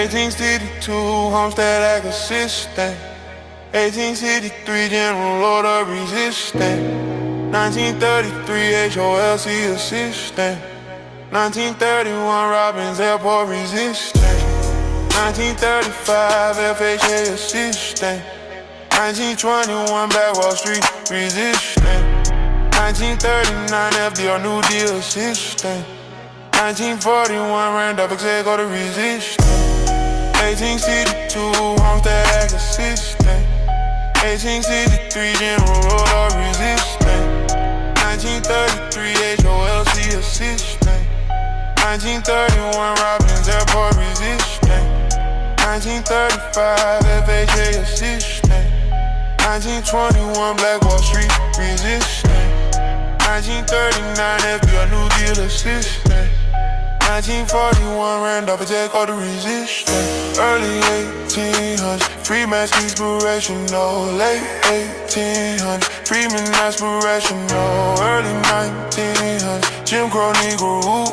1862, Homestead Act assistant. 1863, General Order resistant. 1933, HOLC assistant. 1931, Robbins Airport resistant. 1935, FHA assistant. 1921, Black Wall Street resistant. 1939, FDR New Deal assistant. 1941, Randolph Executive resistant. 1862, Homestead Act assistant. 1863, General Order resistant. 1933, HOLC assistant. 1931, Robbins Airport resistant. 1935, FHA assistant. 1921, Black Wall Street resistant. 1939, FBA New Deal assistant. 1941, Randolph Executive resistant. Early 1800s, Freedmen inspirational. Late 1800s, Freedmen aspirational. Early 1900s, Jim Crow Negro rule.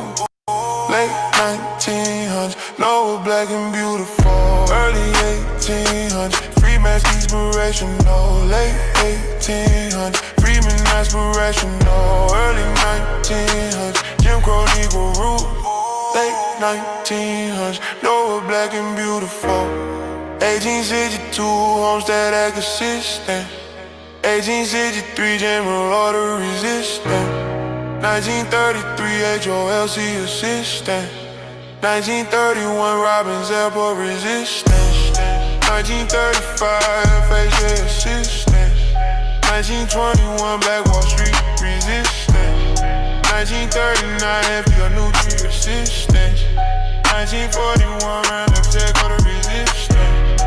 Late 1900s, Lower Black and beautiful. Early 1800s, Freedmen inspirational. Late 1800s, Freedmen aspirational. Early 1900s, Jim Crow Negro rule. Late 1900s, Lower Black and beautiful. 1862, Homestead Act assistant. 1863, General Order resistant. 1933, HOLC assistant. 1931, Robbins Airport resistance. 1935, FHA assistant. 1921, Black Wall Street resistance. 1939, FDR New Deal assistance. 1941, Randolph Executive resistance.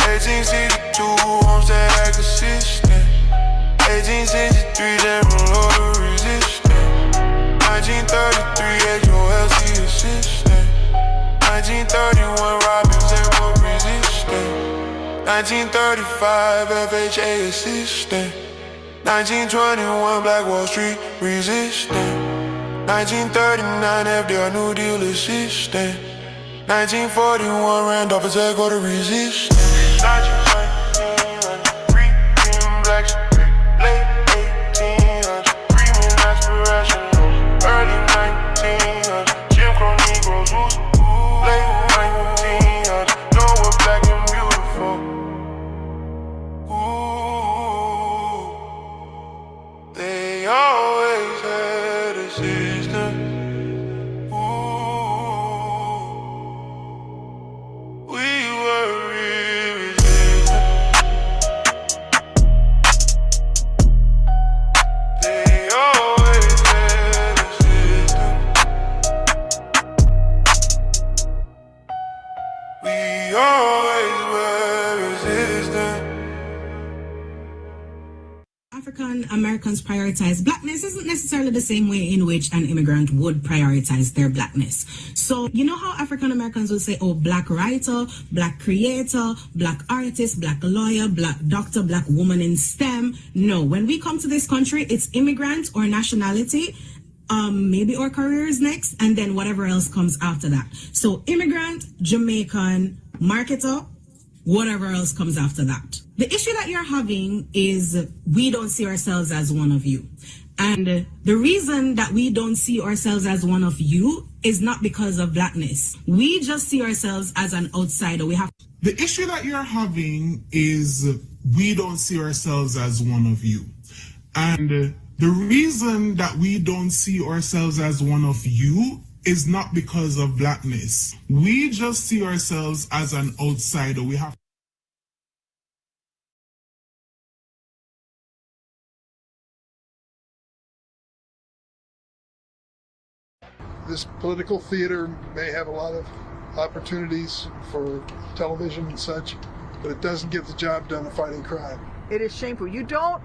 1862, Homestead Act assistant. 1863, General Order resistance. 1933, HOLC assistant. 1931, Robbins Airport resistant. 1935, FHA assistant. 1921, Black Wall Street resistant. 1939, FDR New Deal assistant. 1941, Randolph Executive resistant. 1920, Freedmen blacks. Late 1800s, Freedmen aspirational. Early 1900s, Jim Crow Negroes rule. Late 1900s, Lower Black and beautiful. They always had a system. We were resistant. They always had a system. We always were resistant. African Americans prioritize blackness isn't necessarily the same way in which an immigrant would prioritize their blackness. So, you know how African Americans will say, oh, black writer, black creator, black artist, black lawyer, black doctor, black woman in STEM. No, when we come to this country, it's immigrant or nationality, maybe our careers next, and then whatever else comes after that. So immigrant, Jamaican, marketer, whatever else comes after that. The issue that you're having is we don't see ourselves as one of you. And the reason that we don't see ourselves as one of you is not because of blackness. We just see ourselves as an outsider. The issue that you're having is we don't see ourselves as one of you. And the reason that we don't see ourselves as one of you is not because of blackness. We just see ourselves as an outsider. This political theater may have a lot of opportunities for television and such, but it doesn't get the job done of fighting crime. It is shameful. You don't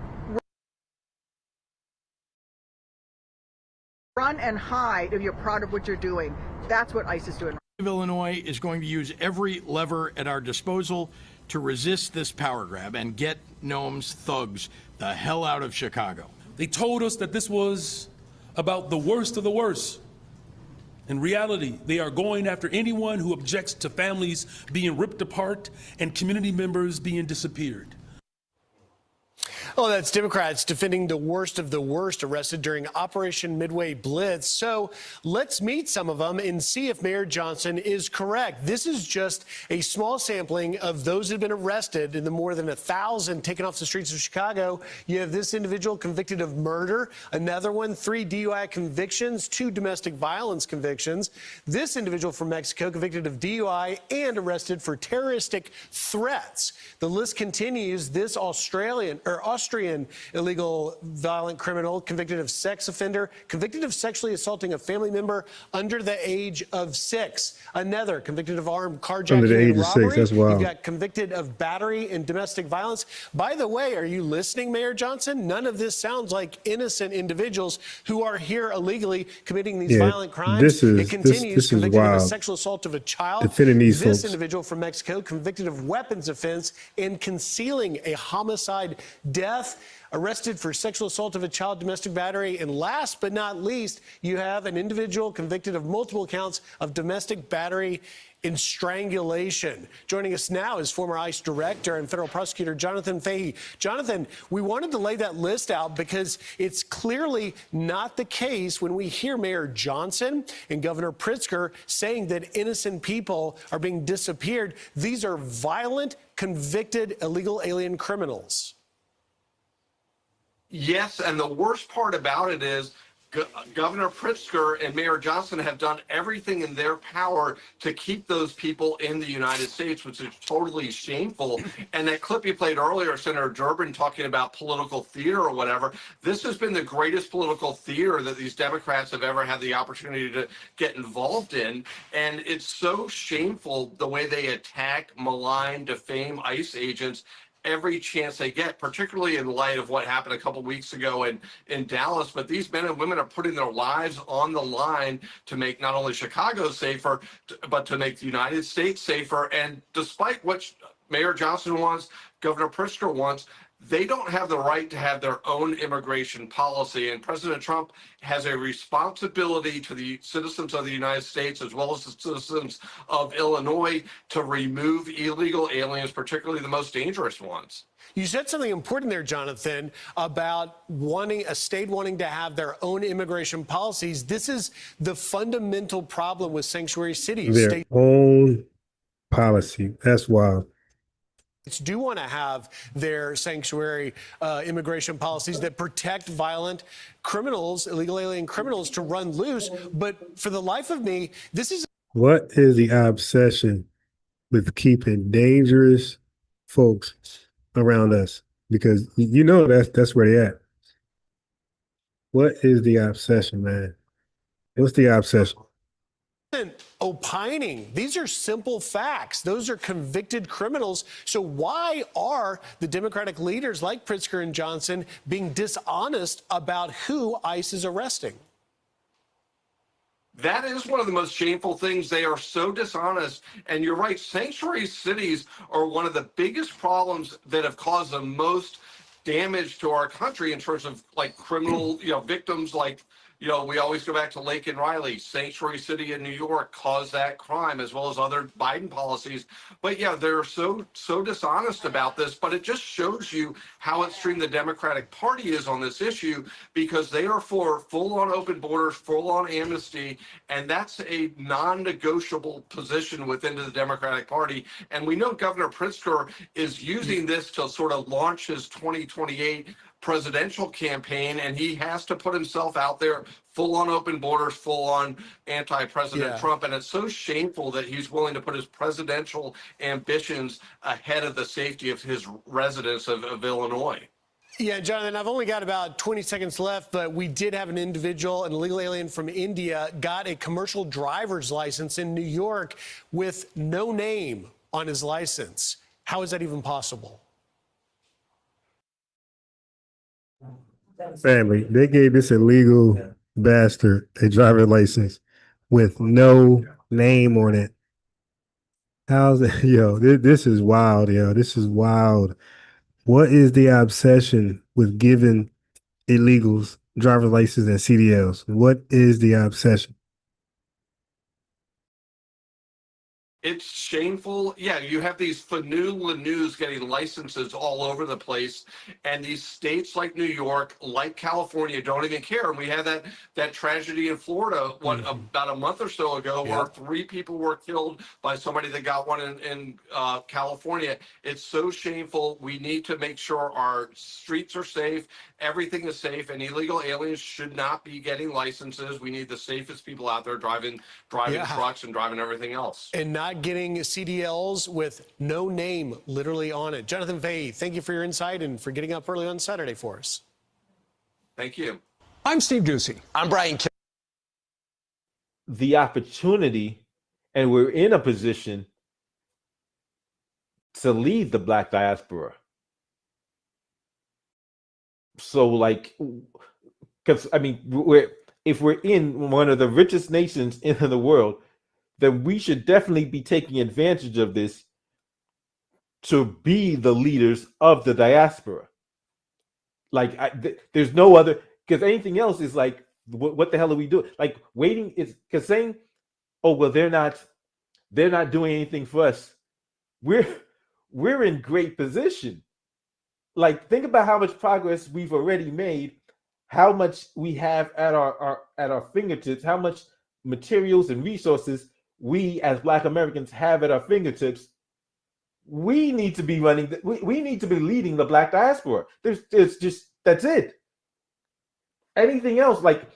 run and hide if you're proud of what you're doing. That's what ICE is doing. Illinois is going to use every lever at our disposal to resist this power grab and get Noam's thugs the hell out of Chicago. They told us that this was about the worst of the worst. In reality, they are going after anyone who objects to families being ripped apart and community members being disappeared. Oh, that's Democrats defending the worst of the worst arrested during Operation Midway Blitz. So let's meet some of them and see if Mayor Johnson is correct. This is just a small sampling of those who have been arrested in the more than 1,000 taken off the streets of Chicago. You have this individual convicted of murder, another one, 3 DUI convictions, 2 domestic violence convictions. This individual from Mexico convicted of DUI and arrested for terroristic threats. The list continues. This Austrian illegal violent criminal convicted of sex offender, convicted of sexually assaulting a family member under the age of 6. Another convicted of armed carjacking Under the age and of robbery. 6, that's wild. You've got convicted of battery and domestic violence. By the way, are you listening, Mayor Johnson? None of this sounds like innocent individuals who are here illegally committing these violent crimes. It continues. This is convicted of a wild. sexual assault of a child. Defending these This folks. individual from Mexico convicted of weapons offense and concealing a homicide death, arrested for sexual assault of a child, domestic battery, and last but not least, you have an individual convicted of multiple counts of domestic battery and strangulation. Joining us now is former ICE Director and Federal Prosecutor Jonathan Fahey. Jonathan, we wanted to lay that list out because it's clearly not the case when we hear Mayor Johnson and Governor Pritzker saying that innocent people are being disappeared. These are violent, convicted illegal alien criminals. Yes, and the worst part about it is Governor Pritzker and Mayor Johnson have done everything in their power to keep those people in the United States, which is totally shameful. And that clip you played earlier, Senator Durbin talking about political theater or whatever, this has been the greatest political theater that these Democrats have ever had the opportunity to get involved in. And it's so shameful the way they attack, malign, defame ICE agents every chance they get, particularly in light of what happened a couple weeks ago in Dallas. But these men and women are putting their lives on the line to make not only Chicago safer, but to make the United States safer. And despite what Mayor Johnson wants, Governor Pritzker wants, they don't have the right to have their own immigration policy. And President Trump has a responsibility to the citizens of the United States, as well as the citizens of Illinois, to remove illegal aliens, particularly the most dangerous ones. You said something important there, Jonathan, about a state wanting to have their own immigration policies. This is the fundamental problem with sanctuary cities. Their own policy. That's wild. Do want to have their sanctuary immigration policies that protect violent criminals, illegal alien criminals, to run loose. But for the life of me, this is... What is the obsession with keeping dangerous folks around us? Because you know that's where they at. What is the obsession, man? What's the obsession? Opining. These are simple facts. Those are convicted criminals. So why are the Democratic leaders like Pritzker and Johnson being dishonest about who ICE is arresting? That is one of the most shameful things. They are so dishonest. And you're right, sanctuary cities are one of the biggest problems that have caused the most damage to our country in terms of like criminal, victims. Like, we always go back to Lake and Riley, sanctuary city in New York caused that crime, as well as other Biden policies. But yeah, they're so dishonest about this, but it just shows you how extreme the Democratic Party is on this issue, because they are for full-on open borders, full-on amnesty, and that's a non-negotiable position within the Democratic Party. And we know Governor Pritzker is using this to sort of launch his 2028 presidential campaign, and he has to put himself out there full on open borders, full on anti-President Trump. And it's so shameful that he's willing to put his presidential ambitions ahead of the safety of his residents of Illinois. Yeah, Jonathan, I've only got about 20 seconds left, but we did have an individual, an illegal alien from India, got a commercial driver's license in New York with no name on his license. How is that even possible? Family, they gave this illegal bastard a driver's license with no name on it. How's it? Yo, this is wild, yo. This is wild. What is the obsession with giving illegals driver's licenses and CDLs? What is the obsession? It's shameful. Yeah, you have these Lanus getting licenses all over the place, and these states like New York, like California, don't even care. And we had that tragedy in Florida about a month or so ago, where 3 people were killed by somebody that got one in California. It's so shameful. We need to make sure our streets are safe, everything is safe, and illegal aliens should not be getting licenses. We need the safest people out there driving trucks and driving everything else. And not getting CDLs with no name literally on it. Jonathan Fahey, thank you for your insight and for getting up early on Saturday for us. Thank you. I'm Steve Doocy. I'm Brian Kiley. The opportunity, and we're in a position to lead the Black diaspora. So, like, because I mean, if we're in one of the richest nations in the world, then we should definitely be taking advantage of this to be the leaders of the diaspora. Like, there's no other, because anything else is like, what the hell are we doing? Like, waiting is, because saying, oh, well, they're not doing anything for us. We're in great position. Like, think about how much progress we've already made, how much we have at our fingertips, how much materials and resources we as Black Americans have at our fingertips. We need to be running. We need to be leading the Black diaspora. There's just, that's it. Anything else, like,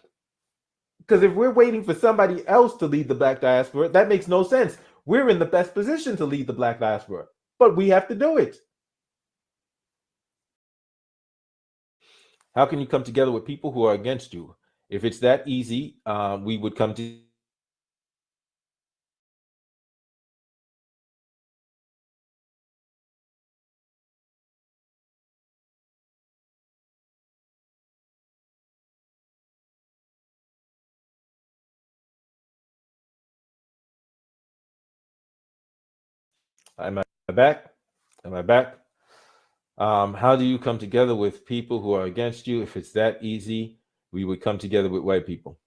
because if we're waiting for somebody else to lead the Black diaspora, that makes no sense. We're in the best position to lead the Black diaspora, but we have to do it. How can you come together with people who are against you? If it's that easy, we would come to. Am I back? Am I back? How do you come together with people who are against you? If it's that easy, we would come together with white people.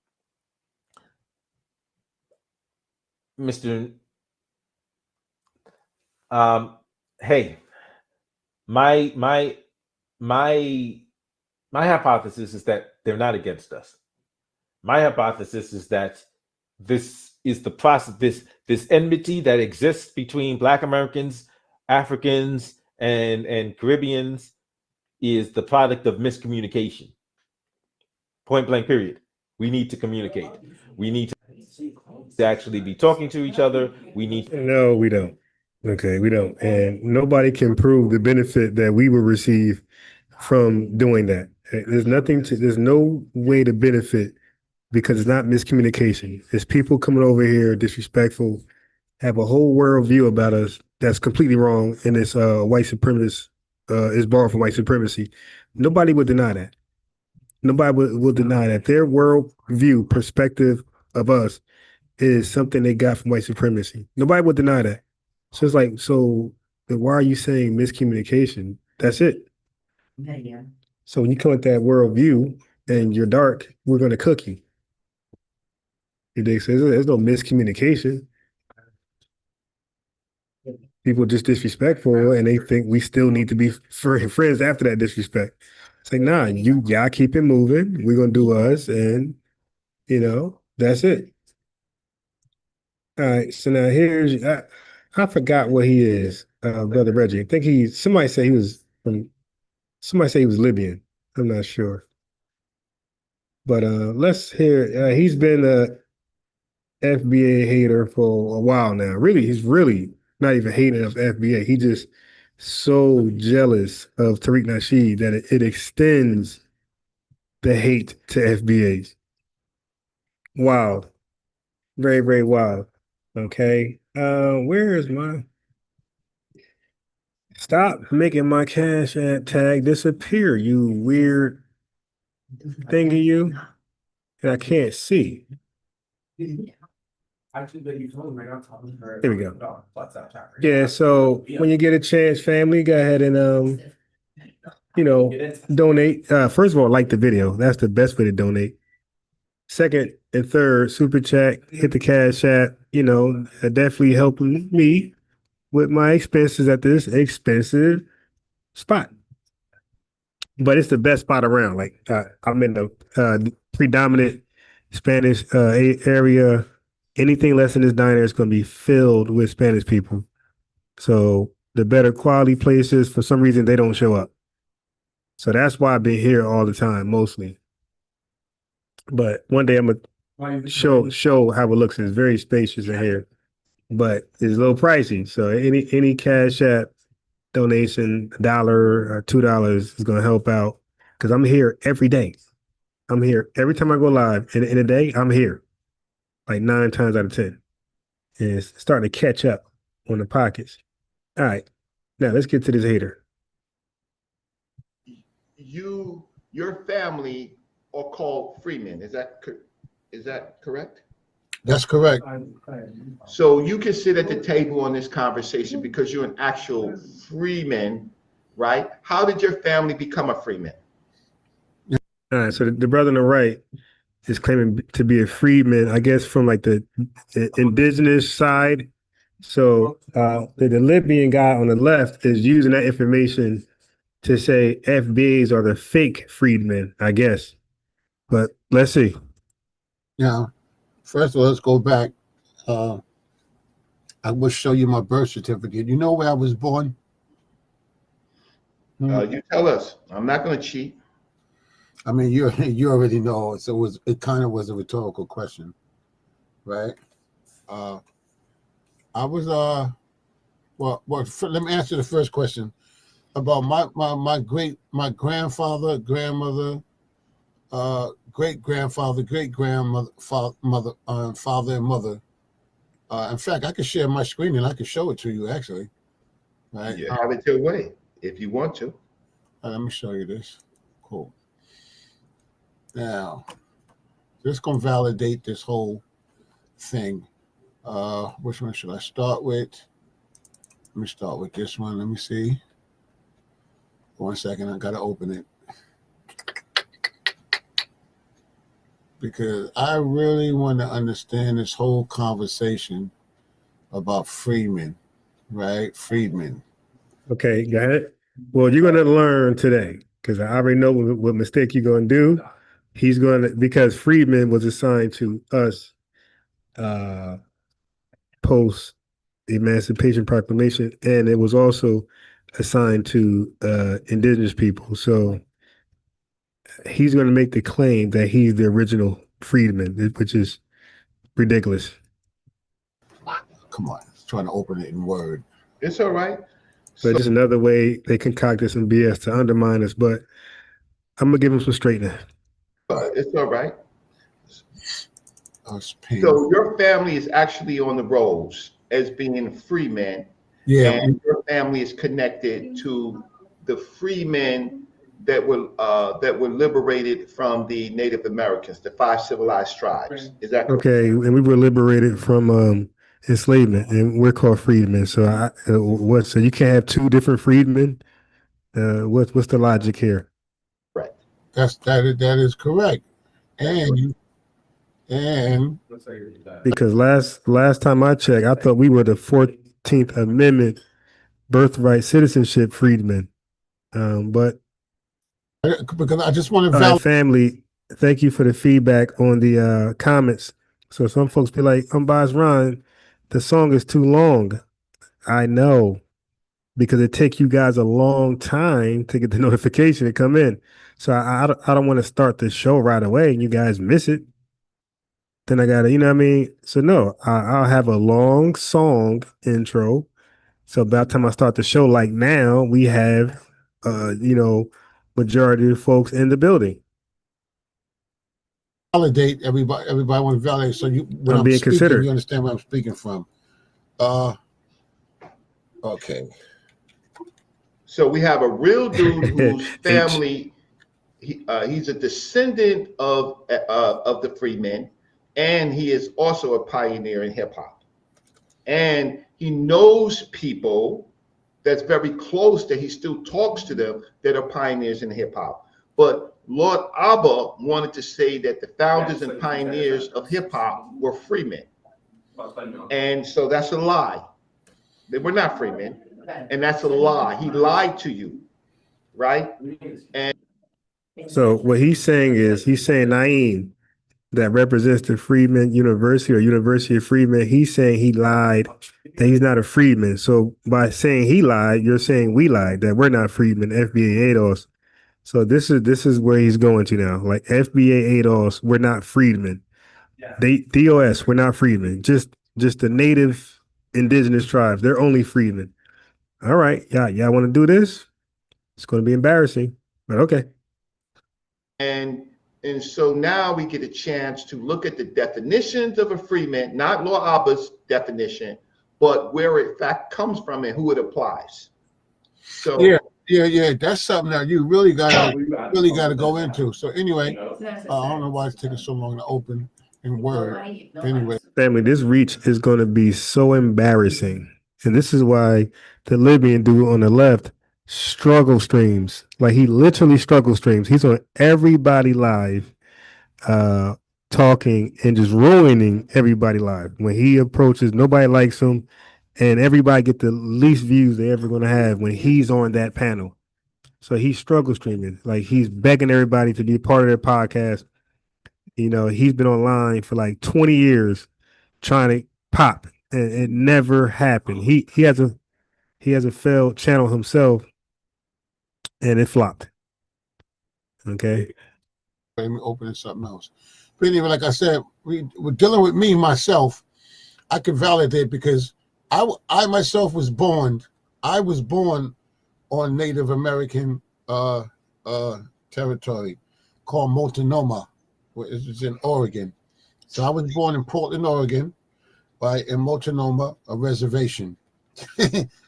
Mr. Hey, my hypothesis is that they're not against us. My hypothesis is that this is the process, this enmity that exists between Black Americans, Africans, and Caribbeans is the product of miscommunication. Point blank, period. We need to communicate. We need to actually be talking to each other. We need to. No, we don't. Okay, we don't. And nobody can prove the benefit that we will receive from doing that. There's no way to benefit, because it's not miscommunication. It's people coming over here disrespectful, have a whole world view about us that's completely wrong, and it's white supremacist, is borrowed from white supremacy. Nobody would deny that. Nobody will deny that. Their world view perspective of us is something they got from white supremacy. Nobody would deny that. So it's like, so then why are you saying miscommunication? That's it. Yeah. So when you come with that world view and you're dark, we're going to cook you. They say there's no miscommunication. People just disrespectful, and they think we still need to be friends after that disrespect. It's like, nah, y'all keep it moving. We're gonna do us, and that's it. All right. So now here's I forgot what he is, Brother Reggie. I think somebody said he was Libyan. I'm not sure. But let's hear. He's been a FBA hater for a while now. Really, he's really not even hating of FBA. He just so jealous of Tariq Nasheed that it extends the hate to FBAs. Wild. Very, very wild. Okay. Where is my stop making my Cash App tag disappear, you weird thingy you. And I can't see. There we go. Yeah, so when you get a chance, family, go ahead and donate. First of all, like the video. That's the best way to donate. second and third super chat, hit the cash app, definitely helping me with my expenses at this expensive spot. But it's the best spot around. Like I'm in the predominant Spanish area. Anything less than this diner is going to be filled with Spanish people. So the better quality places, for some reason, they don't show up. So that's why I've been here all the time, mostly. But one day I'm gonna show how it looks. It's very spacious in here, but it's a little pricey. So any cash app donation, $1 or $2 is gonna help out because I'm here every day. I'm here every time I go live in a day. I'm here like 9 times out of 10, and it's starting to catch up on the pockets. All right, now let's get to this hater. Your family are called Freedmen. Is that correct? That's correct. So you can sit at the table on this conversation because you're an actual Freeman, right? How did your family become a Freeman? All right, so the brother on the right is claiming to be a freedman, I guess, from like the indigenous side. So the Libyan guy on the left is using that information to say FBAs are the fake freedmen, I guess. But let's see. Yeah. First of all, let's go back. I will show you my birth certificate. You know where I was born? You tell us. I'm not going to cheat. I mean, you already know. So it kind of was a rhetorical question, right? I was let me answer the first question about my grandfather, grandmother, great grandfather, great grandmother, father and mother. In fact, I could share my screen and I could show it to you actually. Right? You have it your way if you want to. Let me show you this. Cool. Now, just gonna validate this whole thing. Which one should I start with? Let me start with this one. Let me see. 1 second, I gotta open it. Because I really want to understand this whole conversation about freedmen, right? Freedmen. Okay, got it. Well, you're going to learn today because I already know what mistake you're going to do. He's going to, because freedmen was assigned to us post Emancipation Proclamation, and it was also assigned to indigenous people. So he's going to make the claim that he's the original freedman, which is ridiculous. Come on, trying to open it in Word. It's all right. So just another way they concocted some BS to undermine us, but I'm going to give him some straightening. It's all right. So your family is actually on the rolls as being freemen. Yeah. And your family is connected to the freemen that were liberated from the Native Americans, the 5 civilized tribes. Is that correct? Okay, and we were liberated from enslavement, and we're called freedmen. So so you can't have 2 different freedmen? What's the logic here? Right. That is correct. And because last time I checked, I thought we were the 14th Amendment birthright citizenship freedmen. But because I just want to validate family. Thank you for the feedback on the comments. So some folks be like, Unbiased Ron, the song is too long. I know, because it takes you guys a long time to get the notification to come in. So I don't want to start the show right away and you guys miss it. Then I gotta, you know what I mean? So no, I'll have a long song intro. So by the time I start the show, like now, we have majority of the folks in the building. Validate everybody want to validate. So when I'm being speaking, considered. You understand where I'm speaking from. Okay. So we have a real dude whose family, he's a descendant of the freedmen, and he is also a pioneer in hip hop. And he knows people that's very close, that he still talks to them, that are pioneers in hip hop. But Lord Abba wanted to say that the founders and pioneers of hip hop were freemen. And so that's a lie. They were not freemen. And that's a lie. He lied to you, right? And So what he's saying is, he's saying Naeem, that represents the Freedmen University or University of Freedmen, he's saying he lied, that he's not a freedman. So by saying he lied, you're saying we lied, that we're not freedmen, FBA ADOS. So this is where he's going to now. Like FBA ADOS, we're not freedmen. DOS, we're not freedmen. Just the native indigenous tribes, they're only freedmen. All right, y'all want to do this? It's going to be embarrassing, but okay. And so now we get a chance to look at the definitions of a freeman, not Lord Abba's definition, but where it in fact comes from and who it applies. So yeah, that's something that you really gotta go into. So anyway, I don't know why it's taking so long to open in Word. Anyway, family, this reach is going to be so embarrassing, and this is why the Libyan dude on the left struggle streams. Like, he literally struggle streams. He's on everybody live, talking and just ruining everybody live. When he approaches, nobody likes him, and everybody get the least views they're ever going to have when he's on that panel. So he's struggle streaming. Like, he's begging everybody to be a part of their podcast. You know, he's been online for like 20 years trying to pop, and it never happened. He has a failed channel himself, and it flopped. Okay. Let me open something else. But anyway, like I said, we're dealing with me, myself. I can validate because I myself was born. I was born on Native American territory called Multnomah, which is in Oregon. So I was born in Portland, Oregon, right, in Multnomah, a reservation.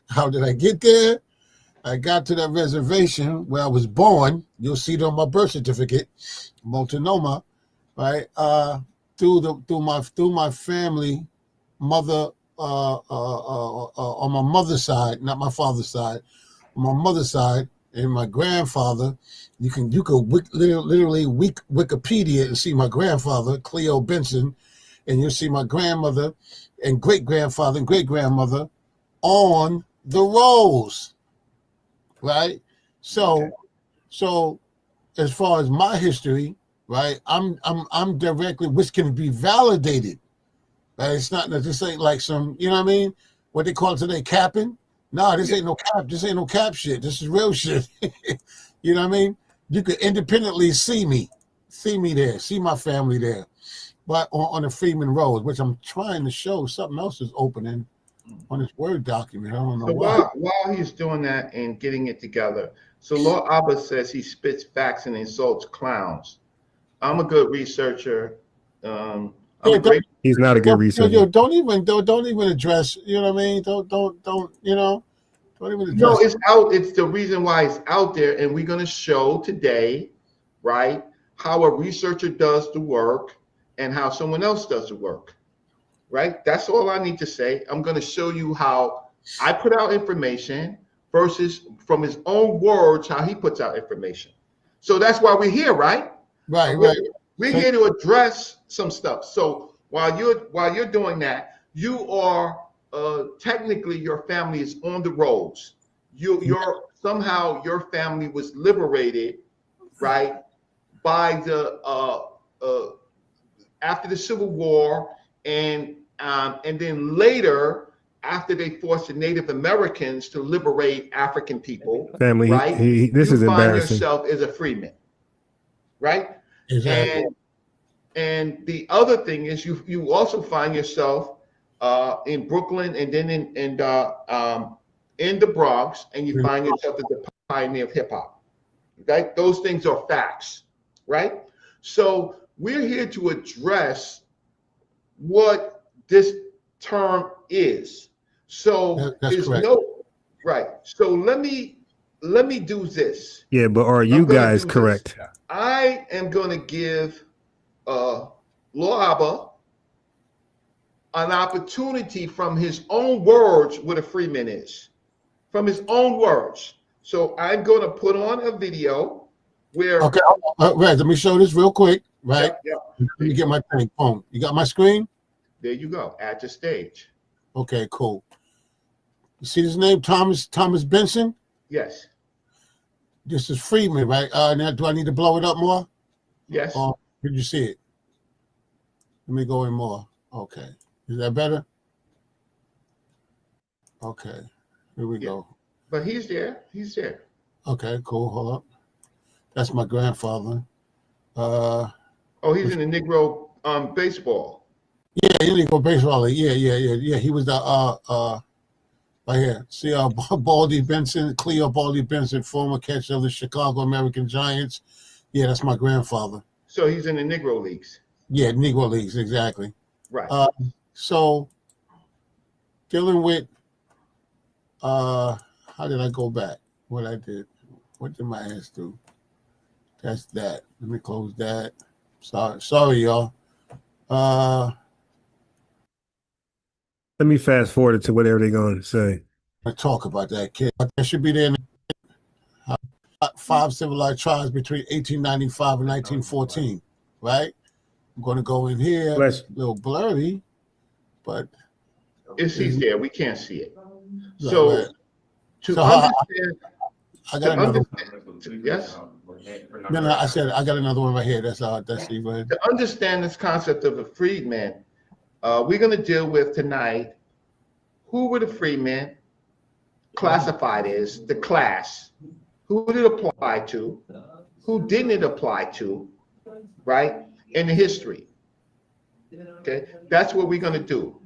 How did I get there? I got to that reservation where I was born. You'll see it on my birth certificate, Multnomah, right? Through my family, mother, on my mother's side, not my father's side, on my mother's side, and my grandfather. You could literally Wikipedia and see my grandfather, Cleo Benson, and you'll see my grandmother and great grandfather and great grandmother on the rolls, right? So as far as my history, right, I'm directly, which can be validated. Right? It's not, this ain't like some, you know what I mean? What they call it today, capping. No, this ain't no cap. This ain't no cap shit. This is real shit. You know what I mean? You could independently see me there, see my family there, but on the Freedmen Road, which I'm trying to show. Something else is opening on this Word document. I don't know why. While he's doing that and getting it together, so Lord Abba says he spits facts and insults clowns. I'm a good researcher. He's not a good researcher. Don't even address. You know what I mean? Don't. You know. Don't even address. No, it's out. It's the reason why it's out there, and we're going to show today, right, how a researcher does the work and how someone else does the work, right? That's all I need to say. I'm going to show you how I put out information versus from his own words how he puts out information. So that's why we're here, right? Right. We're here to address some stuff. So while you're doing that, you are technically your family is on the rolls. Somehow your family was liberated, right, by the after the Civil War, and then later after they forced the Native Americans to liberate African people. Family, right? This is embarrassing. You find yourself as a freeman, right? Exactly. And the other thing is you also find yourself in Brooklyn and then in the Bronx, and you find yourself as the pioneer of hip hop. Right? Those things are facts, right? So we're here to address what this term is. So there's no right. So let me do this. Yeah, but are you guys correct? I am going to give Lord Abba an opportunity from his own words what a freeman is, from his own words. So I'm going to put on a video Where Okay, Reg, let me show this real quick, right? Yep. Let me get my thing. Boom. You got my screen? There you go. Add to stage. Okay, cool. You see his name, Thomas Benson? Yes. This is Freedmen, right? Now, do I need to blow it up more? Yes. Or did you see it? Let me go in more. Okay. Is that better? Okay. Here we go. But he's there. He's there. Okay, cool. Hold up. That's my grandfather. Oh, he's in the Negro baseball. Yeah, he Negro baseball. Yeah. He was the right here. See Baldy Benson, Cleo Baldy Benson, former catcher of the Chicago American Giants. Yeah, that's my grandfather. So he's in the Negro leagues. Yeah, Negro leagues, exactly. Right. So dealing with how did I go back? What did my ass do? That's that. Let me close that. Sorry, y'all. Let me fast forward it to whatever they're going to say. I talk about that kid. That should be there. 5 civilized tribes between 1895 and 1914, right? I'm going to go in here. A little blurry, but He's there. We can't see it. Right, So right. to understand, I got another. Yes. No, I said I got another one right here. That's Steve. Go ahead. To understand this concept of a freedman, we're going to deal with tonight who were the freedmen, classified as the class, who did it apply to, who didn't it apply to, right, and the history. Okay, that's what we're going to do.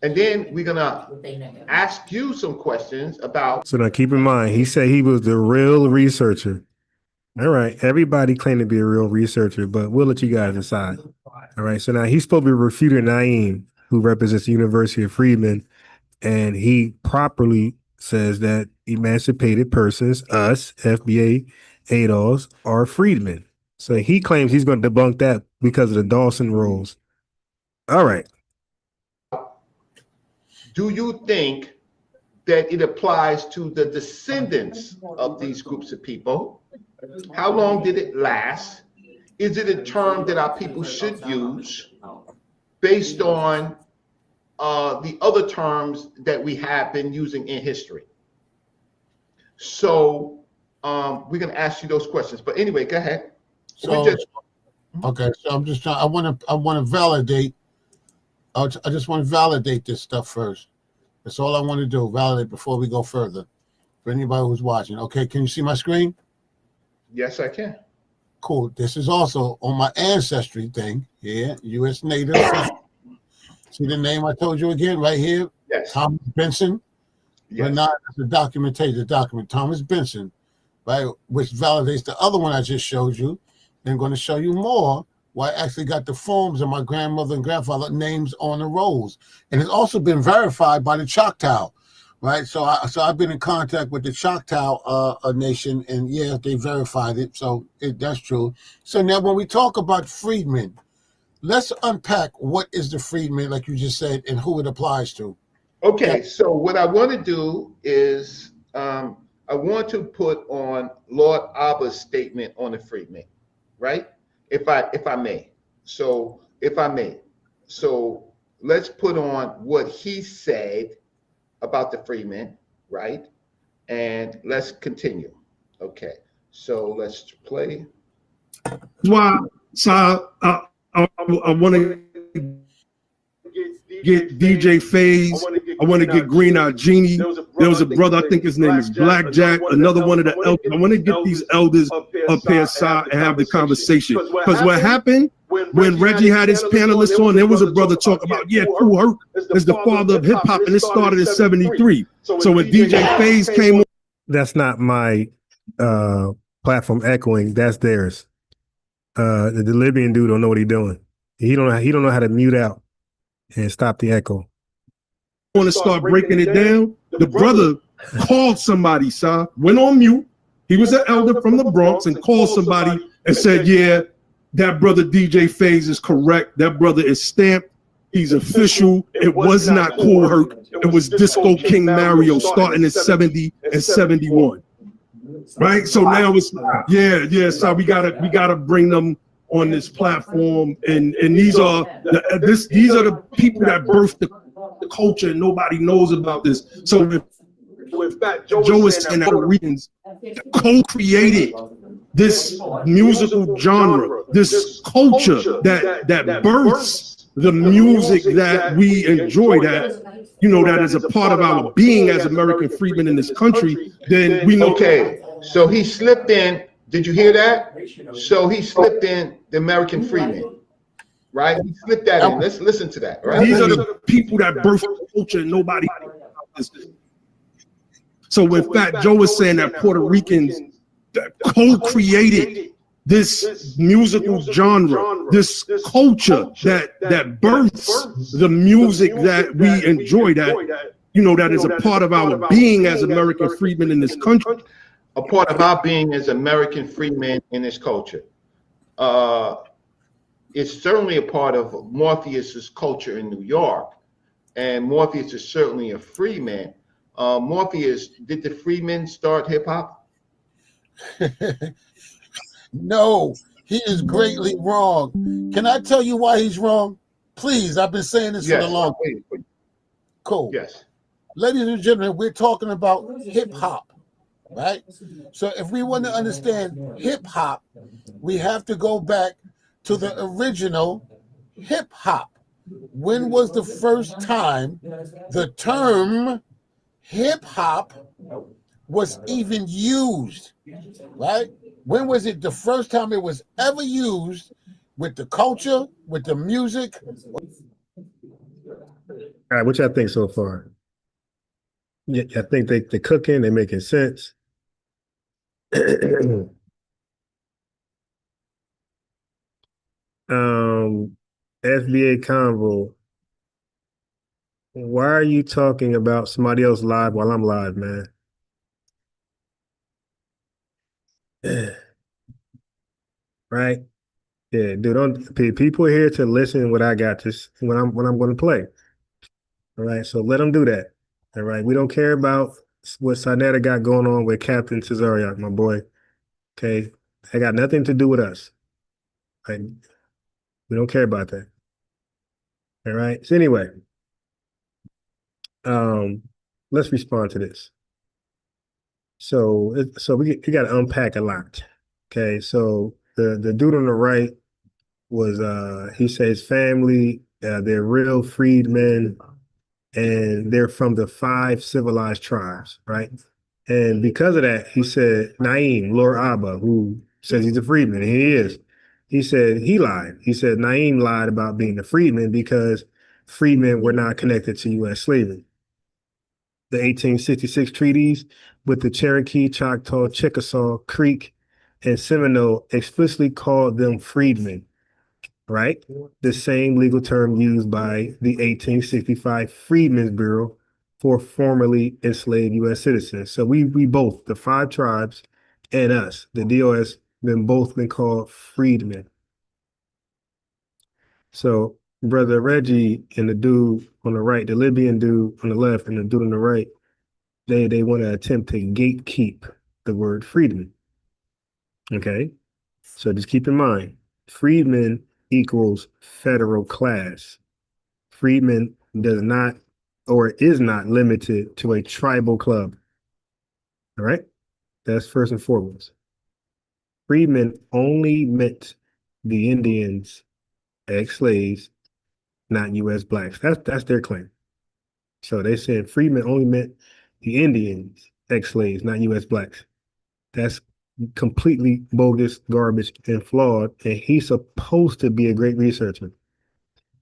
And then we're going to ask you some questions about. So now keep in mind, he said he was the real researcher. All right. Everybody claimed to be a real researcher, but we'll let you guys decide. All right. So now he's supposed to be refuting Naeem, who represents the University of Freedmen. And he properly says that emancipated persons, us, FBA ADOS, are freedmen. So he claims he's going to debunk that because of the Dawson rules. All right. Do you think that it applies to the descendants of these groups of people? How long did it last? Is it a term that our people should use based on the other terms that we have been using in history? So we're going to ask you those questions. But anyway, go ahead. Okay, so I'm just trying. I want to validate. I just want to validate this stuff first. That's all I want to do. Validate before we go further. For anybody who's watching. Okay, can you see my screen? Yes, I can. Cool. This is also on my ancestry thing here. U.S. Native. See the name I told you again right here? Yes. Thomas Benson. Yes. But not the document, Thomas Benson, right? Which validates the other one I just showed you. Then I'm going to show you more where I actually got the forms of my grandmother and grandfather names on the rolls. And it's also been verified by the Choctaw, right? So I've been in contact with the Choctaw nation, and yeah, they verified it. So that's true. So now when we talk about freedmen, let's unpack what is the freedman, like you just said, and who it applies to. Okay, so what I want to do is I want to put on Lord Abba's statement on the freedmen, right? If I may. So let's put on what he said about the freedmen, right? And let's continue. Okay, so let's play. Why? So I want to get DJ Faze. I want to get Green Eyed Genie. There was a brother, I think his name is Blackjack, another one of the elders. I want to get these elders up here side and have the conversation. Because what happened when Reggie had his panelists on, there was a brother talking about, yeah, Kool Herc is the father of hip hop, and it started in '73. So when DJ Faze came on. That's not my platform echoing. That's theirs. The Libyan dude don't know what he's doing. He don't know how to mute out and stop the echo. Want to start breaking it down? The brother called somebody, went on mute. He was an elder from the Bronx and called somebody and said, yeah, that brother DJ Faze is correct. That brother is stamped. He's official. It was not Kool Herc. It was Disco King Mario starting in 70 and 71. right? So now it's so we gotta bring them on this platform, and these are the people that birthed the culture, and nobody knows about this. So if Joe is saying that Puerto Ricans co-created this musical genre, this culture that births the music that we enjoy, that is a part of our being as American freedmen in this country, then we know. Okay, so he slipped in. Did you hear that? So he slipped in the American freedmen, right? He slipped that in. Let's listen to that, right? These are the people that birthed the culture, and nobody knows about this. So when Fat Joe is saying that Puerto Ricans co-created this musical genre, this culture that births the music that we enjoy, that is a part of our being as American freedmen in this country. A part of our being as American freemen in this culture. It's certainly a part of Morpheus's culture in New York, and Morpheus is certainly a free man. Morpheus, did the Freedmen start hip hop? No, he is greatly wrong. Can I tell you why he's wrong? Please, I've been saying this for the long time. Cool. Yes. Ladies and gentlemen, we're talking about hip hop, right? So if we want to understand hip hop, we have to go back to the original hip hop. When was the first time the term hip hop was even used, right? When was it the first time it was ever used with the culture, with the music? All right, what y'all think so far? Yeah, I think they're cooking, they're making sense. FBA Convo. Why are you talking about somebody else live while I'm live, man? Right? Yeah, dude. People are here to listen what I got this when I'm going to play. All right, so let them do that. All right, we don't care about what Sinetta got going on with Captain Cesariak, my boy. Okay, that got nothing to do with us. Right? We don't care about that. All right. So anyway, let's respond to this. So we got to unpack a lot. Okay, so the dude on the right was he says family, they're real freedmen, and they're from the 5 civilized tribes, right? And because of that, he said Naeem Lord Abba, who says he's a freedman, and he is. He said he lied. He said Naeem lied about being a freedman because freedmen were not connected to U.S. slavery. The 1866 treaties with the Cherokee, Choctaw, Chickasaw, Creek, and Seminole explicitly called them freedmen, right? The same legal term used by the 1865 Freedmen's Bureau for formerly enslaved U.S. citizens. So we both, the 5 tribes and us, the DOS, both been called freedmen. So brother Reggie and the dude on the right, the Libyan dude on the left and the dude on the right, they want to attempt to gatekeep the word freedman. Okay, so just keep in mind, freedman equals federal class. Freedman does not or is not limited to a tribal club. All right, that's first and foremost. Freedmen only meant the Indians, ex-slaves, not U.S. blacks. That's their claim. So they said freedmen only meant the Indians, ex-slaves, not U.S. blacks. That's completely bogus, garbage, and flawed. And he's supposed to be a great researcher.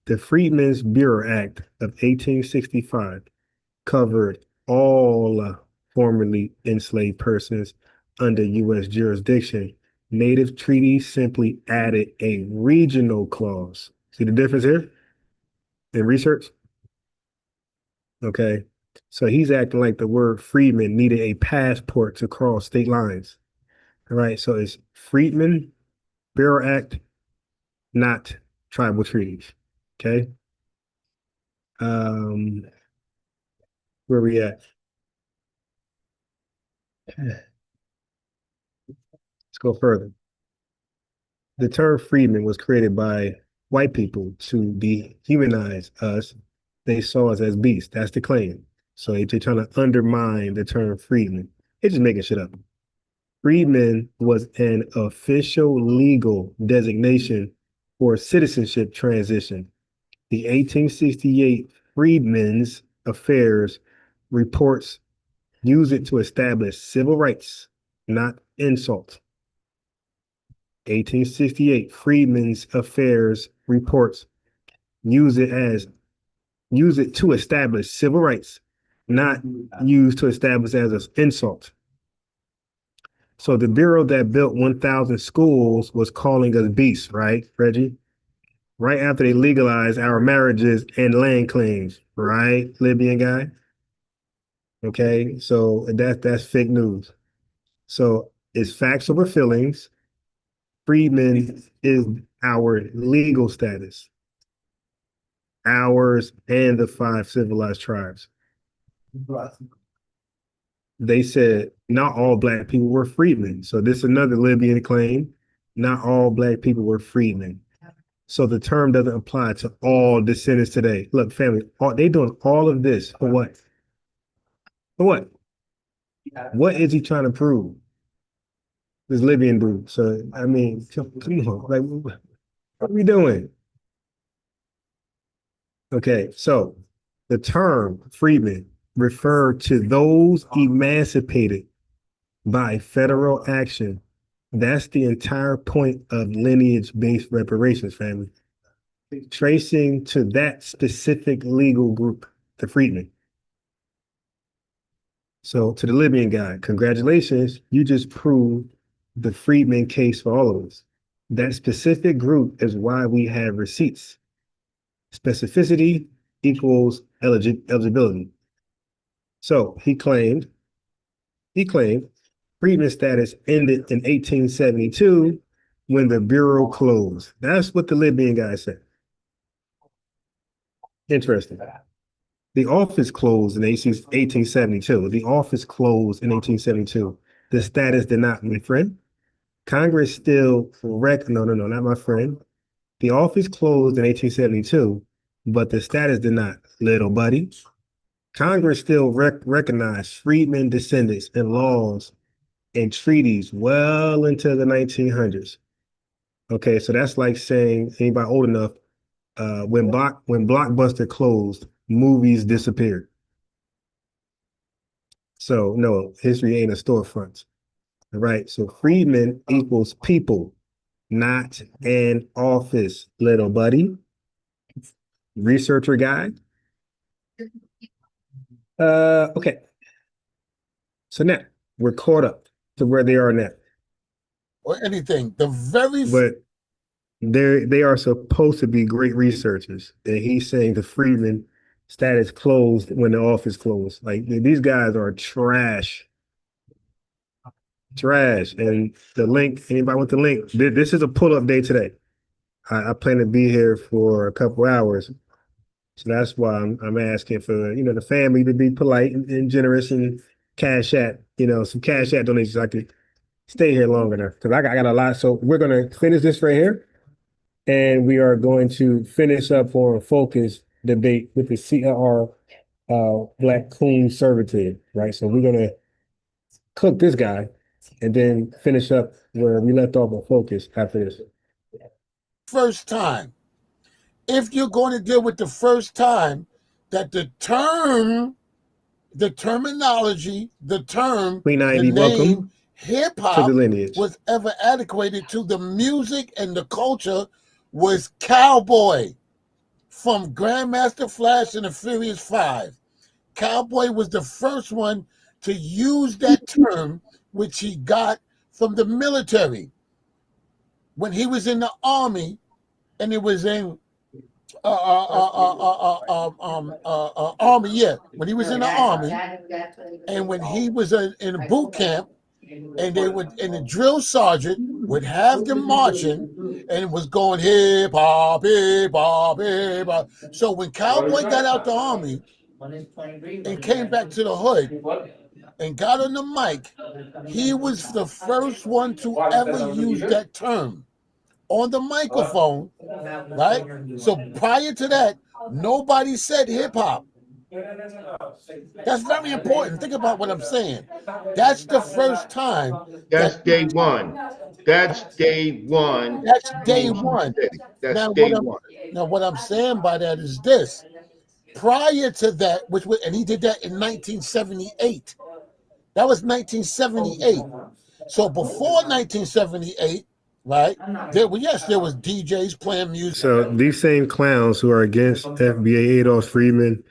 The Freedmen's Bureau Act of 1865 covered all formerly enslaved persons under U.S. jurisdiction. Native treaties simply added a regional clause. See the difference here in research? Okay. So he's acting like the word freedman needed a passport to cross state lines. All right. So it's Freedmen Bureau Act, not tribal treaties. Okay. Where we at? Let's go further. The term freedman was created by white people to dehumanize us. They saw us as beasts. That's the claim. So they're trying to undermine the term freedman. They're just making shit up. Freedman was an official legal designation for citizenship transition. The 1868 Freedmen's Affairs reports use it to establish civil rights, not insult. 1868 Freedmen's Affairs reports use it to establish civil rights, not used to establish as an insult. So the bureau that built 1,000 schools was calling us beasts, right, Reggie? Right after they legalized our marriages and land claims, right, Libyan guy? Okay, so that's fake news. So it's facts over feelings. Freedmen is our legal status, ours and the 5 civilized tribes. They said not all black people were freedmen. So this is another Libyan claim. Not all black people were freedmen. So the term doesn't apply to all descendants today. Look, family, they doing all of this for what? For what? What is he trying to prove? This Libyan dude. So, I mean, come on. Like, what are we doing? Okay, so the term freedmen refer to those emancipated by federal action. That's the entire point of lineage-based reparations, family. Tracing to that specific legal group, the freedmen. So to the Libyan guy, congratulations, you just proved the freedmen case for all of us. That specific group is why we have receipts. Specificity equals eligibility. So he claimed freedman status ended in 1872 when the bureau closed. That's what the Libyan guy said. Interesting. The office closed in 1872. The office closed in 1872. The status did not, my friend. Congress still no, not my friend. The office closed in 1872, but the status did not, little buddy. Congress still recognized freedmen descendants in laws and treaties well into the 1900s. Okay, so that's like saying, anybody old enough, when Blockbuster closed, movies disappeared. So no, history ain't a storefront. All right, so freedmen equals people, not an office, little buddy. Researcher guy. Okay. So now we're caught up to where they are now. Or anything. But they are supposed to be great researchers. And he's saying the freedman status closed when the office closed. Like, these guys are trash. Trash. And the link, anybody want the link? This is a pull-up day today. I plan to be here for a couple hours. So that's why I'm asking for, the family to be polite and generous and cash at, some cash at donations so I could stay here long enough. Because I got a lot. So we're going to finish this right here. And we are going to finish up on a focus debate with the CLR Black Conservative, right? So we're going to cook this guy and then finish up where we left off on focus after this. First time. If you're going to deal with the first time that the terminology, the name hip-hop was ever adequated to the music and the culture was cowboy from Grandmaster Flash and the Furious Five. Cowboy was the first one to use that term, which he got from the military. When he was in the army, and it was in army, yeah. When he was in the army, and when he was in a boot camp, and the drill sergeant would have them marching, and it was going hip hop, hip hop, hip hop. So when Cowboy got out the army and came back to the hood, and got on the mic, he was the first one to ever use that term on the microphone, right? So prior to that, nobody said hip hop. That's very important. Think about what I'm saying. That's the first time. That's day one. That's day one. That's day one. That's Now, day one. What I'm saying by that is this. Prior to that, and he did that in 1978. That was 1978. So before 1978, right? There was DJs playing music. So these same clowns who are against FBA Adolf Freedmen,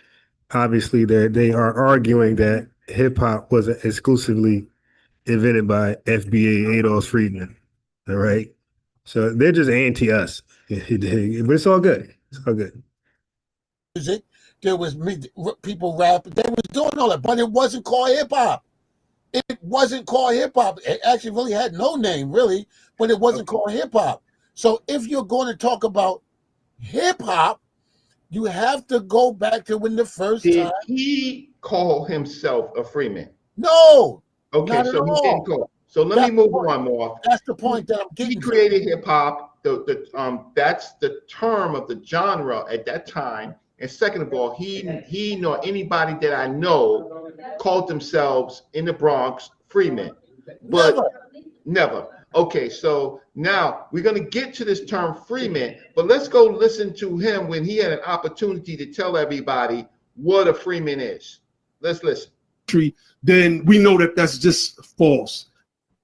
obviously they are arguing that hip hop was exclusively invented by FBA Adolf Freedmen. All right. So they're just anti us. But it's all good. It's all good. Music. There was people rapping. They was doing all that, but it wasn't called hip hop. It wasn't called hip hop. It actually really had no name, really, but it wasn't called hip hop. So if you're going to talk about hip hop, you have to go back to when the first Did time. he call himself a Freeman? No. Okay, not so at he all. didn't call. So let me move on more. That's the point that I'm getting. He created hip hop. That's the term of the genre at that time. And second of all, he nor anybody that I know called themselves in the Bronx Freemen. But never. Okay, so now we're going to get to this term Freeman, but let's go listen to him when he had an opportunity to tell everybody what a Freeman is. Let's listen. Then we know that that's just false.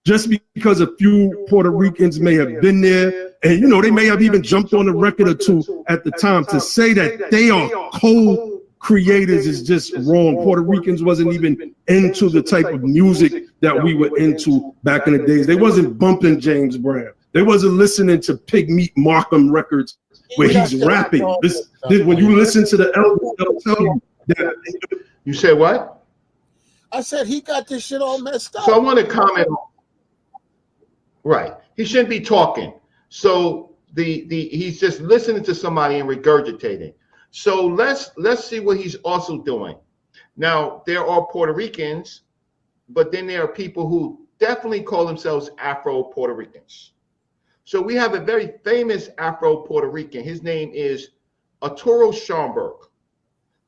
Just because a few Puerto Ricans may have been there, and they may have even jumped on a record or two at the time, to say that they are co-creators is just wrong. Puerto Ricans wasn't even into the type of music that we were into back in the days. They wasn't bumping James Brown. They wasn't listening to Pigmeat Markham records where he's rapping. When you listen to the elders, they'll tell you that. You said what? I said he got this shit all messed up. So I want to comment. Right. He shouldn't be talking. So he's just listening to somebody and regurgitating. So let's see what he's also doing. Now, there are Puerto Ricans, but then there are people who definitely call themselves Afro-Puerto Ricans. So we have a very famous Afro-Puerto Rican. His name is Arturo Schomburg.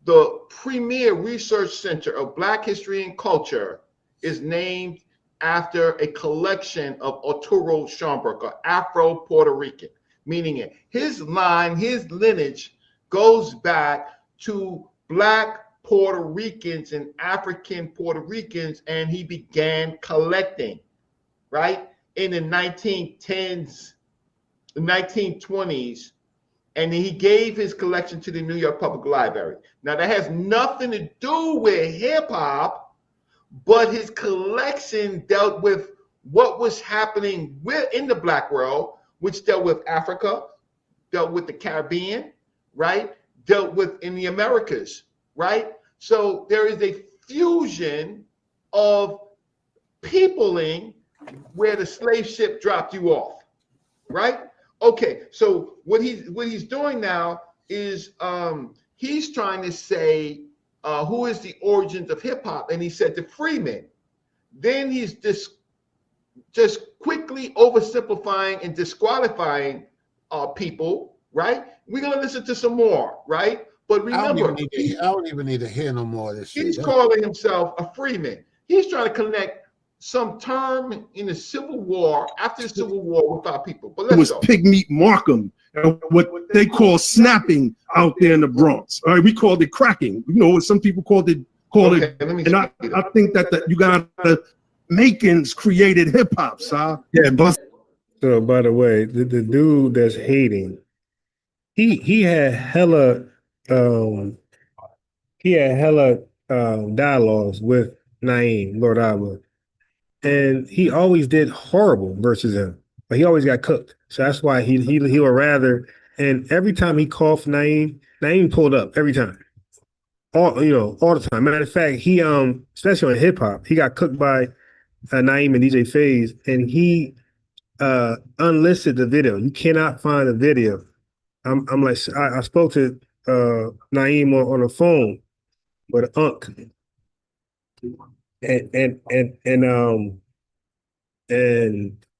The premier research center of Black history and culture is named after a collection of Arturo Schomburg, an Afro-Puerto Rican, meaning his line, his lineage goes back to Black Puerto Ricans and African Puerto Ricans, and he began collecting, right, in the 1910s, the 1920s, and he gave his collection to the New York Public Library. Now, that has nothing to do with hip-hop, but his collection dealt with what was happening in the Black world, which dealt with Africa, dealt with the Caribbean, right? Dealt with in the Americas, right? So there is a fusion of peopling where the slave ship dropped you off, right? Okay, so what he's doing now is he's trying to say who is the origins of hip hop, and he said the Freemen. Then he's just quickly oversimplifying and disqualifying people, right? We're gonna listen to some more, right? But remember, I don't even need to hear no more of this shit. He's calling himself a Freeman. He's trying to connect some term in the Civil War, after the Civil War, with our people. But it was Pigmeat Markham, and what they call snapping out there in the Bronx. All right, we called it cracking. Some people called it. And I think that you got the Makins created hip hop, sir. Yeah, but so by the way, the dude that's hating, he had hella dialogues with Naeem, Lord Abba, and he always did horrible versus him. But he always got cooked. So that's why he would rather. And every time he called for Naeem pulled up every time. All the time. Matter of fact, he especially on hip hop, he got cooked by Naeem and DJ FaZe, and he unlisted the video. You cannot find the video. I'm like, I spoke to Naeem on the phone with Unc, and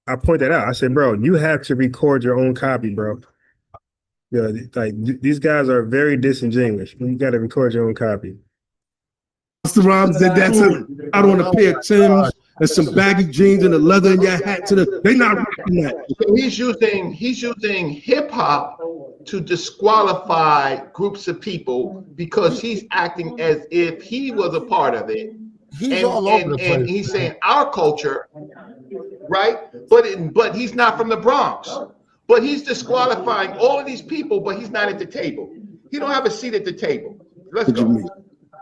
I point that out. I said, bro, you have to record your own copy, bro. Yeah, like these guys are very disingenuous. You got to record your own copy. Mr. Rhymes said that's out on a pair of Timbs and some baggy jeans and a leather in your hat to the. They not rocking that. So he's using hip hop to disqualify groups of people because he's acting as if he was a part of it. He's all over the place. And he's saying our culture, right? But he's not from the Bronx. But he's disqualifying all of these people, but he's not at the table. He don't have a seat at the table. Let's go.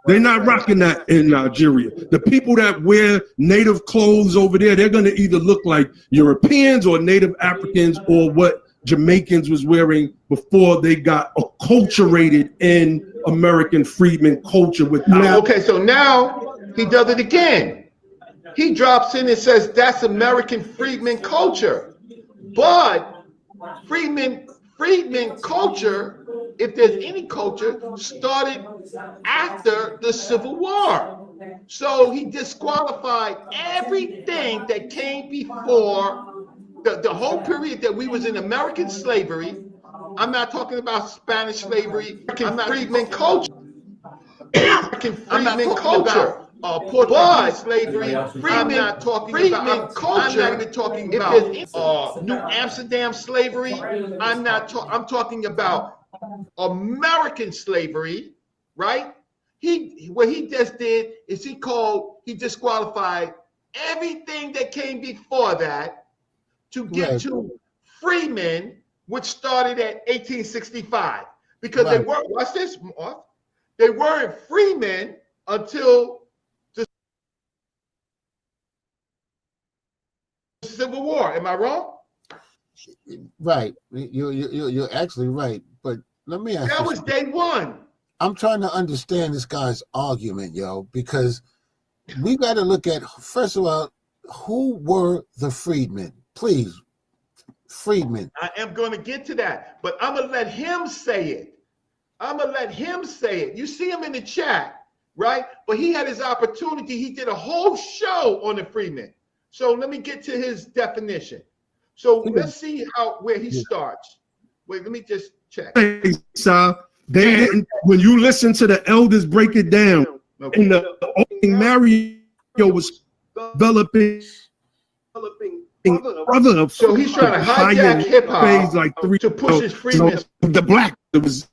They're not rocking that in Nigeria. The people that wear native clothes over there, they're going to either look like Europeans or Native Africans or what Jamaicans was wearing before they got acculturated in American freedmen culture. Okay, so now he does it again. He drops in and says that's American freedmen culture. But freedmen culture, if there's any culture, started after the Civil War. So he disqualified everything that came before the whole period that we was in American slavery. I'm not talking about Spanish slavery. I'm not freedmen culture. I'm not talking about Portuguese slavery. I'm not talking about culture. I'm not even talking about New Amsterdam slavery. I'm talking about American slavery, right? What he just did is he disqualified everything that came before that to get to freemen, which started at 1865. Because they weren't, watch this, Mark, they weren't freemen until the Civil War. Am I wrong? Right. You're actually right. But let me ask you. That was day one. I'm trying to understand this guy's argument, yo, because we got to look at, first of all, who were the freedmen? Please, freedmen. I am going to get to that, but I'm going to let him say it. You see him in the chat, right? But he had his opportunity. He did a whole show on the freedmen. So let me get to his definition. So let's see where he starts. Wait, let me just check. Hey, Sal, they didn't. When you listen to the elders break it down, in the opening, Mario was developing brother. So he's trying to hijack hip hop like to push his freedmen. The black was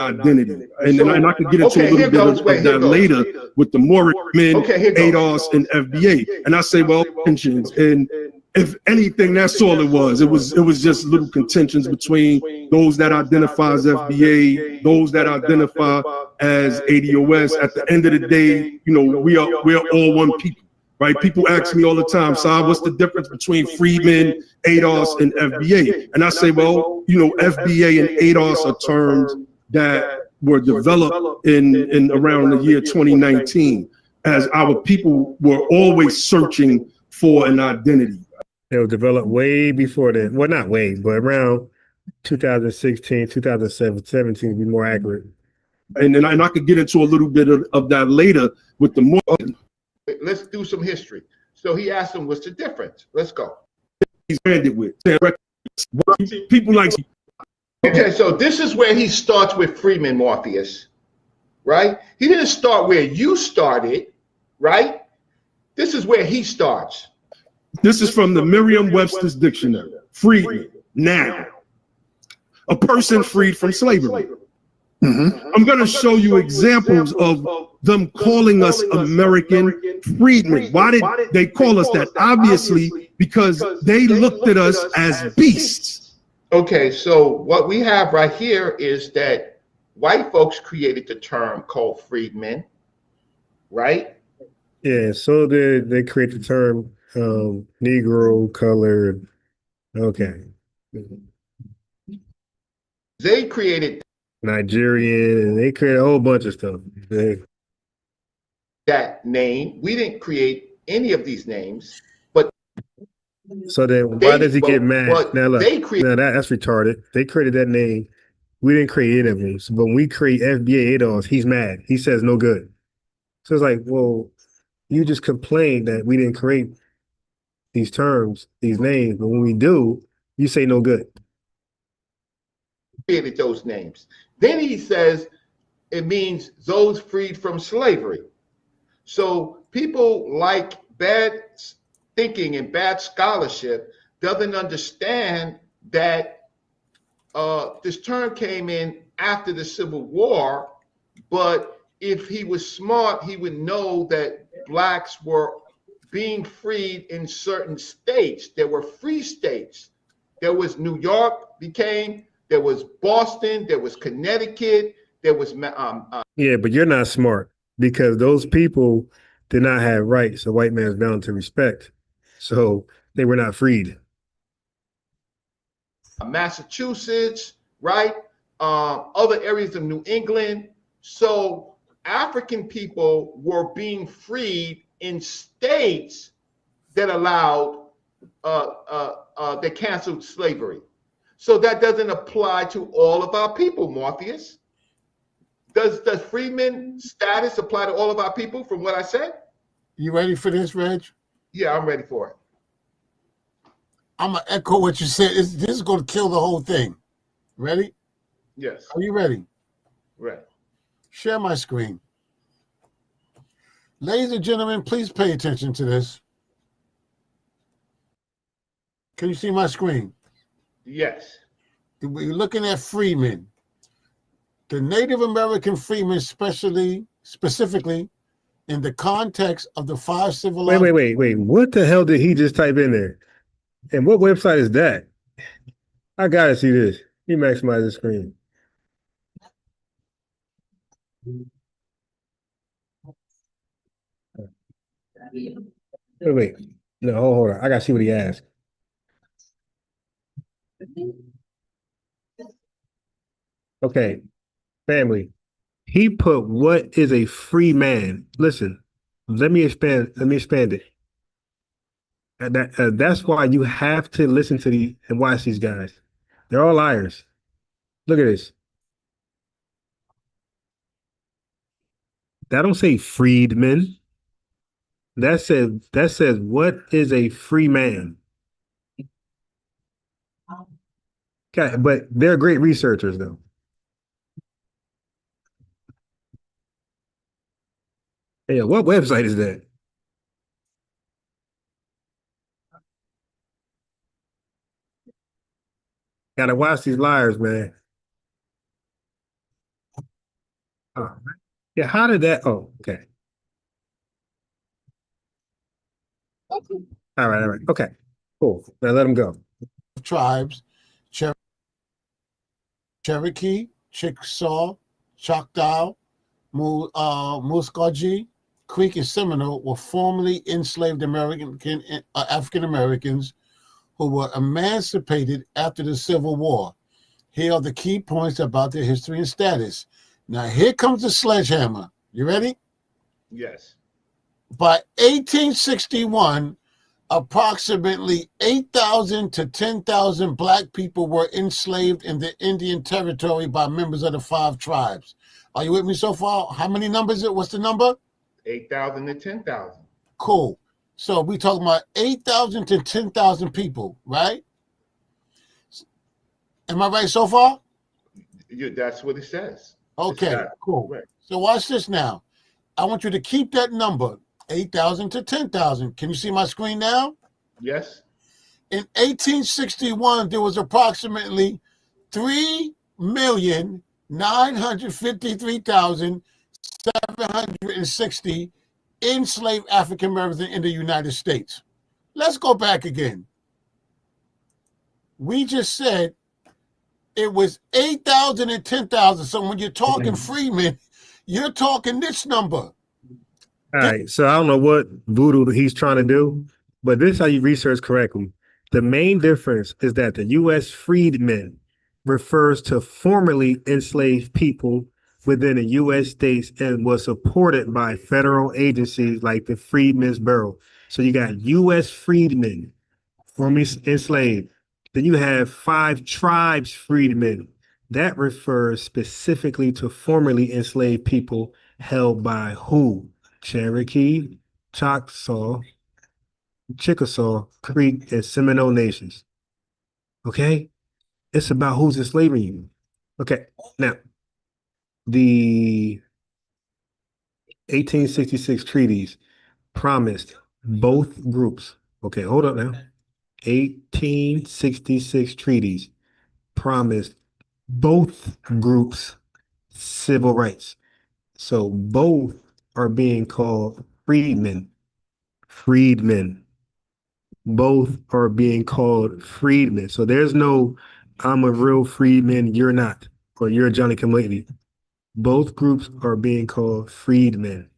identity, and I could get into a little bit of that later with the Mormon, ADOS, and FBA. And I say, well, tensions, and if anything, that's all it was. It was just little contentions between those that identify as FBA, those that identify as ADOS. At the end of the day, you know, we're all one people, right? People ask me all the time, Saab, what's the difference between Freedmen, ADOS, and FBA? And I say, well, you know, FBA and ADOS are terms that were developed in around the year 2019, as our people were always searching for an identity. They were developed way before that. Well, not way, but around 2016, 2017 to be more accurate. And I could get into a little bit of that later with the more. Let's do some history. So he asked him, what's the difference? Let's go. He's branded with people like. Okay, so this is where he starts with Freedmen, Morpheus, right? He didn't start where you started, right? This is where he starts. This is from the Merriam-Webster's dictionary. Freedman, now, a person freed from slavery. I'm going to show you examples of them calling us American freedmen. Why did they call us that? Obviously, because they looked at us as beasts. Okay, so what we have right here is that white folks created the term called freedmen, right? Yeah, so they create the term Negro, colored. Okay. They created Nigerian, and they created a whole bunch of stuff. That name. We didn't create any of these names, but so then why does he get mad? Now look, that's retarded. They created that name. We didn't create any of them. So, but when we create FBA ADOS, he's mad. He says no good. So it's like, well, You just complain that we didn't create these terms, these names, but when we do, you say no good. Created those names. Then he says it means those freed from slavery. So people like bad thinking and bad scholarship doesn't understand that this term came in after the Civil War, but if he was smart, he would know that blacks were being freed in certain states. There were free states. There was New York there was Boston, there was Connecticut, there was Yeah, but you're not smart because those people did not have rights a white man's bound to respect. So they were not freed. Massachusetts, right? Other areas of New England. So African people were being freed in states that allowed, that canceled slavery. So that doesn't apply to all of our people, Morpheus. Does freedmen status apply to all of our people from what I said? You ready for this, Reg? Yeah, I'm ready for it. I'm going to echo what you said. This is going to kill the whole thing. Ready? Yes. Are you ready? Right. Share my screen. Ladies and gentlemen, please pay attention to this. Can you see my screen? Yes. We're looking at freedmen. The Native American freedmen, specifically in the context of the 5 civilized... Wait. What the hell did he just type in there? And what website is that? I gotta see this. He maximized the screen. Wait. No, hold on. I gotta see what he asked. Okay, family. He put, what is a free man? Listen, let me expand it. And that's why you have to listen to and watch these guys. They're all liars. Look at this. That don't say freedmen. That says what is a free man? Okay, but they're great researchers though. Yeah, what website is that? Gotta watch these liars, man. Oh, yeah, how did that? Oh, okay. All right. Okay, cool. Now let them go. Tribes, Cherokee, Chickasaw, Choctaw, Muscogee, Creek, and Seminole were formerly enslaved African Americans who were emancipated after the Civil War. Here are the key points about their history and status. Now, here comes the sledgehammer. You ready? Yes. By 1861, approximately 8,000 to 10,000 Black people were enslaved in the Indian Territory by members of the 5 tribes. Are you with me so far? How many numbers? What's the number? 8,000 to 10,000. Cool. So we talking about 8,000 to 10,000 people, right? Am I right so far? That's what it says. Okay, cool. Right. So watch this now. I want you to keep that number, 8,000 to 10,000. Can you see my screen now? Yes. In 1861, there was approximately 3,953,760 enslaved African Americans in the United States. Let's go back again. We just said it was 8,000 and 10,000. So when you're talking freedmen, you're talking this number. All right. So I don't know what voodoo he's trying to do, but this is how you research correctly. The main difference is that the U.S. freedmen refers to formerly enslaved people within the U.S. states and was supported by federal agencies like the Freedmen's Bureau. So you got U.S. freedmen, formerly enslaved. Then you have 5 tribes freedmen. That refers specifically to formerly enslaved people held by who? Cherokee, Choctaw, Chickasaw, Creek, and Seminole nations. Okay? It's about who's enslaving you. Okay, now the 1866 treaties promised both groups. Okay, hold up now. 1866 treaties promised both groups civil rights. So both are being called freedmen. Freedmen. Both are being called freedmen. So there's no, I'm a real freedman, you're not, or you're Johnny come lately. Both groups are being called freedmen.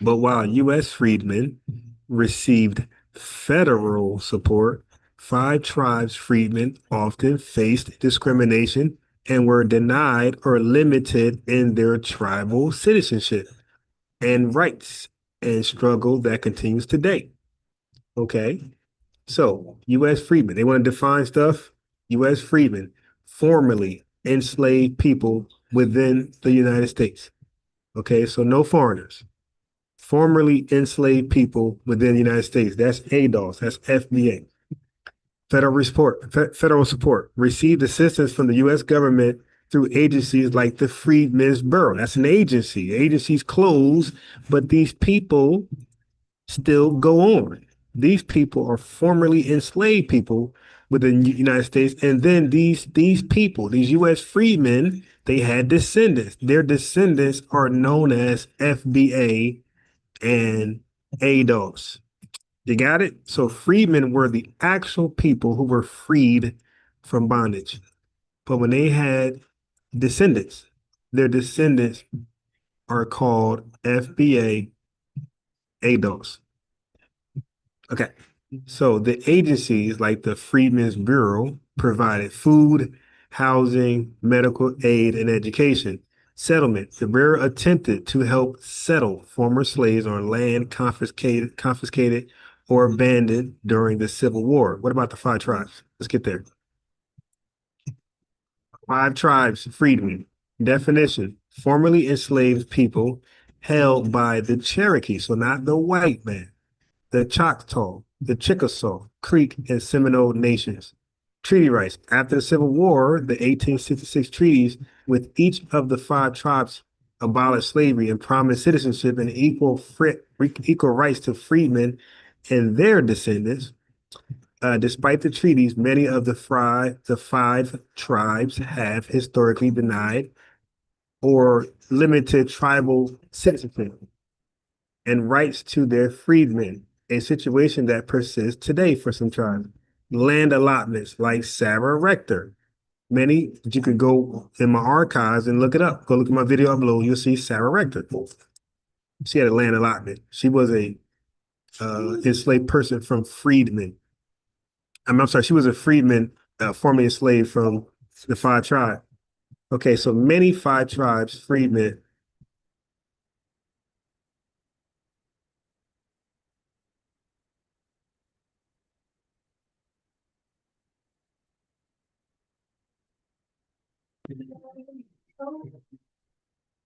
But while U.S. freedmen received federal support, five tribes freedmen often faced discrimination and were denied or limited in their tribal citizenship and rights, and struggle that continues today. Okay, so U.S. freedmen, they want to define stuff. U.S. freedmen formerly enslaved people within the United States. Okay, so no foreigners. Formerly enslaved people within the United States. That's ADOS. That's FBA. Federal support. Received assistance from the U.S. government through agencies like the Freedmen's Bureau. That's an agency. Agencies close, but these people still go on. These people are formerly enslaved people within the United States. And then these people, these U.S. freedmen, they had descendants. Their descendants are known as FBA and ADOS. You got it? So freedmen were the actual people who were freed from bondage. But when they had descendants, their descendants are called FBA ADOS. Okay. So the agencies like the Freedmen's Bureau provided food, housing, medical aid, and education. Settlement. The Bureau attempted to help settle former slaves on land confiscated or abandoned during the Civil War. What about the five tribes? Let's get there. Five tribes, freedmen. Definition: formerly enslaved people held by the Cherokee, so not the white man, the Choctaw, the Chickasaw, Creek, and Seminole nations. Treaty rights. After the Civil War, the 1866 treaties with each of the five tribes abolished slavery and promised citizenship and equal rights to freedmen and their descendants. Despite the treaties, many of the five tribes have historically denied or limited tribal citizenship and rights to their freedmen, a situation that persists today for some tribes. Land allotments like Sarah Rector. Many, you could go in my archives and look it up. Go look at my video upload, you'll see Sarah Rector. She had a land allotment. She was a enslaved person from freedmen. I'm sorry, she was a freedman, formerly enslaved from the five tribes. Okay, so many five tribes, freedmen.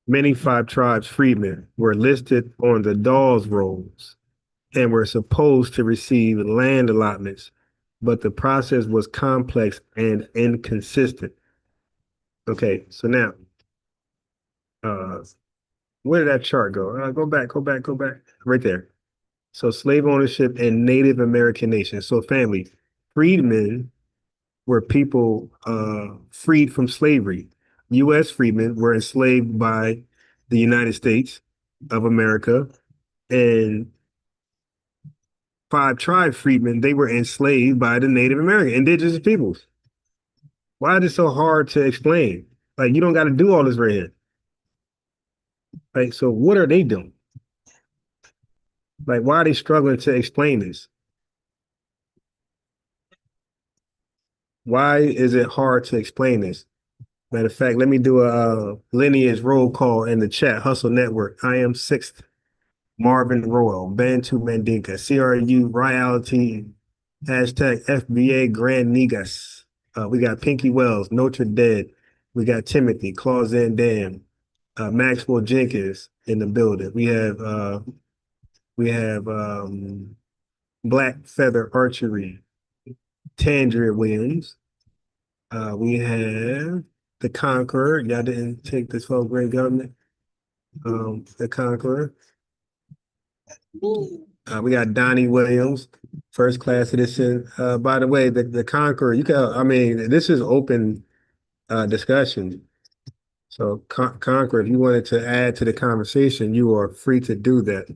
Many five tribes freedmen were listed on the Dawes rolls and were supposed to receive land allotments, but the process was complex and inconsistent. Okay, so now, where did that chart go? Go back. Right there. So slave ownership and Native American nations. So family, freedmen were people freed from slavery. U.S. freedmen were enslaved by the United States of America, and five tribe freedmen, they were enslaved by the Native American indigenous peoples. Why is it so hard to explain? Like, you don't got to do all this right here. Like, so what are they doing? Like, why are they struggling to explain this? Why is it hard to explain this? Matter of fact, let me do a lineage roll call in the chat. Hustle Network. I am sixth. Marvin Royal, Bantu Mandinka, CRU, Reality, hashtag FBA Grand Negas. We got Pinky Wells, Notre Dame. We got Timothy, Claus Van Dam, Maxwell Jenkins in the building. We have We have Black Feather Archery, Tandria Williams. We have the Conqueror. Y'all didn't take the 12th grade government. The Conqueror. We got Donnie Williams, first class citizen. By the way, the Conqueror, you can, I mean, this is open discussion. So Conqueror, if you wanted to add to the conversation, you are free to do that.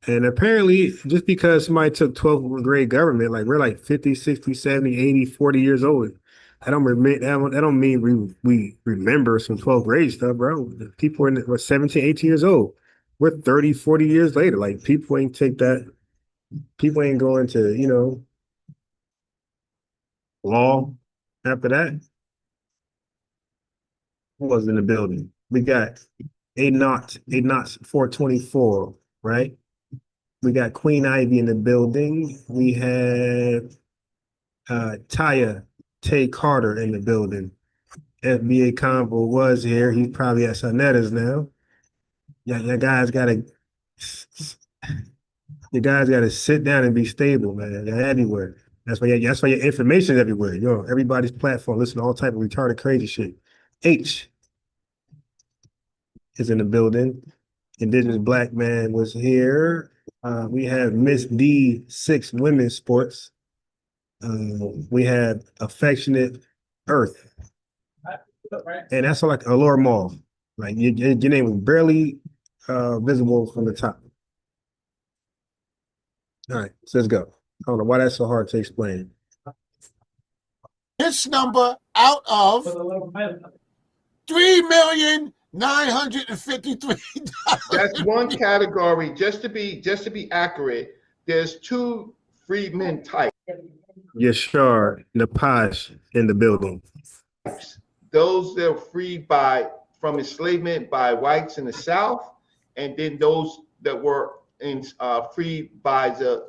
And apparently, just because somebody took 12th grade government, like we're like 50, 60, 70, 80, 40 years old. I don't remember that don't mean we remember some 12th grade stuff, bro. People were 17, 18 years old. We're 30, 40 years later. Like people ain't take that, people ain't going to, law after that. Who was in the building? We got a knots 424, right? We got Queen Ivy in the building. We have Taya Tay Carter in the building. FBA Convo was here. He's probably at Sonetta's now. Yeah, you guys gotta sit down and be stable, man. You're everywhere. That's why your information is everywhere. Everybody's platform. Listen to all type of retarded crazy shit. H is in the building. Indigenous Black man was here. We have Miss D 6 Women's Sports. We have Affectionate Earth. And that's like Allure Mall. Like your name was barely visible from the top. All right, so let's go. I don't know why that's so hard to explain. This number out of 3,953,000. That's one category. Just to be accurate, there's two freedmen types. Yashar Napash in the building. Those that are freed from enslavement by whites in the South, and then those that were freed by the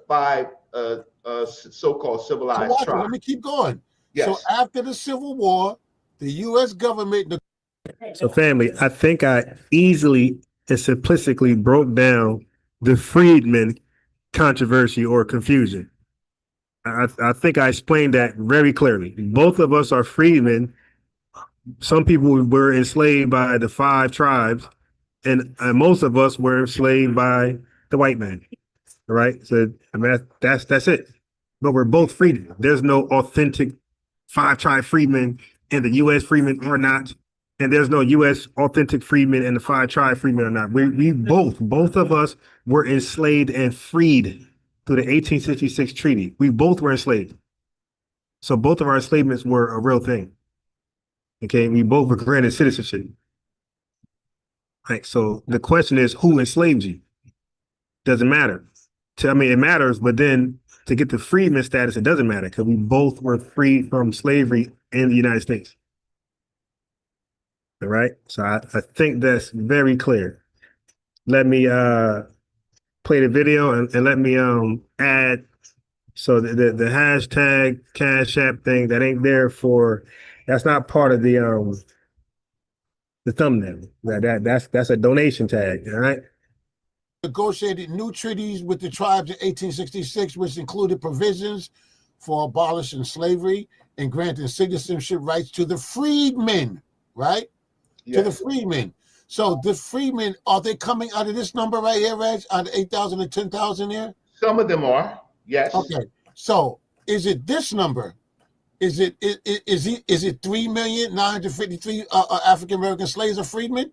so-called civilized tribes. Let me keep going. Yes. So after the Civil War, the U.S. government. So family, I think I easily and simplistically broke down the freedmen controversy or confusion. I think I explained that very clearly. Both of us are freedmen. Some people were enslaved by the 5 tribes, and most of us were enslaved by the white man. All right, so I mean that's it. But we're both freedmen. There's no authentic 5 tribe freedmen, and the U.S. freedmen are not, and there's no U.S. authentic freedmen and the 5 tribe freedmen are not. We both of us were enslaved and freed through the 1866 treaty. We both were enslaved. So both of our enslavements were a real thing. Okay, we both were granted citizenship. Right, so the question is, who enslaved you? Doesn't matter. I mean, it matters, but then to get the freedman status, it doesn't matter because we both were freed from slavery in the United States. All right, so I think that's very clear. Let me play the video and let me add. So the hashtag Cash App thing that ain't there that's not part of the thumbnail. That's a donation tag. All right. Negotiated new treaties with the tribes in 1866, which included provisions for abolishing slavery and granting citizenship rights to the freedmen. Right. Yeah. To the freedmen. So the freedmen, are they coming out of this number right here, Reg? Out of 8,000 and 10,000 here? Some of them are, yes. Okay. So is it this number? Is it 3,953,000 African American slaves or freedmen?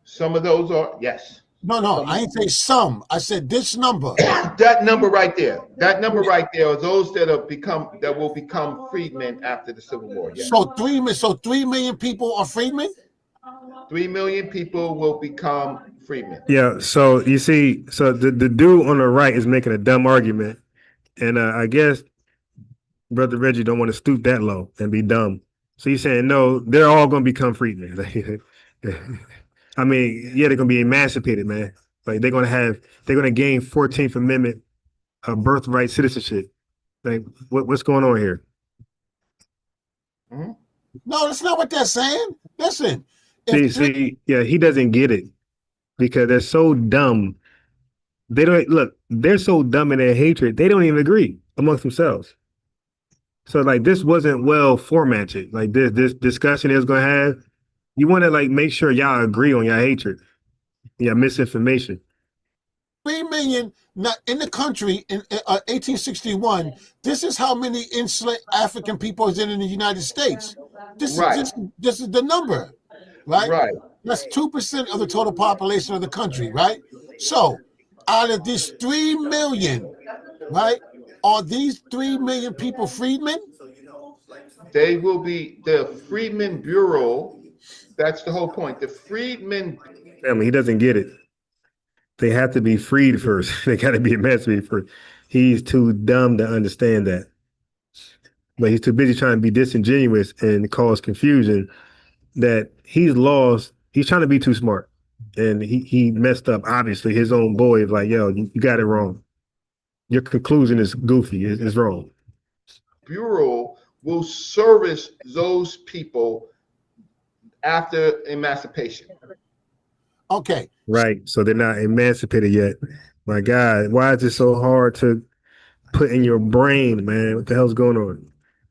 Some of those are, yes. No, I ain't say some. I said this number. That number right there. That number right there are those that will become freedmen after the Civil War. Yes. So 3 million people are freedmen? 3 million people will become freedmen. Yeah, so you see, so the dude on the right is making a dumb argument. And I guess Brother Reggie don't want to stoop that low and be dumb. So he's saying, no, they're all going to become freedmen. I mean, yeah, they're going to be emancipated, man. Like they're going to gain 14th Amendment birthright citizenship. Like what's going on here? Mm-hmm. No, that's not what they're saying. Listen. See, yeah, he doesn't get it because they're so dumb They don't look, they're so dumb in their hatred, they don't even agree amongst themselves. So like this wasn't well formatted. Like this discussion is gonna have, you want to like make sure y'all agree on your hatred. Yeah, misinformation. 3 million not in the country in 1861. This is how many enslaved African people is in the United States. This is the number, right? Right. That's 2% of the total population of the country, right? So out of these 3 million, right, are these 3 million people freedmen? They will be the Freedmen Bureau. That's the whole point. The Freedmen. Family, he doesn't get it. They have to be freed first. They got to be emancipated first. He's too dumb to understand that. But he's too busy trying to be disingenuous and cause confusion that he's lost. He's trying to be too smart. And he messed up. Obviously, his own boy is like, yo, you got it wrong. Your conclusion is goofy. It's wrong. Bureau will service those people after emancipation. Okay. Right. So they're not emancipated yet. My God, why is it so hard to put in your brain, man? What the hell's going on?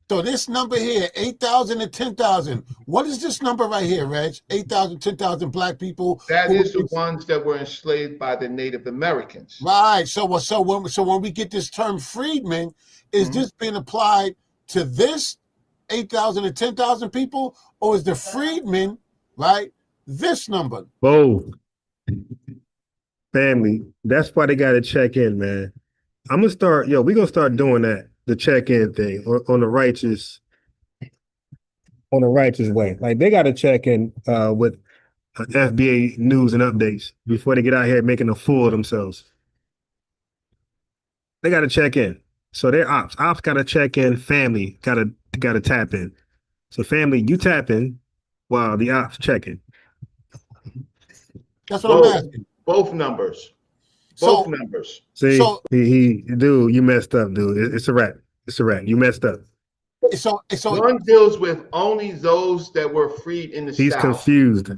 So this number here, 8,000 and 10,000. What is this number right here, Reg? 8,000, 10,000 black people. That is the ones that were enslaved by the Native Americans. Right. So when we get this term freedmen, is this being applied to this 8,000 and 10,000 people, or is the freedmen, right, this number? Both. Family. That's why they got to check in, man. I'm going to start, we're going to start doing that, the check-in thing on the righteous way. Like they got to check in with FBA News and Updates before they get out here making a fool of themselves. They got to check in. So they're ops. Ops got to check in. Family got to tap in. So family, you tap in while the ops checking. That's what I'm asking. Both numbers. Both numbers. See, dude, you messed up, dude. It's a wrap. It's a wrap. You messed up. So one deals with only those that were freed in the South. He's confused.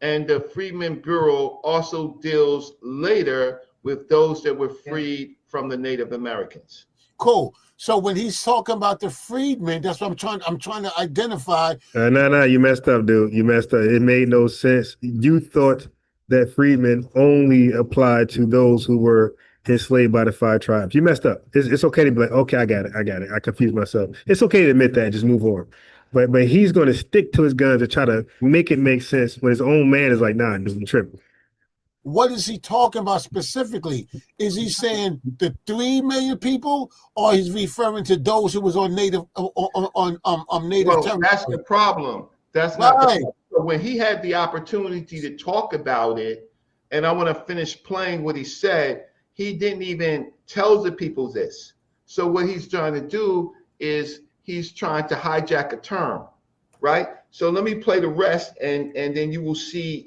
And the Freedmen Bureau also deals later with those that were freed from the Native Americans. Cool. So when he's talking about the freedmen, that's what I'm trying to identify. No, you messed up, dude. You messed up. It made no sense. You thought that freedmen only applied to those who were enslaved by the 5 tribes. You messed up. It's okay to be like, okay, I got it. I confused myself. It's okay to admit that. Just move on. But he's going to stick to his guns to try to make it make sense when his own man is like, nah, dude, I'm tripping. What is he talking about specifically? Is he saying the 3 million people, or he's referring to those who was on native native territory? That's the problem. That's not the problem. So when he had the opportunity to talk about it, and I want to finish playing what he said, he didn't even tell the people this. So what he's trying to do is he's trying to hijack a term, right? So let me play the rest, and then you will see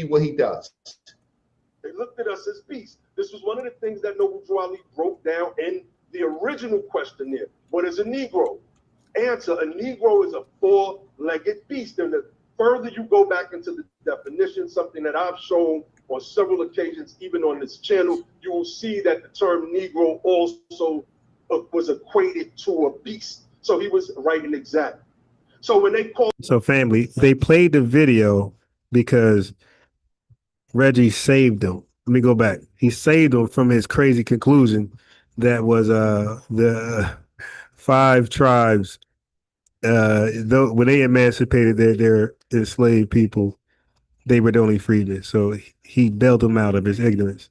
what he does. They looked at us as beasts. This was one of the things that Noble Drew Ali broke down in the original questionnaire. What is a Negro? Answer: a Negro is a 4-legged beast. And the further you go back into the definition, something that I've shown on several occasions, even on this channel, you will see that the term Negro also was equated to a beast. So he was right and exact. So when they called... So family, they played the video because Reggie saved him. Let me go back. He saved him from his crazy conclusion that was the 5 tribes, when they emancipated their enslaved people, they were the only freedmen. So he bailed them out of his ignorance.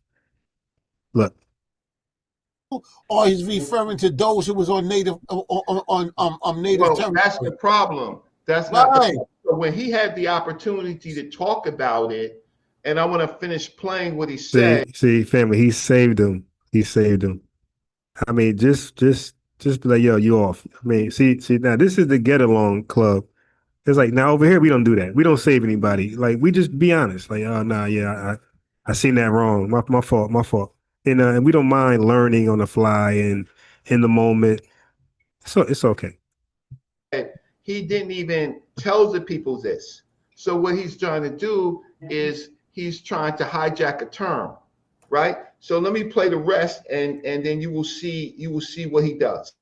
Look. Or he's referring to those who was on native native territory. That's the problem. That's not the problem. So when he had the opportunity to talk about it, and I want to finish playing what he said. See, family, he saved him. He saved him. I mean, just be like, yo, you off. I mean, see, now this is the get along club. It's like, now over here, we don't do that. We don't save anybody. Like, we just be honest. Like, oh, nah, yeah, I seen that wrong. My fault. And we don't mind learning on the fly and in the moment. So it's okay. He didn't even tell the people this. So what he's trying to do is he's trying to hijack a term, right? So let me play the rest, and then you will see what he does.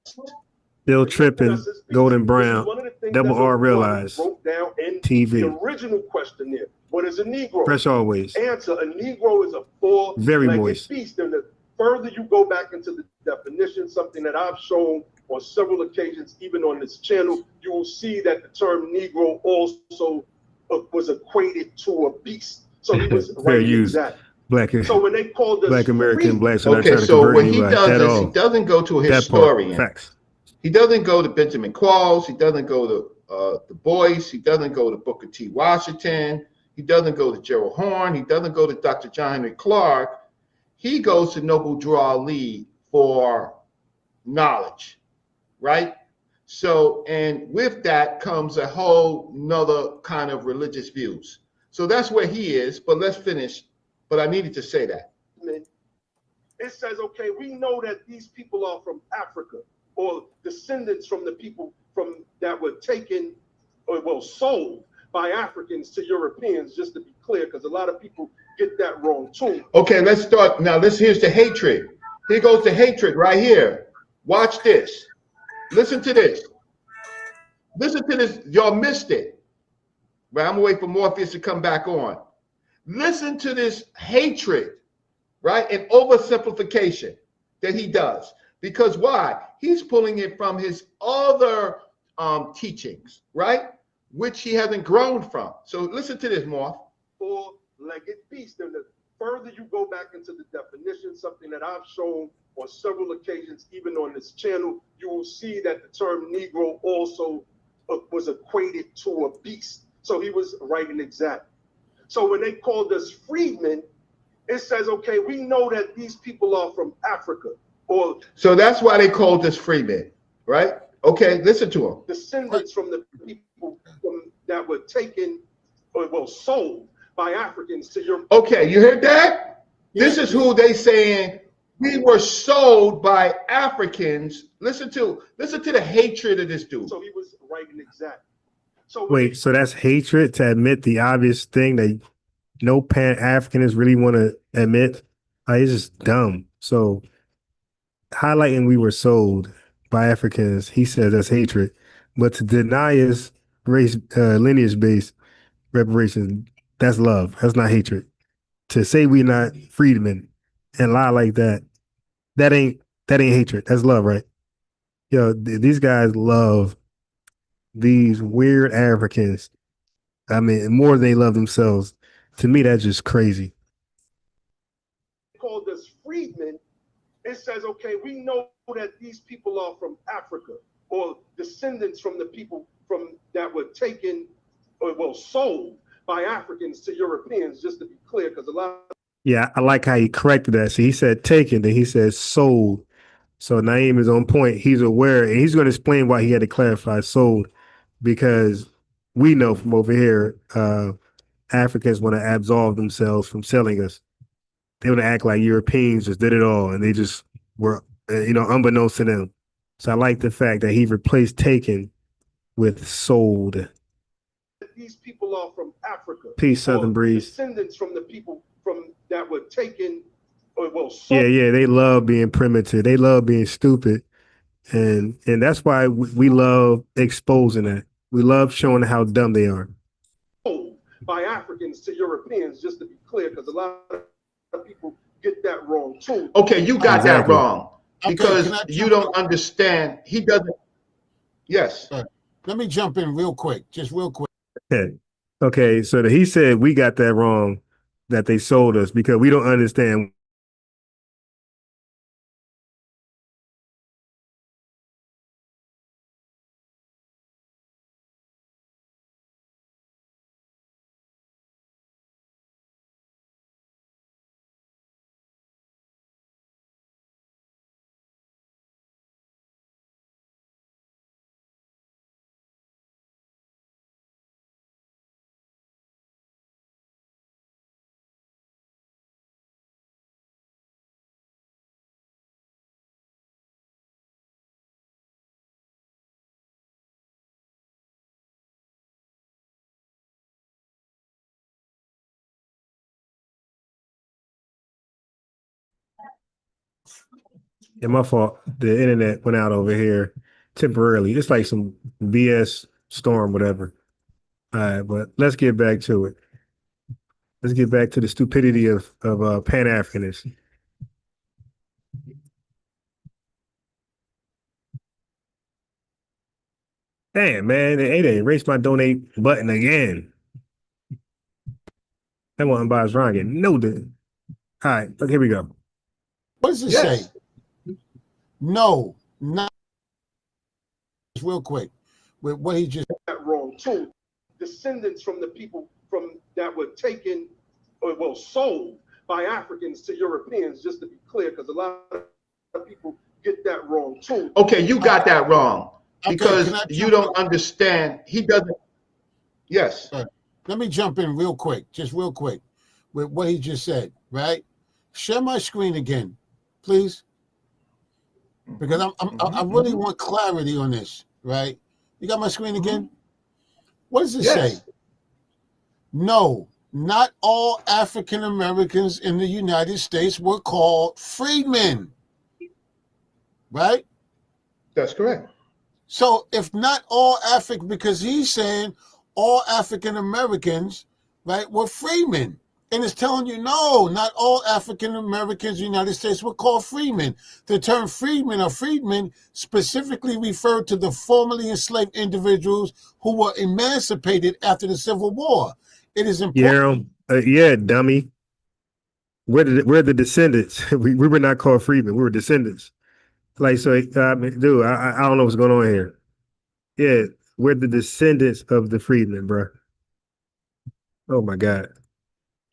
Still tripping, golden brown, One of the things double that R Noble Drew Ali realize, broke down in TV. the original questionnaire. What is a Negro? Fresh always. Answer: a Negro is a four-legged Very moist. beast. And the further you go back into the definition, something that I've shown on several occasions, even on this channel, you will see that the term Negro also was equated to a beast. So he was Fair right use. exact. Black, So when they called us Black American, free, blacks are not Okay, trying to so convert what he anybody does at is all. he doesn't go to a That part, historian. facts. He doesn't go to Benjamin Qualls. He doesn't go to Du Bois. He doesn't go to Booker T. Washington. He doesn't go to Gerald Horne. He doesn't go to Dr. John Henry Clark. He goes to Noble Drew Ali for knowledge, right? So, and with that comes a whole nother kind of religious views. So that's where he is, but let's finish. But I needed to say that. It says, okay, we know that these people are from Africa, or descendants from the people from that were taken, or well, sold by Africans to Europeans, just to be clear, because a lot of people get that wrong too. Okay, let's start now. Here's the hatred. Here goes the hatred right here. Watch this. Listen to this. Listen to this. Y'all missed it. But I'm gonna wait for Morpheus to come back on. Listen to this hatred, right? And oversimplification that he does. Because why? He's pulling it from his other teachings, right? Which he hasn't grown from. So listen to this, Morph. Four-legged beast. And the further you go back into the definition, something that I've shown on several occasions, even on this channel, you will see that the term Negro also was equated to a beast. So he was right and exact. So when they called us freedmen, it says, okay, we know that these people are from Africa, or so that's why they called us freedmen, right? Okay, listen to him. descendants from the people that were taken, or well, sold by Africans to Europe. Okay, you heard that? This is who they saying we were sold by Africans. Listen to the hatred of this dude. So he was right and exact. So Wait, so that's hatred to admit the obvious thing that no Pan-Africanists really want to admit? It's just dumb. So highlighting we were sold by Africans, he says that's hatred. But to deny his race, lineage-based reparations, that's love. That's not hatred. To say we not freedmen and lie like that, that ain't hatred. That's love, right? Yo, these guys love these weird Africans. I mean, more than they love themselves. To me, that's just crazy. Called us freedmen, it says, okay, we know that these people are from Africa, or descendants from the people from that were taken, or well, sold by Africans to Europeans, just to be clear, because a lot of Yeah, I like how he corrected that. So he said taken, then he said sold. So Naeem is on point. He's aware, and he's going to explain why he had to clarify sold, because we know from over here, Africans want to absolve themselves from selling us. They want to act like Europeans just did it all, and they just were, unbeknownst to them. So I like the fact that he replaced taken with sold. these people are from Africa. Peace, Southern Breeze. Descendants from the people from that were taken, or well, sold. Yeah, they love being primitive. They love being stupid. And that's why we love exposing that. We love showing how dumb they are. By Africans to Europeans, just to be clear, because a lot of people get that wrong too. Okay, you got that Exactly. wrong because you don't understand. He doesn't. Yes. Let me jump in real quick, just real quick. Okay, so he said we got that wrong, that they sold us because we don't understand Yeah, my fault. The internet went out over here temporarily. It's like some BS storm, whatever. All right, but let's get back to it. Let's get back to the stupidity of Pan-Africanism. Damn, man, they erased my donate button again. That one Unbiased Ron get no did. All right, look, here we go. What does it say? No, not real quick. With what he just got wrong too. Descendants from the people from that were taken or well sold by Africans to Europeans, just to be clear, because a lot of people get that wrong too. Okay, you got that wrong because can I you jump don't in? understand. He doesn't. Yes. Let me jump in real quick, just real quick, with what he just said, right? Share my screen again, please. Because I really want clarity on this, right? You got my screen again? What does it say? No, not all African Americans in the United States were called freedmen, right? That's correct. So if not all African, because he's saying all African Americans, right, were freemen. And it's telling you, no, not all African Americans in the United States were called freemen. The term freedmen or freedmen specifically referred to the formerly enslaved individuals who were emancipated after the Civil War. It is important. Yeah, dummy. We're the descendants. We were not called freedmen. We were descendants. Like, so, I mean, dude, I don't know what's going on here. Yeah, we're the descendants of the freedmen, bro. Oh my God.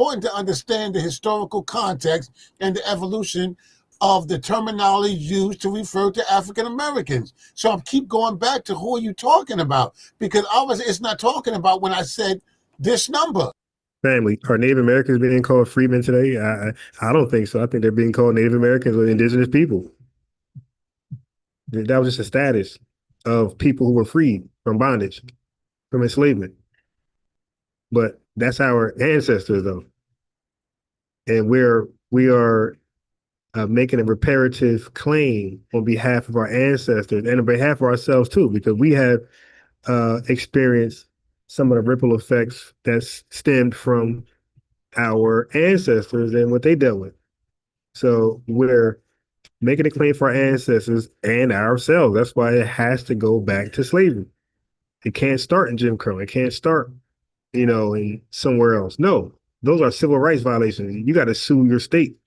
Important to understand the historical context and the evolution of the terminology used to refer to African Americans. So I keep going back to who are you talking about? Because it's not talking about when I said this number. Family, are Native Americans being called freedmen today? I don't think so. I think they're being called Native Americans or indigenous people. That was just a status of people who were freed from bondage, from enslavement. But that's our ancestors, though. And we are making a reparative claim on behalf of our ancestors and on behalf of ourselves, too, because we have experienced some of the ripple effects that stemmed from our ancestors and what they dealt with. So we're making a claim for our ancestors and ourselves. That's why it has to go back to slavery. It can't start in Jim Crow. It can't start, in somewhere else. No, those are civil rights violations. You got to sue your state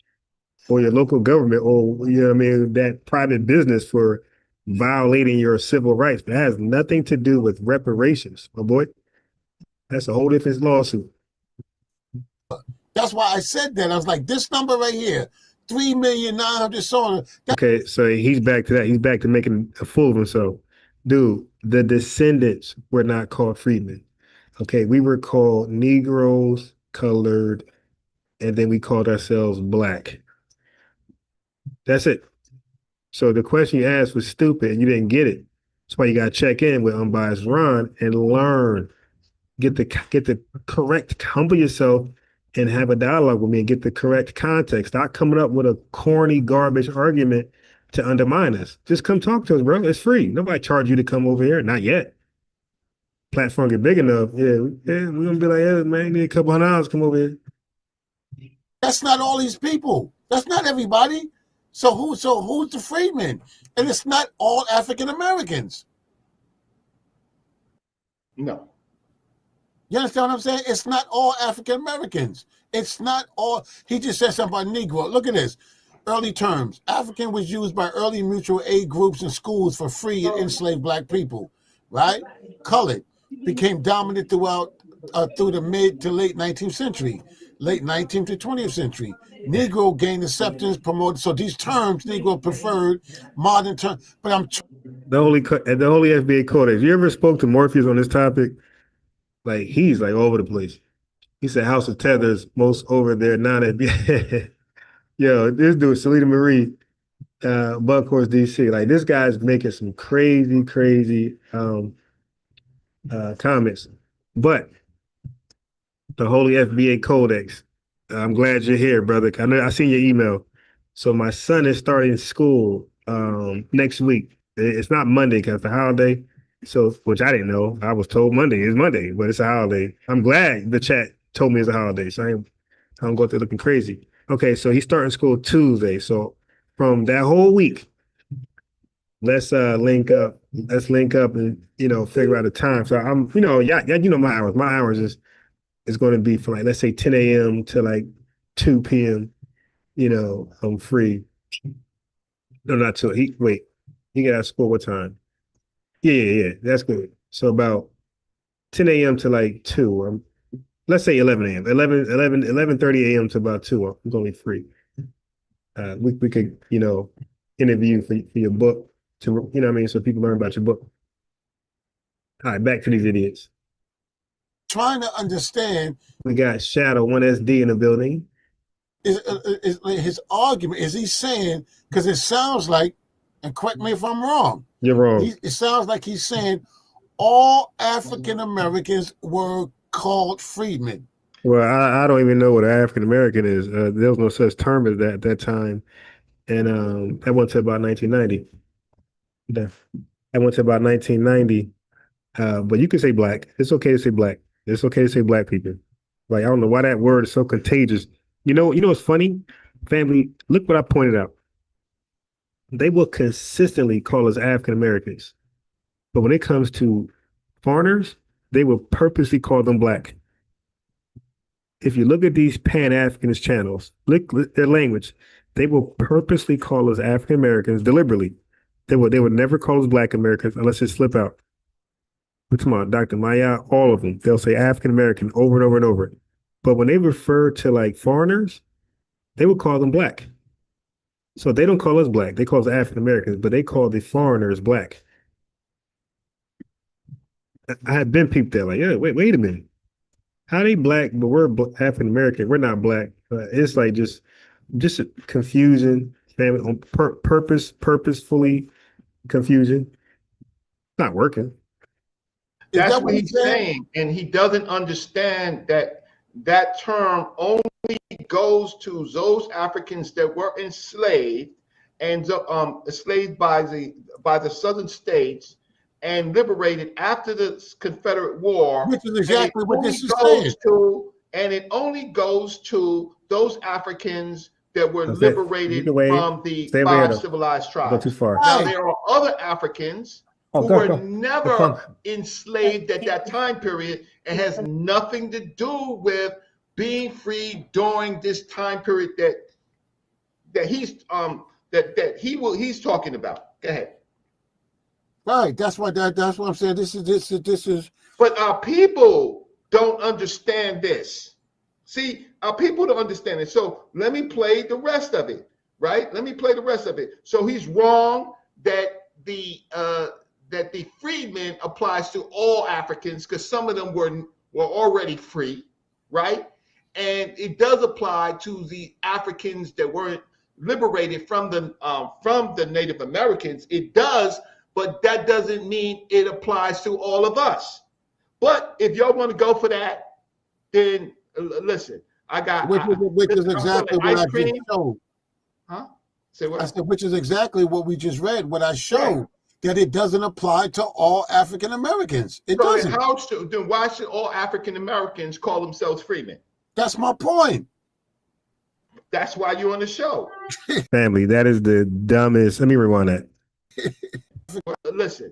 or your local government or, that private business for violating your civil rights. That has nothing to do with reparations, my boy. That's a whole different lawsuit. That's why I said that. I was like, this number right here, 3,900,000 so. Okay, so he's back to that. He's back to making a fool of himself. Dude, the descendants were not called freedmen. Okay, we were called Negroes, colored, and then we called ourselves Black. That's it. So the question you asked was stupid and you didn't get it. That's why you got to check in with Unbiased Ron and learn. Get the correct, humble yourself and have a dialogue with me and get the correct context. Stop coming up with a corny garbage argument to undermine us. Just come talk to us, bro. It's free. Nobody charge you to come over here. Not yet. Platform get big enough. Yeah, we're gonna be like, yeah, man, you need a couple $100, come over here. That's not all these people. That's not everybody. So who's the freedmen? And it's not all African Americans. No. You understand what I'm saying? It's not all African Americans. It's not all. He just said something about Negro. Look at this. Early terms. African was used by early mutual aid groups and schools for free and enslaved Black people, right? Colored became dominant throughout through the mid to late 19th century, late 19th to 20th century. Negro gained acceptance, promoted. So these terms, Negro preferred, modern terms. But the holy FBA Codex. You ever spoke to Morpheus on this topic? Like he's like all over the place. He said House of Tethers most over there non-FBA. Yo, this dude Selena Marie, Buckhorse DC. Like this guy's making some crazy comments. But the holy FBA Codex. I'm glad you're here, brother. I know I seen your email. So my son is starting school next week. It's not Monday because it's a holiday. So, which I didn't know. I was told Monday is Monday, but it's a holiday. I'm glad the chat told me it's a holiday, so I don't go through looking crazy. Okay, so he's starting school Tuesday. So from that whole week, let's link up. Let's link up and figure out a time. So I'm yeah, you know my hours. My hours is going to be from like let's say 10 a.m. to like 2 p.m. I'm free. No, not till he got out of school what time? Yeah. That's good. So about 10 a.m. to like 2. Let's say 11 a.m. 11:30 a.m. to about 2. I'm going to be free. We could, interview for your book to, what I mean? So people learn about your book. All right, back to these idiots. Trying to understand. We got Shadow 1SD in the building. Is his argument, is he saying, because it sounds like, and correct me if I'm wrong. You're wrong. It sounds like he's saying all African Americans were called freedmen. Well, I don't even know what an African American is. There was no such term as that at that time. And that went to about 1990. Yeah. I went to about 1990. But you can say black. It's okay to say black. It's okay to say black people. Like, I don't know why that word is so contagious. You know what's funny? Family, look what I pointed out. They will consistently call us African Americans. But when it comes to foreigners, they will purposely call them black. If you look at these Pan-Africanist channels, look at their language, they will purposely call us African Americans deliberately. They would never call us black Americans unless it slip out. Come on, Dr. Maya, all of them. They'll say African American over and over and over. But when they refer to like foreigners, they will call them black. So they don't call us black. They call us African Americans, but they call the foreigners black. I had been peeped there like, yeah, wait a minute. How they black, but we're African American. We're not black. It's like just a confusion, family on purposefully confusion. Not working. That's what he's saying, and he doesn't understand that term only goes to those Africans that were enslaved and enslaved by the southern states and liberated after the Confederate War. Which is exactly what this is saying. And it only goes to those Africans that were liberated from the 5 civilized tribes. Go too far. Now there are other Africans who were never enslaved at that time period and has nothing to do with being free during this time period that he's talking about. Go ahead. Right, that's what I'm saying. This is. But our people don't understand this. See, our people don't understand it. So let me play the rest of it. Right? Let me play the rest of it. So he's wrong that the freedmen applies to all Africans because some of them were already free, right? And it does apply to the Africans that weren't liberated from the Native Americans. It does, but that doesn't mean it applies to all of us. But if y'all want to go for that, then listen. Which is exactly what I just showed. Huh? Say what? I said, which is exactly what we just read. What I showed. Yeah. That it doesn't apply to all African Americans. It doesn't. Then why should all African Americans call themselves freemen? That's my point. That's why you're on the show. Family, that is the dumbest. Let me rewind that. Listen,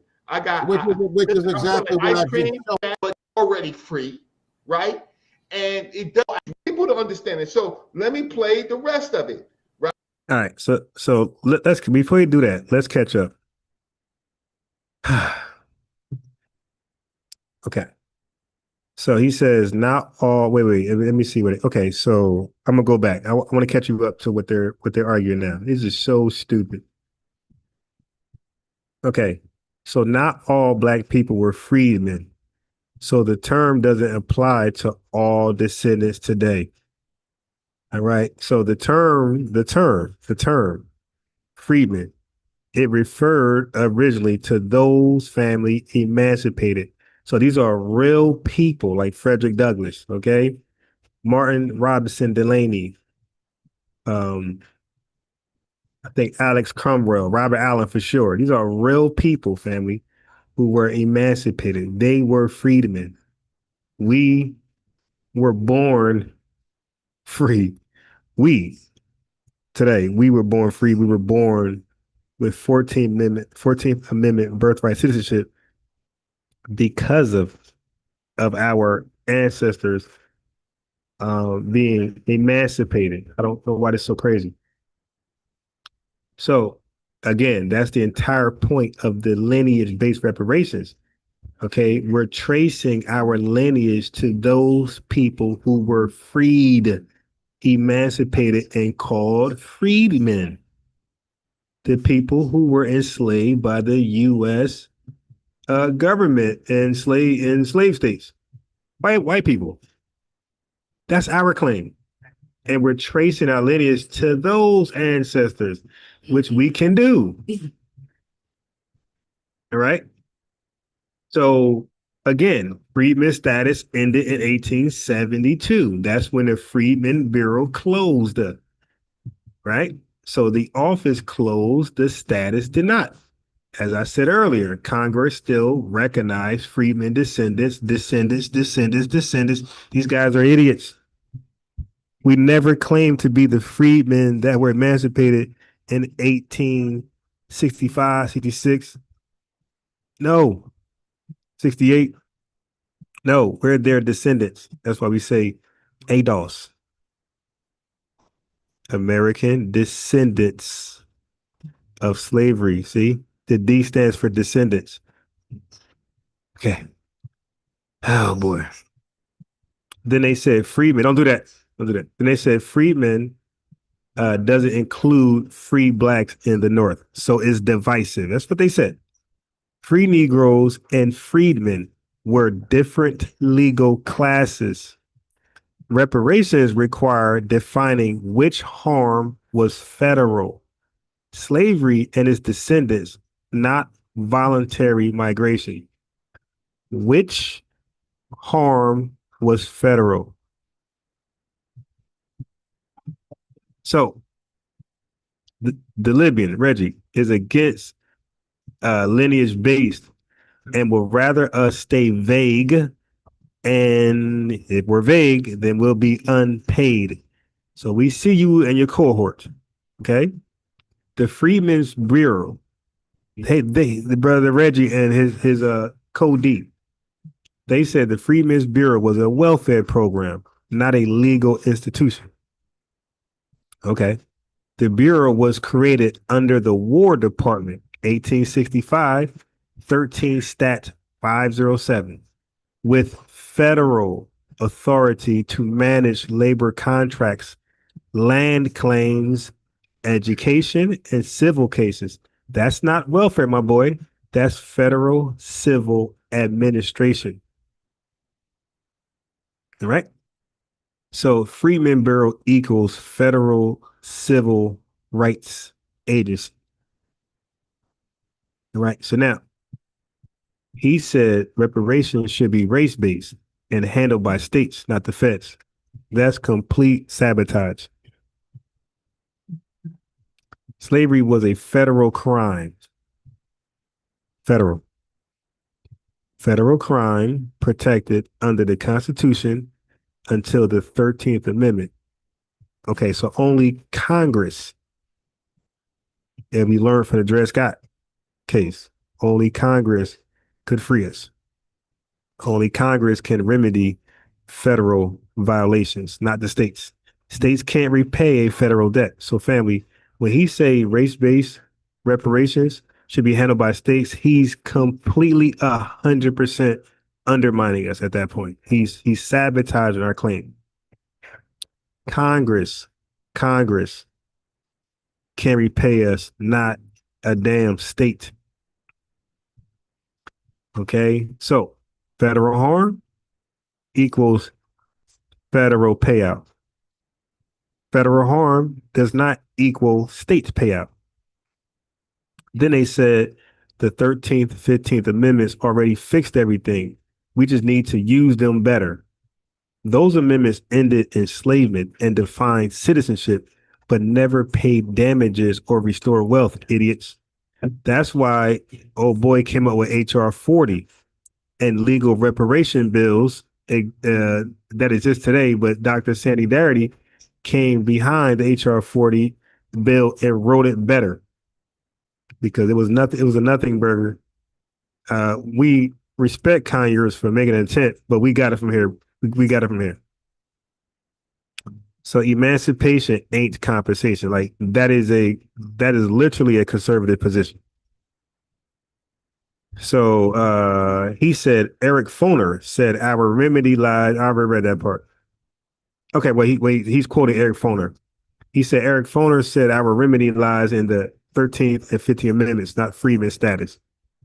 which is exactly what I did. But already free, right? And it does people don't understand it. So let me play the rest of it. Right. All right. So let's before you do that, let's catch up. Okay. So he says not all wait, let me see okay, so I'm gonna go back. I want to catch you up to what they're arguing now. This is so stupid. Okay. So not all black people were freedmen. So the term doesn't apply to all descendants today. All right. So the term freedmen, it referred originally to those family emancipated. So these are real people like Frederick Douglass, okay? Martin Robinson Delaney, I think Alex Cromwell, Robert Allen for sure. These are real people, family, who were emancipated. They were freedmen. We were born free. We today, we were born free. We were born with 14th Amendment birthright citizenship because of our ancestors being emancipated. I don't know why this is so crazy. So again, that's the entire point of the lineage-based reparations. Okay, we're tracing our lineage to those people who were freed, emancipated, and called freedmen. The people who were enslaved by the U.S. Government and slave states, white people. That's our claim. And we're tracing our lineage to those ancestors, which we can do. All right. So again, freedman status ended in 1872. That's when the Freedmen Bureau closed. Right. So the office closed, the status did not. As I said earlier, Congress still recognized freedmen descendants. These guys are idiots. We never claimed to be the freedmen that were emancipated in 1865, 66. No. 68. No, we're their descendants. That's why we say ADOS. American descendants of slavery. See? The D stands for descendants. Okay. Oh boy. Then they said freedmen. Don't do that. Don't do that. Then they said freedmen doesn't include free blacks in the North. So it's divisive. That's what they said. Free Negroes and freedmen were different legal classes. Reparations require defining which harm was federal. Slavery and its descendants, not voluntary migration. Which harm was federal? So the Libyan, Reggie, is against lineage based and will rather us stay vague. And if we're vague, then we'll be unpaid. So we see you and your cohort. Okay. The Freedmen's Bureau, the brother Reggie and his Code D, they said the Freedmen's Bureau was a welfare program, not a legal institution. Okay. The Bureau was created under the War Department, 1865, 13 Stat 507, with federal authority to manage labor contracts, land claims, education, and civil cases. That's not welfare, my boy. That's federal civil administration. All right. So Freedmen Bureau equals federal civil rights agency. All right. So now he said reparations should be race-based and handled by states, not the feds. That's complete sabotage. Slavery was a federal crime. Federal crime protected under the Constitution until the 13th Amendment. Okay, so only Congress, and we learned from the Dred Scott case, only Congress could free us. Only Congress can remedy federal violations, not the states. States can't repay a federal debt. So family, when he say race-based reparations should be handled by states, he's completely 100% undermining us at that point. He's sabotaging our claim. Congress can repay us, not a damn state. Okay, so federal harm equals federal payout. Federal harm does not equal state payout. Then they said the 13th, 15th Amendments already fixed everything. We just need to use them better. Those amendments ended enslavement and defined citizenship but never paid damages or restore wealth, idiots. That's why old boy came up with HR 40 and legal reparation bills that exist today. But Dr. Sandy Darity came behind the HR 40 bill and wrote it better because it was nothing. It was a nothing burger. We respect Conyers for making an attempt, but we got it from here. We got it from here. So emancipation ain't compensation. Like that is literally a conservative position. So he said, Eric Foner said, our remedy lies. I already read that part. Okay, well, he's quoting Eric Foner. He said, Eric Foner said, our remedy lies in the 13th and 15th Amendments, not freedman status.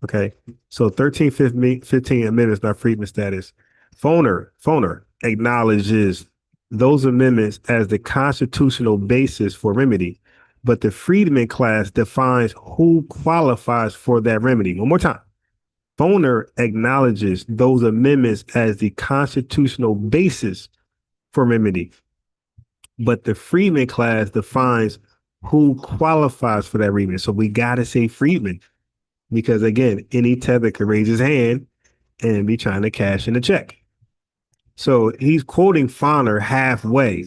Okay, so 13th, 15th Amendments, not freedman status. Foner acknowledges those amendments as the constitutional basis for remedy, but the freedman class defines who qualifies for that remedy. One more time. Foner acknowledges those amendments as the constitutional basis for remedy, but the freedman class defines who qualifies for that remedy. So we got to say freedman because, again, any tether can raise his hand and be trying to cash in a check. So he's quoting Foner halfway,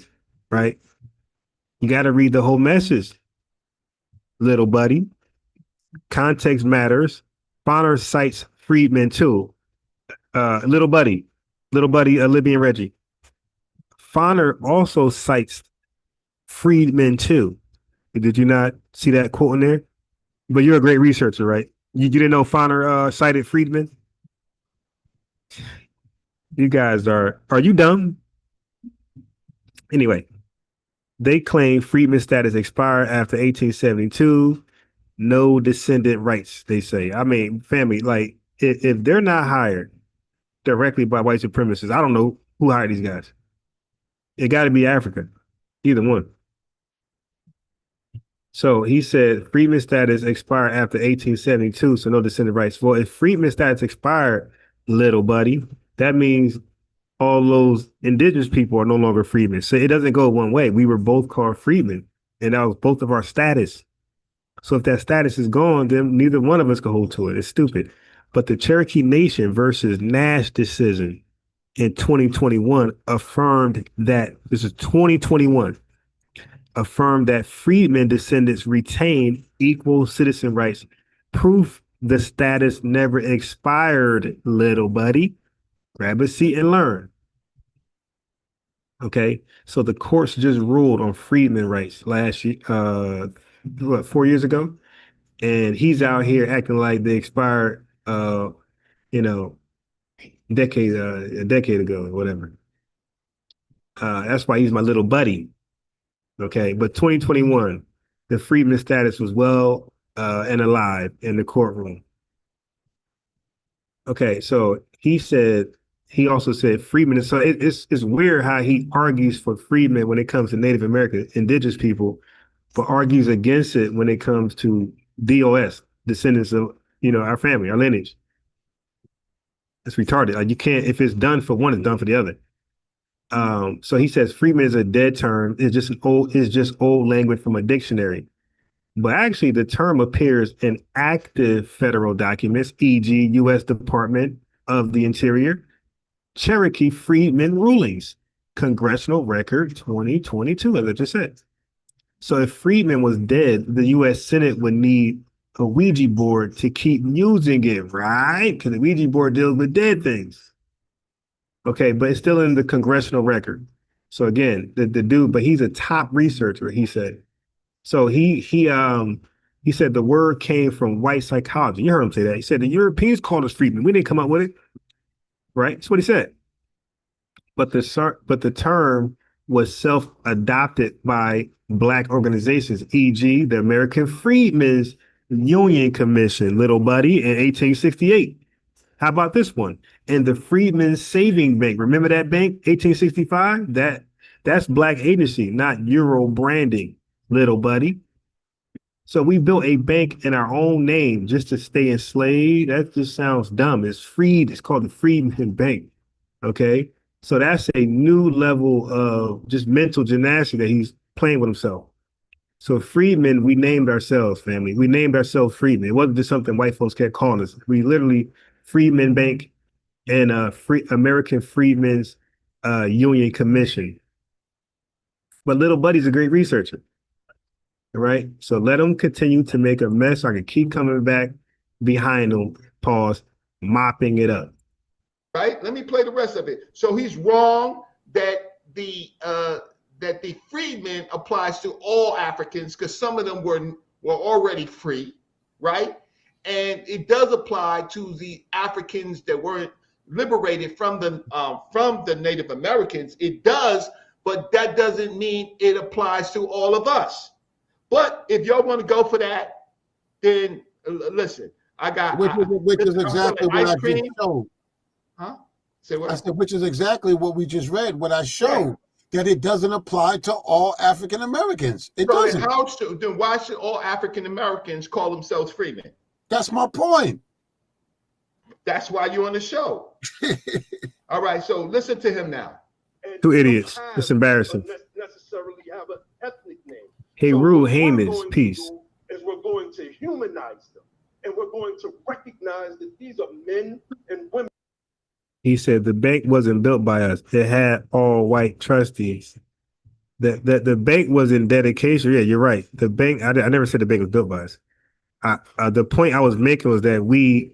right? You got to read the whole message, little buddy. Context matters. Foner cites Freedmen too. Little buddy, Libby and Reggie. Foner also cites Freedmen too. Did you not see that quote in there? But you're a great researcher, right? You didn't know Foner cited Freedmen? You guys are you dumb? Anyway, they claim freedman status expired after 1872. No descendant rights, they say. I mean, family, like, if they're not hired directly by white supremacists, I don't know who hired these guys. It got to be Africa, either one. So he said freedman status expired after 1872, so no descendant rights. Well, if freedman status expired, little buddy, that means all those indigenous people are no longer freedmen. So it doesn't go one way. We were both called freedmen, and that was both of our status. So if that status is gone, then neither one of us can hold to it. It's stupid. But the Cherokee Nation versus Nash decision in 2021 affirmed that, this is 2021, affirmed that freedmen descendants retain equal citizen rights. Proof the status never expired, little buddy. Grab a seat and learn. Okay, so the courts just ruled on freedmen rights last year, 4 years ago, and he's out here acting like they expired, a decade ago or whatever. That's why he's my little buddy. Okay, but 2021, the freedman status was well and alive in the courtroom. Okay, so he also said freedmen. So it's weird how he argues for freedmen when it comes to Native American indigenous people, but argues against it when it comes to DOS, descendants of, our family, our lineage. It's retarded. Like, you can't, if it's done for one, it's done for the other. So he says freedman is a dead term. It's just old language from a dictionary. But actually the term appears in active federal documents, e.g. U.S. Department of the Interior, Cherokee Freedmen rulings, Congressional Record 2022, as I just said. So if freedmen was dead, the U.S. Senate would need a Ouija board to keep using it, right? Because the Ouija board deals with dead things. Okay, but it's still in the congressional record. So again, the dude, but he's a top researcher, he said. So he said the word came from white psychology. You heard him say that. He said the Europeans called us freedmen. We didn't come up with it. Right? That's what he said. But the term was self-adopted by Black organizations, e.g. the American Freedmen's Union Commission, little buddy, in 1868. How about this one? And the Freedmen's Saving Bank. Remember that bank, 1865? That's Black agency, not Euro branding, little buddy. So we built a bank in our own name just to stay enslaved. That just sounds dumb. It's called the Freedmen Bank. Okay. So that's a new level of just mental gymnastics that he's playing with himself. So freedmen, we named ourselves, family. We named ourselves freedmen. It wasn't just something white folks kept calling us. We literally Freedmen Bank and Free American Freedmen's Union Commission. But little buddy's a great researcher. All right. So let him continue to make a mess. I can keep coming back behind him, pause, mopping it up. Right? Let me play the rest of it. So he's wrong that the freedmen applies to all Africans because some of them were already free, right? And it does apply to the Africans that weren't liberated from the Native Americans. It does, but that doesn't mean it applies to all of us. But if y'all want to go for that, then listen. Which is exactly what I just showed. Huh? Say what? I said, which is exactly what we just read. What I showed that it doesn't apply to all African Americans. It doesn't. Then why should all African Americans call themselves freemen? That's my point. That's why you're on the show. All right. So listen to him now. Two idiots. It's embarrassing. Necessarily have an ethnic name. Hey, Rue Haman's peace. Is we're going to humanize them, and we're going to recognize that these are men and women. He said the bank wasn't built by us. It had all white trustees. The bank was in dedication. Yeah, you're right. The bank. I never said the bank was built by us. The point I was making was that we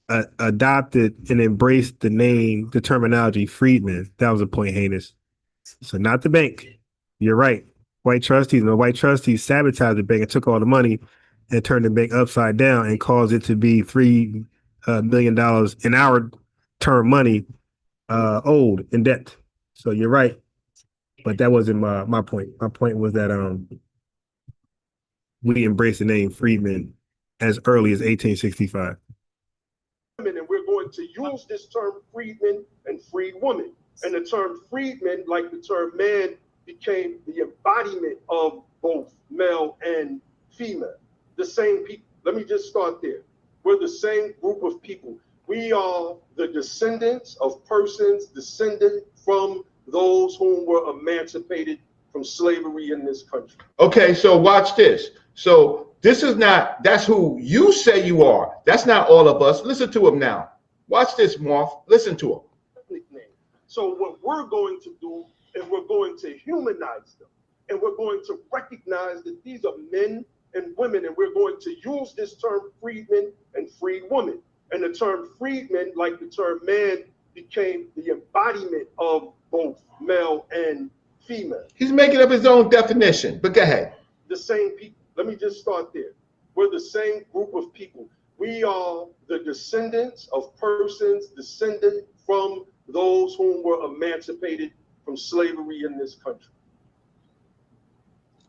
adopted and embraced the terminology freedmen. That was the point, Heinous. So not the bank. You're right. White trustees. No, white trustees sabotaged the bank and took all the money and turned the bank upside down and caused it to be $3 million in our term money owed in debt. So you're right. But that wasn't my point. My point was that we embraced the name freedmen as early as 1865. And we're going to use this term freedmen and freed women. And the term freedmen, like the term man, became the embodiment of both male and female. The same people. Let me just start there. We're the same group of people. We are the descendants of persons descended from those whom were emancipated from slavery in this country. Okay, so watch this. So this is not, that's who you say you are. That's not all of us. Listen to him now. Watch this, Morph. Listen to him. So what we're going to do is we're going to humanize them, and we're going to recognize that these are men and women, and we're going to use this term freedmen and freed women. And the term freedmen, like the term man, became the embodiment of both male and female. He's making up his own definition, but go ahead. The same people. Let me just start there. We're the same group of people. We are the descendants of persons descended from those whom were emancipated from slavery in this country.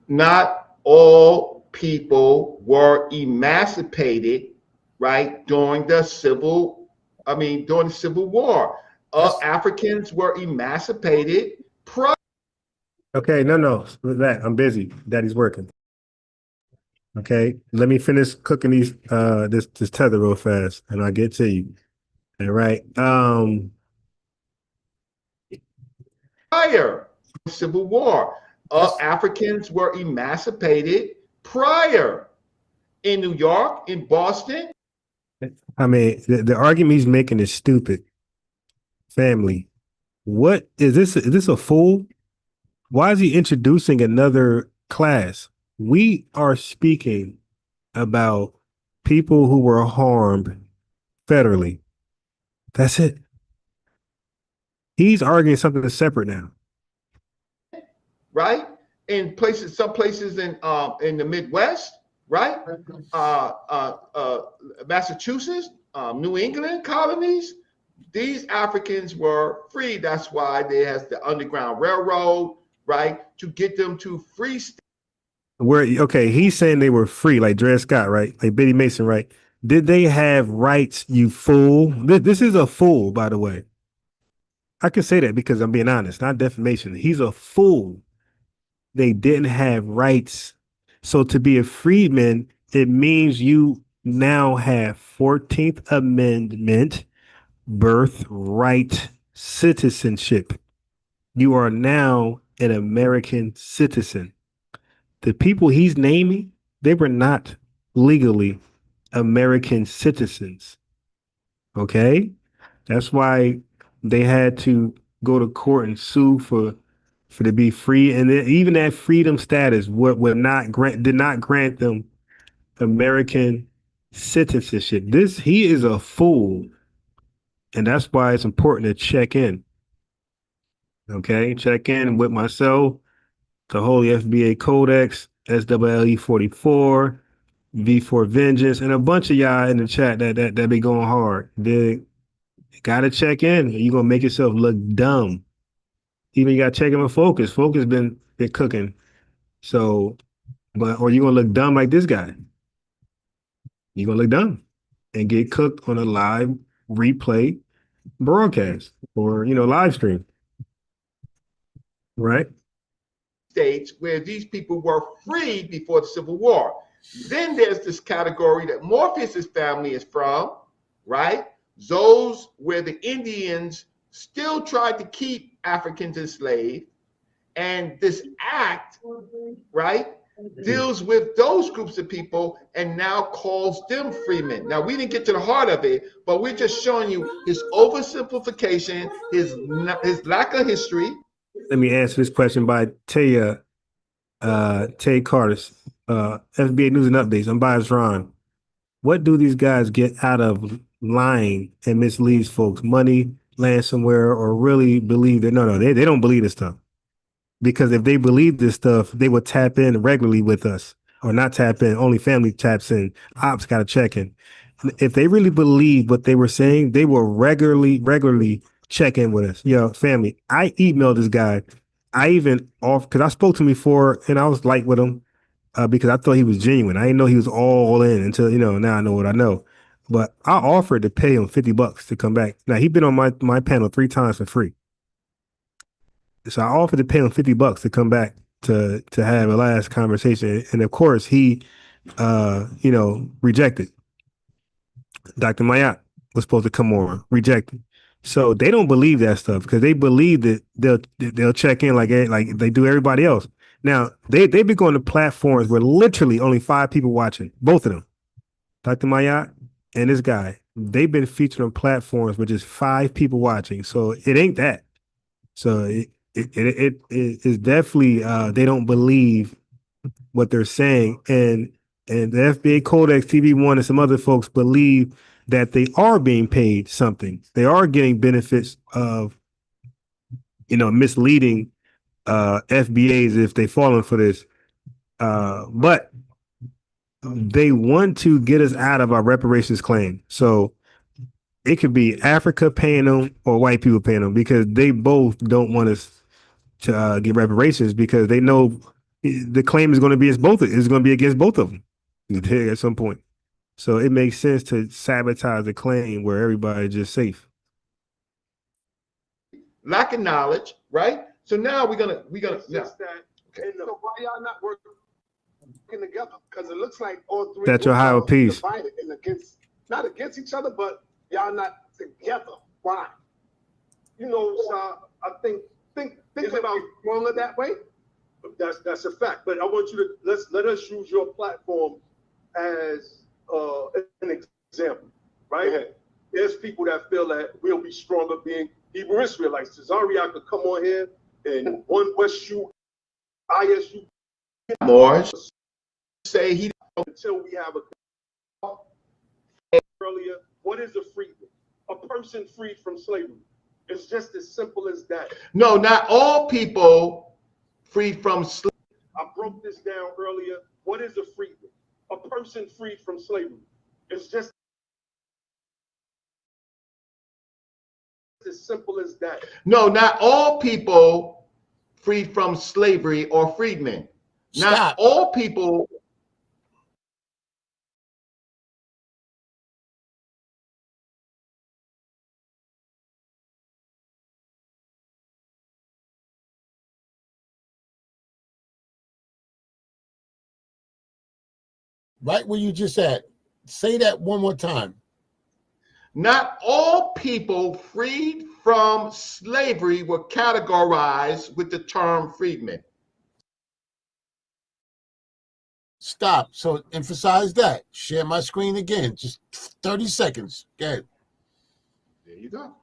Not all people were emancipated, right, during the Civil War. Africans were emancipated prior. Okay, no, that I'm busy. Daddy's working. Okay, let me finish cooking these this tether real fast, and I'll get to you. All right. Prior Civil War, Africans were emancipated prior in New York, in Boston. I mean, the argument he's making is stupid. Family, what is this? Is this a fool? Why is he introducing another class? We are speaking about people who were harmed federally. That's it. He's arguing something that's separate now. Right? In places, some places in the Midwest, right? Massachusetts, New England colonies, these Africans were free. That's why there's the Underground Railroad, right? To get them to free state. Okay, he's saying they were free, like Dred Scott, right? Like Biddy Mason, right? Did they have rights, you fool? This is a fool, by the way. I can say that because I'm being honest, not defamation. He's a fool. They didn't have rights. So to be a freedman, it means you now have 14th Amendment birthright citizenship. You are now an American citizen. the people he's naming, they were not legally American citizens. Okay? That's why they had to go to court and sue for to be free. And then even that freedom status would not grant did not grant them American citizenship. He is a fool. And that's why it's important to check in. Okay, check in with myself, the Holy FBA Codex, SWLE 44, V for Vengeance, and a bunch of y'all in the chat that be going hard. They gotta check in. You're gonna make yourself look dumb. Even you gotta check in with Focus. Focus been cooking. So, or you're gonna look dumb like this guy. You're gonna look dumb and get cooked on a live replay broadcast or live stream. Right? States where these people were freed before the Civil War. Then there's this category that Morpheus's family is from, right? Those where the Indians still tried to keep Africans enslaved. And this act, right, deals with those groups of people and now calls them freemen. Now, we didn't get to the heart of it, but we're just showing you his oversimplification, his lack of history. Let me answer this question by Tay Carter, FBA News and Updates. Unbiased Ron. What do these guys get out of lying and misleads folks? Money, land somewhere, or really believe that? No, they don't believe this stuff. Because if they believe this stuff, they would tap in regularly with us, or not tap in. Only family taps in. Ops got to check in. If they really believe what they were saying, they will regularly check in with us. Yo, family, I emailed this guy. I even because I spoke to him before and I was light with him because I thought he was genuine. I didn't know he was all in until, now I know what I know. But I offered to pay him $50 to come back. Now, he'd been on my panel 3 times for free. So I offered to pay him $50 to come back to have a last conversation. And of course, he, rejected. Dr. Mayat was supposed to come on, rejected. So they don't believe that stuff because they believe that they'll check in like they do everybody else. Now they be going to platforms where literally only 5 people watching, both of them, Dr. Mayat and this guy. They've been featured on platforms with just 5 people watching. So it ain't that. So it is definitely they don't believe what they're saying, and the FBA Codex, TV1, and some other folks believe that they are being paid something. They are getting benefits of, misleading FBAs if they fallen for this. But they want to get us out of our reparations claim. So it could be Africa paying them or white people paying them because they both don't want us to get reparations because they know the claim is going to be against both of them at some point. So it makes sense to sabotage the claim where everybody's just safe. Lack of knowledge, right? So now we're gonna Just that. Okay. So why y'all not working together? Because it looks like all 3 That's your higher peace. divided and not against each other, but y'all not together. Why? So I think about stronger that way. That's a fact. But I want you to let us use your platform as an example, right? There's people that feel that we'll be stronger being Hebrew Israelites. Cesaria could come on here and one West ISU Morris say he until we have earlier. What is a freedman? A person freed from slavery. It's just as simple as that. No, not all people freed from slavery. I broke this down earlier. What is a freedman? A person freed from slavery. It's just as simple as that. No, not all people freed from slavery or freedmen. Not all people. Right where you just at. Say that one more time. Not all people freed from slavery were categorized with the term freedmen. Stop. So emphasize that. Share my screen again. Just 30 seconds. Okay. There you go.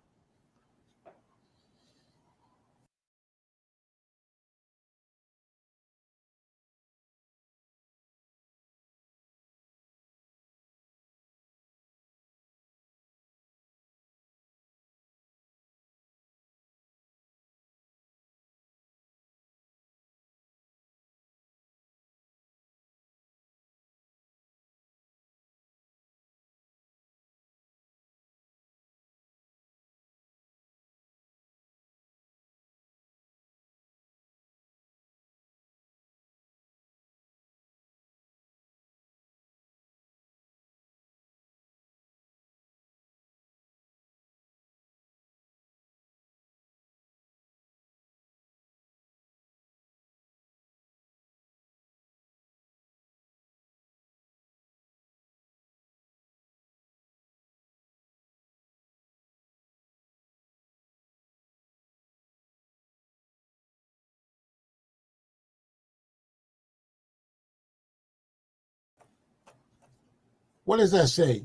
What does that say?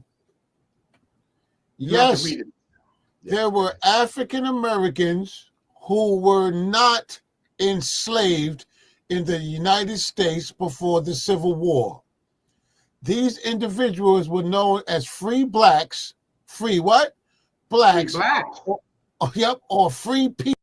You have to Yes, read it. there were African Americans who were not enslaved in the United States before the Civil War. These individuals were known as free blacks. Free what? Blacks. Free blacks. Yep, or free people.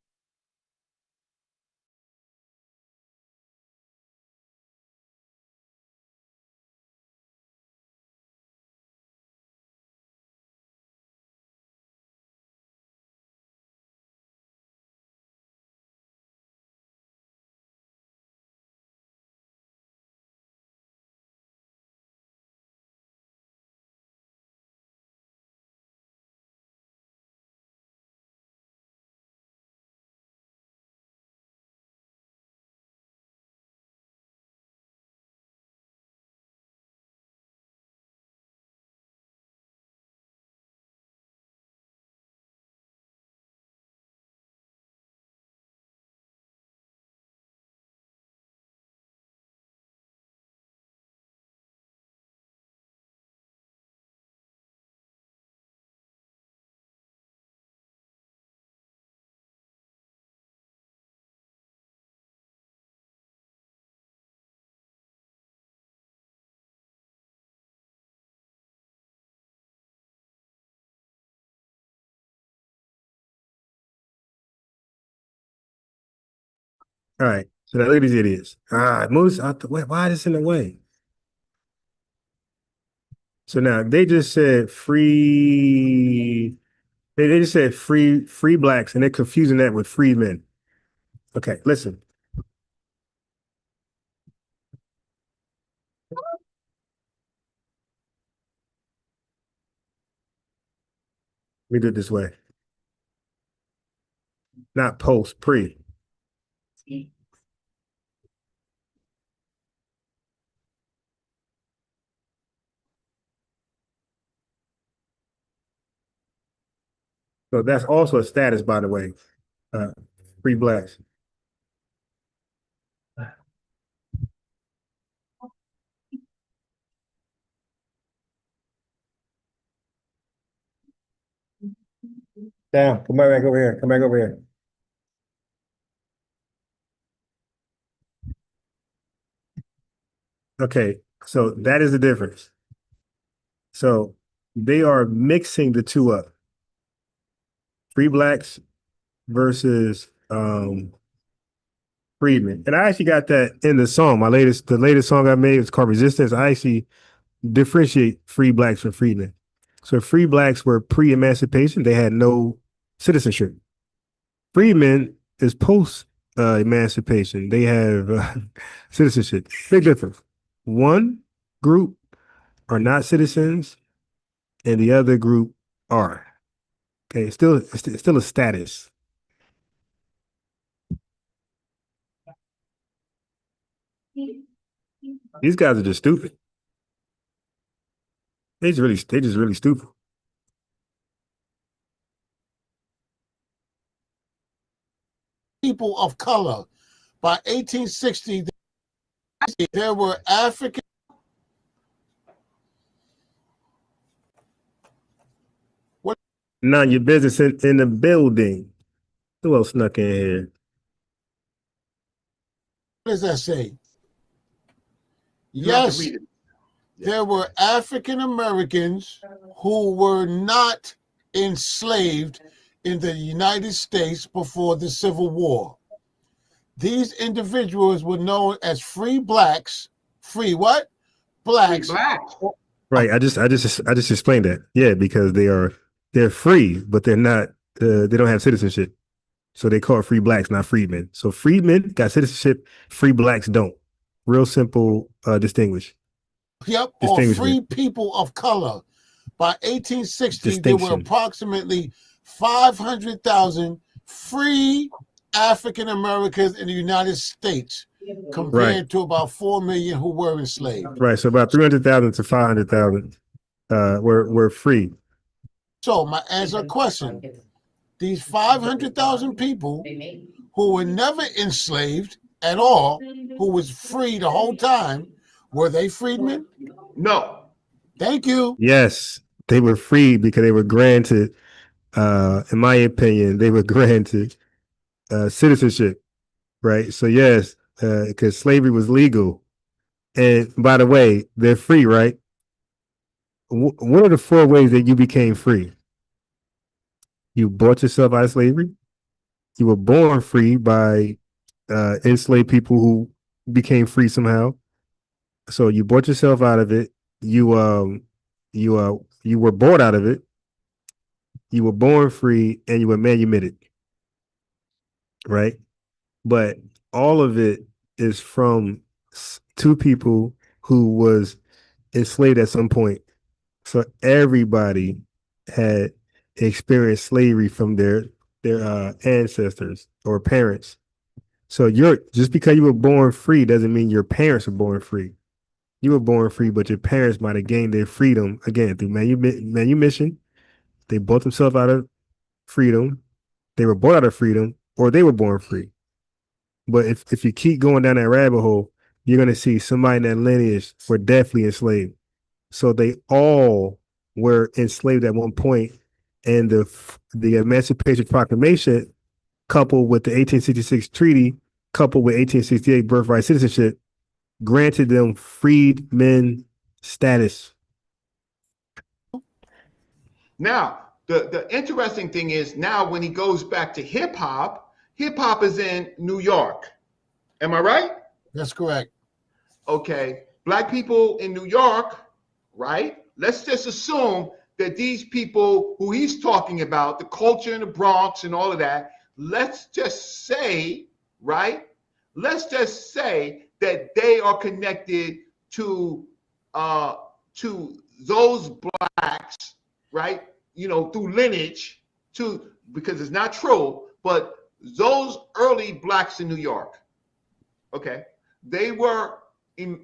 All right. So now look at these idiots. Moose, why is this in the way? So now they just said free. They just said free blacks, and they're confusing that with freedmen. Okay, listen. We do it this way. Not post, pre. So that's also a status, by the way. Free blacks. Down. Come back over here. Come back over here. Okay, so that is the difference. So they are mixing the two up. Free blacks versus freedmen. And I actually got that in the song. The latest song I made was called Resistance. I actually differentiate free blacks from freedmen. So free blacks were pre-emancipation. They had no citizenship. Freedmen is post emancipation. They have citizenship. Big difference. One group are not citizens, and the other group are. Okay, it's still a status. These guys are just stupid. They just really stupid. People of color. By 1860, there were African None your business in the building. Who else snuck in here? What does that say? You have to Yes, read it. there were African Americans who were not enslaved in the United States before the Civil War. These individuals were known as free blacks. Free what? Blacks. Free blacks. Right. I just explained that. Yeah, because they're free, but they're not. They don't have citizenship, so they call it free blacks, not freedmen. So freedmen got citizenship. Free blacks don't. Real simple. Distinguish. Yep, or free people of color. By 1860, there were approximately 500,000 free African Americans in the United States, compared to about 4 million who were enslaved. Right. So about 300,000 to 500,000 were free. So my answer question: these 500,000 people who were never enslaved at all, who was free the whole time, were they freedmen? No. Thank you. Yes, they were free because they were granted, in my opinion, they were granted citizenship, right? So yes, because slavery was legal. And by the way, they're free, right? What are the four ways that you became free? You bought yourself out of slavery. You were born free by enslaved people who became free somehow. So you bought yourself out of it. You were bought out of it. You were born free, and you were manumitted, right? But all of it is from two people who was enslaved at some point. So everybody had experienced slavery from their ancestors or parents. So you're just because you were born free doesn't mean your parents were born free. You were born free, but your parents might have gained their freedom again through manumission. They bought themselves out of freedom. They were bought out of freedom, or they were born free. But if you keep going down that rabbit hole, you're going to see somebody in that lineage were definitely enslaved. So they all were enslaved at one point, and the Emancipation Proclamation, coupled with the 1866 Treaty, coupled with 1868 birthright citizenship, granted them freedmen status. Now, the interesting thing is now when he goes back to hip hop is in New York. Am I right? That's correct. Okay. Black people in New York, right? Let's just assume that these people who he's talking about, the culture in the Bronx and all of that, let's just say, right? Let's just say that they are connected to those blacks, right? You know, through lineage, because it's not true, but those early blacks in New York, okay, they were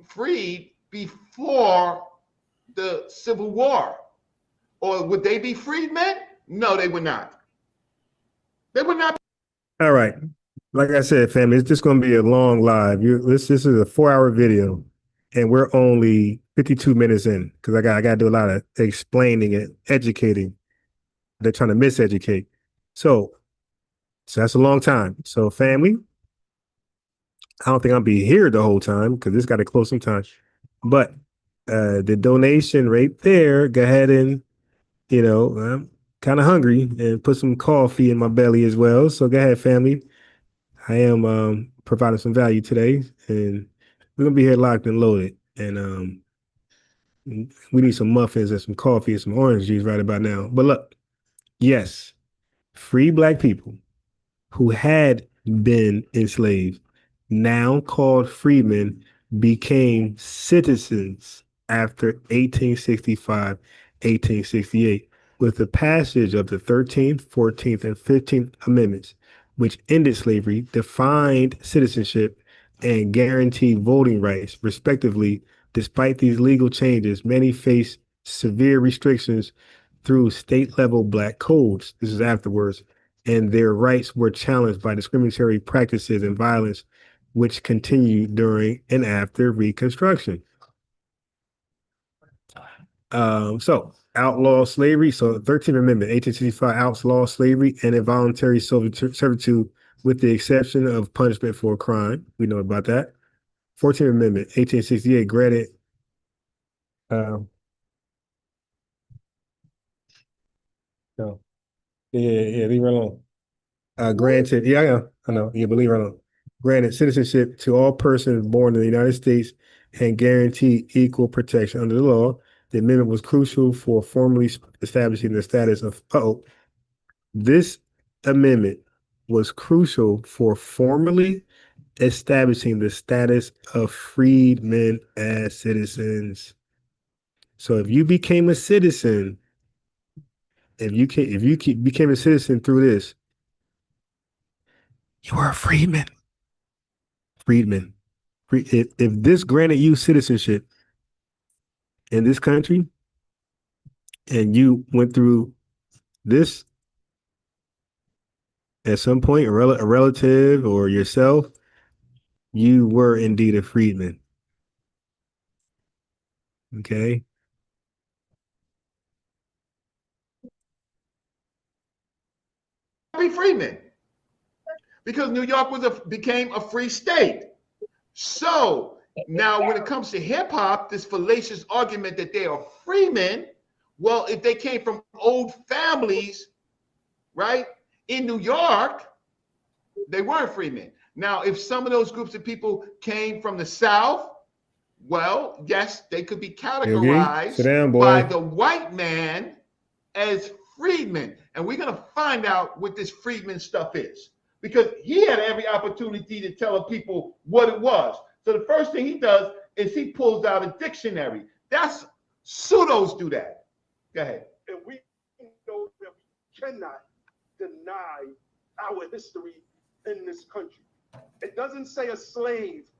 freed before the Civil War. Or would they be freedmen? No, they would not. They would not. All right. Like I said, family, it's just going to be a long live. This is a 4-hour video, and we're only 52 minutes in because I got to do a lot of explaining and educating. They're trying to miseducate. So that's a long time. So family, I don't think I'll be here the whole time because this got to close some time. But the donation right there, go ahead and, I'm kind of hungry and put some coffee in my belly as well. So go ahead, family. I am providing some value today, and we're gonna be here locked and loaded. And we need some muffins and some coffee and some orange juice right about now. But look, yes, free black people who had been enslaved, now called freedmen, became citizens after 1865, 1868, with the passage of the 13th, 14th, and 15th Amendments, which ended slavery, defined citizenship, and guaranteed voting rights, respectively. Despite these legal changes, many face severe restrictions through state-level black codes. This is afterwards, and their rights were challenged by discriminatory practices and violence, which continued during and after Reconstruction. So outlaw slavery. So 13th Amendment, 1865 outlaw slavery and involuntary servitude with the exception of punishment for a crime. We know about that. 14th Amendment, 1868 granted no. Yeah, leave her alone. Granted, I know. Yeah, but leave her alone. Granted citizenship to all persons born in the United States and guaranteed equal protection under the law. The amendment was crucial for formally establishing the status of this amendment was crucial for formally establishing the status of freedmen as citizens. So if you became a citizen, became a citizen through this, you were a freedman. Freedman. If this granted you citizenship in this country, and you went through this at some point, a relative or yourself, you were indeed a freedman. Okay. Be freedmen because New York became a free state. So now when it comes to hip hop, this fallacious argument that they are freemen, well, if they came from old families, right, in New York, they weren't freemen. Now, if some of those groups of people came from the South, well, yes, they could be categorized by the white man as freedmen. And we're going to find out what this freedman stuff is, because he had every opportunity to tell people what it was. So the first thing he does is he pulls out a dictionary. That's pseudos do that. Go ahead. And we know that we cannot deny our history in this country. It doesn't say a slave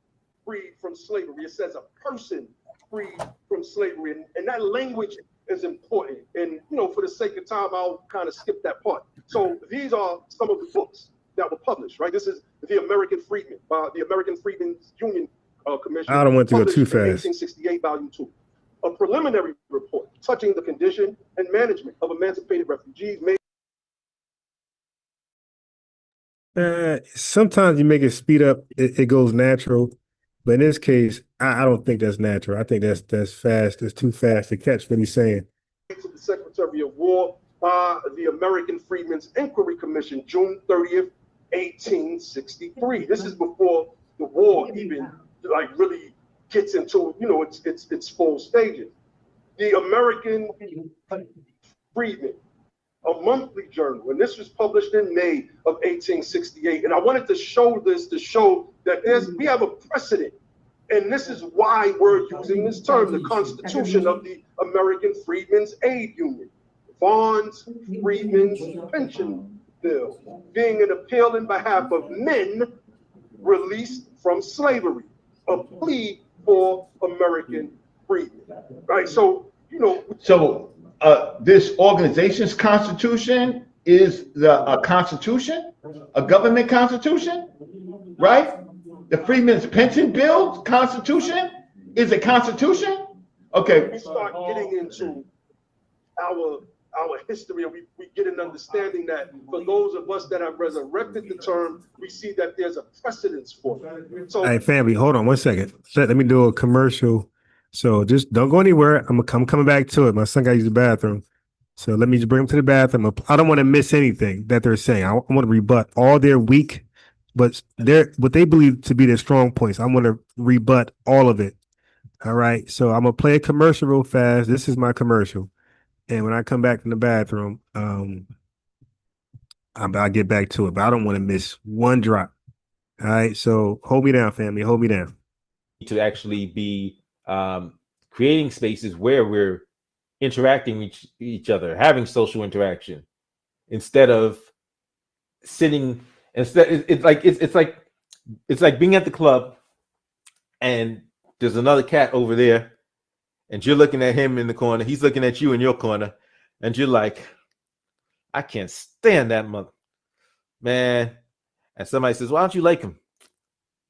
freed from slavery. It says a person freed from slavery. And that language is important. And, you know, for the sake of time, I'll kind of skip that part. So these are some of the books that were published, right? This is The American Freedmen by the American Freedmen's Union Commission. I don't want to go too fast. 1868, Volume 2. A preliminary report touching the condition and management of emancipated refugees made. Sometimes you make it speed up, it goes natural. But in this case, I don't think that's natural. I think that's fast. It's too fast to catch what he's saying. To the Secretary of War by the American Freedmen's Inquiry Commission, June 30th, 1863. This is before the war even like really gets into, you know, its full stages. The American Freedmen, a monthly journal, and this was published in May of 1868. And I wanted to show this to show that we have a precedent, and this is why we're using this term, the Constitution of the American Freedmen's Aid Union, Vaughn's Freedmen's Pension Bill, being an appeal in behalf of men released from slavery, a plea for American freedom, right? So, you know. So this organization's constitution is a constitution, a government constitution, right? The Freedmen's Pension Bill constitution is a constitution. Okay. We start getting into our history, and we get an understanding that for those of us that have resurrected the term, we see that there's a precedence for it. So, hey, family, hold on one second. Let me do a commercial. So just don't go anywhere. I'm coming back to it. My son got to use the bathroom. So let me just bring him to the bathroom. I don't want to miss anything that they're saying. I want to rebut all their weak, but what they believe to be their strong points. I want to rebut all of it. All right. So I'm going to play a commercial real fast. This is my commercial. And when I come back from the bathroom, I'll get back to it, but I don't want to miss one drop. All right. So hold me down, family. Hold me down. To actually be creating spaces where we're interacting with each other, having social interaction, instead of sitting. Instead, it's like being at the club, and there's another cat over there, and you're looking at him in the corner. He's looking at you in your corner, and you're like, I can't stand that mother, man. And somebody says, why don't you like him?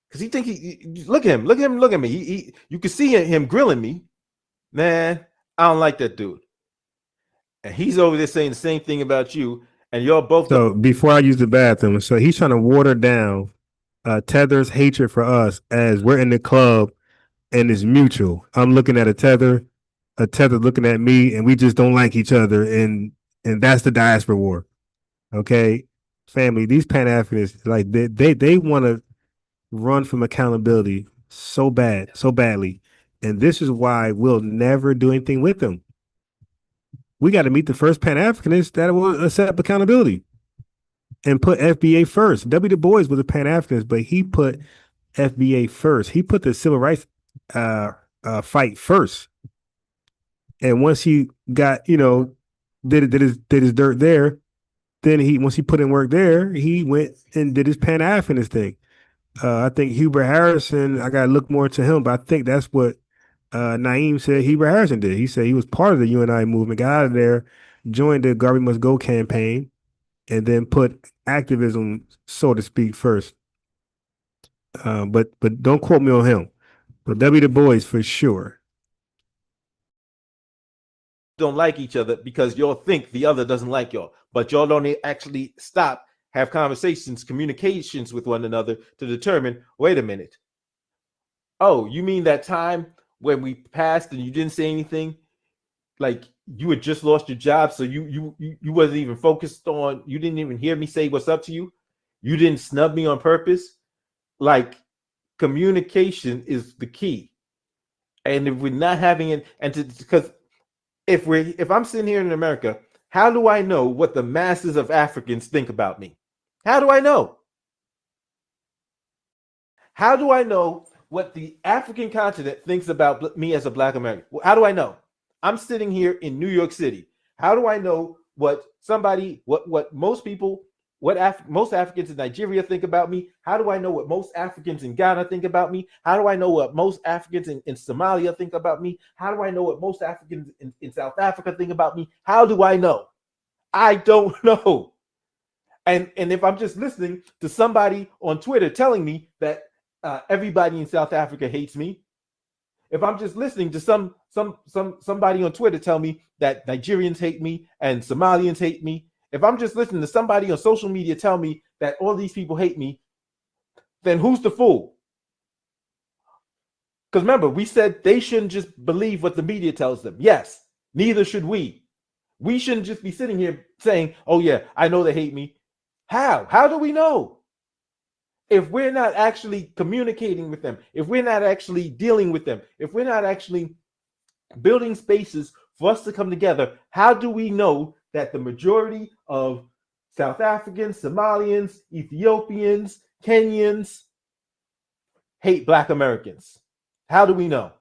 Because he think look at him, look at me. You can see him grilling me, man. I don't like that dude. And he's over there saying the same thing about you, and y'all both. So before I use the bathroom, so he's trying to water down Tether's hatred for us as we're in the club and it's mutual. I'm looking at a Tether looking at me, and we just don't like each other, and that's the diaspora war. Okay, family, these Pan-Africanists, like they want to run from accountability so badly, and this is why we'll never do anything with them. We got to meet the first Pan-Africanist that will accept accountability and put FBA first. W. Du Bois was a Pan-Africanist, but he put FBA first. He put the civil rights fight first. And once he got, did his dirt there, then once he put in work there, he went and did his Pan-Africanist thing. I think Hubert Harrison, I got to look more into him, but I think that's what Naeem said Hubert Harrison did. He said he was part of the UNI movement, got out of there, joined the Garbage Must Go campaign, and then put activism, so to speak, first. But don't quote me on him. But W. Du Bois for sure. Don't like each other because y'all think the other doesn't like y'all, but y'all don't actually stop, have conversations, communications with one another to determine, wait a minute. Oh, you mean that time when we passed and you didn't say anything? Like you had just lost your job, so you wasn't even focused on, you didn't even hear me say what's up to you. You didn't snub me on purpose. Like communication is the key. And if we're not having it, because if I'm sitting here in America, how do I know what the masses of Africans think about me? How do I know? How do I know what the African continent thinks about me as a Black American? How do I know? I'm sitting here in New York City. How do I know what most people, most Africans in Nigeria think about me? How do I know what most Africans in Ghana think about me? How do I know what most Africans in Somalia think about me? How do I know what most Africans in South Africa think about me? How do I know? I don't know. And if I'm just listening to somebody on Twitter telling me that everybody in South Africa hates me, if I'm just listening to somebody on Twitter tell me that Nigerians hate me and Somalians hate me, if I'm just listening to somebody on social media tell me that all these people hate me, then who's the fool? Because remember, we said they shouldn't just believe what the media tells them. Yes, neither should we. We shouldn't just be sitting here saying, oh yeah, I know they hate me. How? How do we know? If we're not actually communicating with them, if we're not actually dealing with them, if we're not actually building spaces for us to come together, how do we know that the majority of South Africans, Somalians, Ethiopians, Kenyans hate Black Americans? How do we know?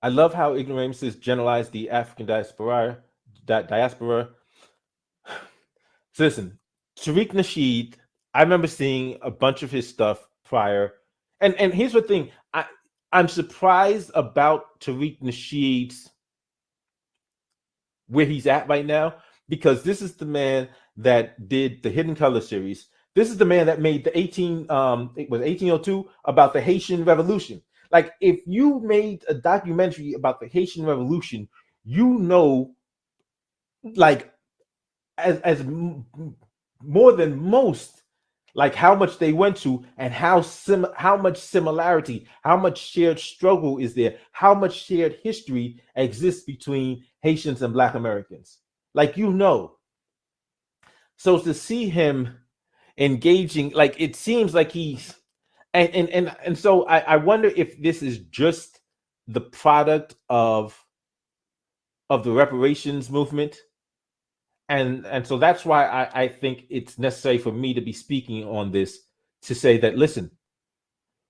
I love how ignoramuses generalize the African diaspora. So listen, Tariq Nasheed, I remember seeing a bunch of his stuff prior. And here's the thing, I'm surprised about Tariq Nasheed's where he's at right now, because this is the man that did the Hidden Color series. This is the man that made the 1802 about the Haitian Revolution. Like, if you made a documentary about the Haitian Revolution, you know, like, as more than most, like how much they went to and how much similarity, how much shared struggle is there, how much shared history exists between Haitians and Black Americans. Like, you know. So to see him engaging, like, it seems like he's and so I wonder if this is just the product of the reparations movement. And so that's why I think it's necessary for me to be speaking on this, to say that, listen,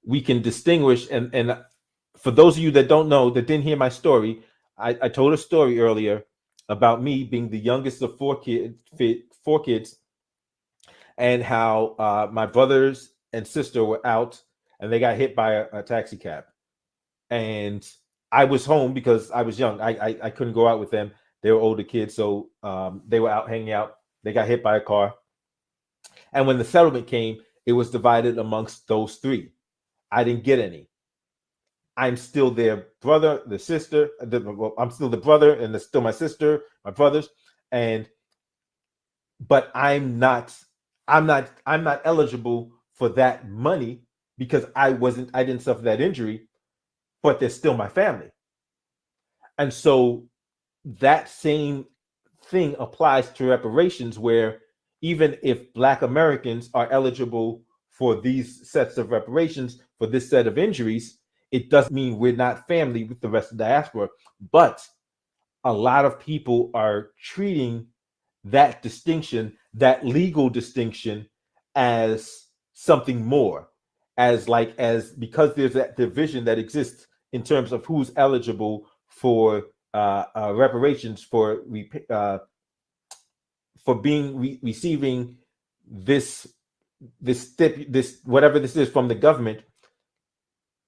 we can distinguish. And for those of you that don't know, that didn't hear my story, I told a story earlier about me being the youngest of four kids, and how my brothers and sister were out and they got hit by a taxi cab. And I was home because I was young. I couldn't go out with them. They were older kids, so they were out hanging out. They got hit by a car. And when the settlement came, it was divided amongst those three. I didn't get any. I'm still their brother, the sister. I'm still the brother, and it's still my sister, my brothers, but I'm not eligible for that money because I didn't suffer that injury, but they're still my family. And so that same thing applies to reparations, where even if Black Americans are eligible for these sets of reparations for this set of injuries, it doesn't mean we're not family with the rest of the diaspora. But a lot of people are treating that distinction, that legal distinction, as something more, as because there's that division that exists in terms of who's eligible for reparations for receiving this whatever this is from the government,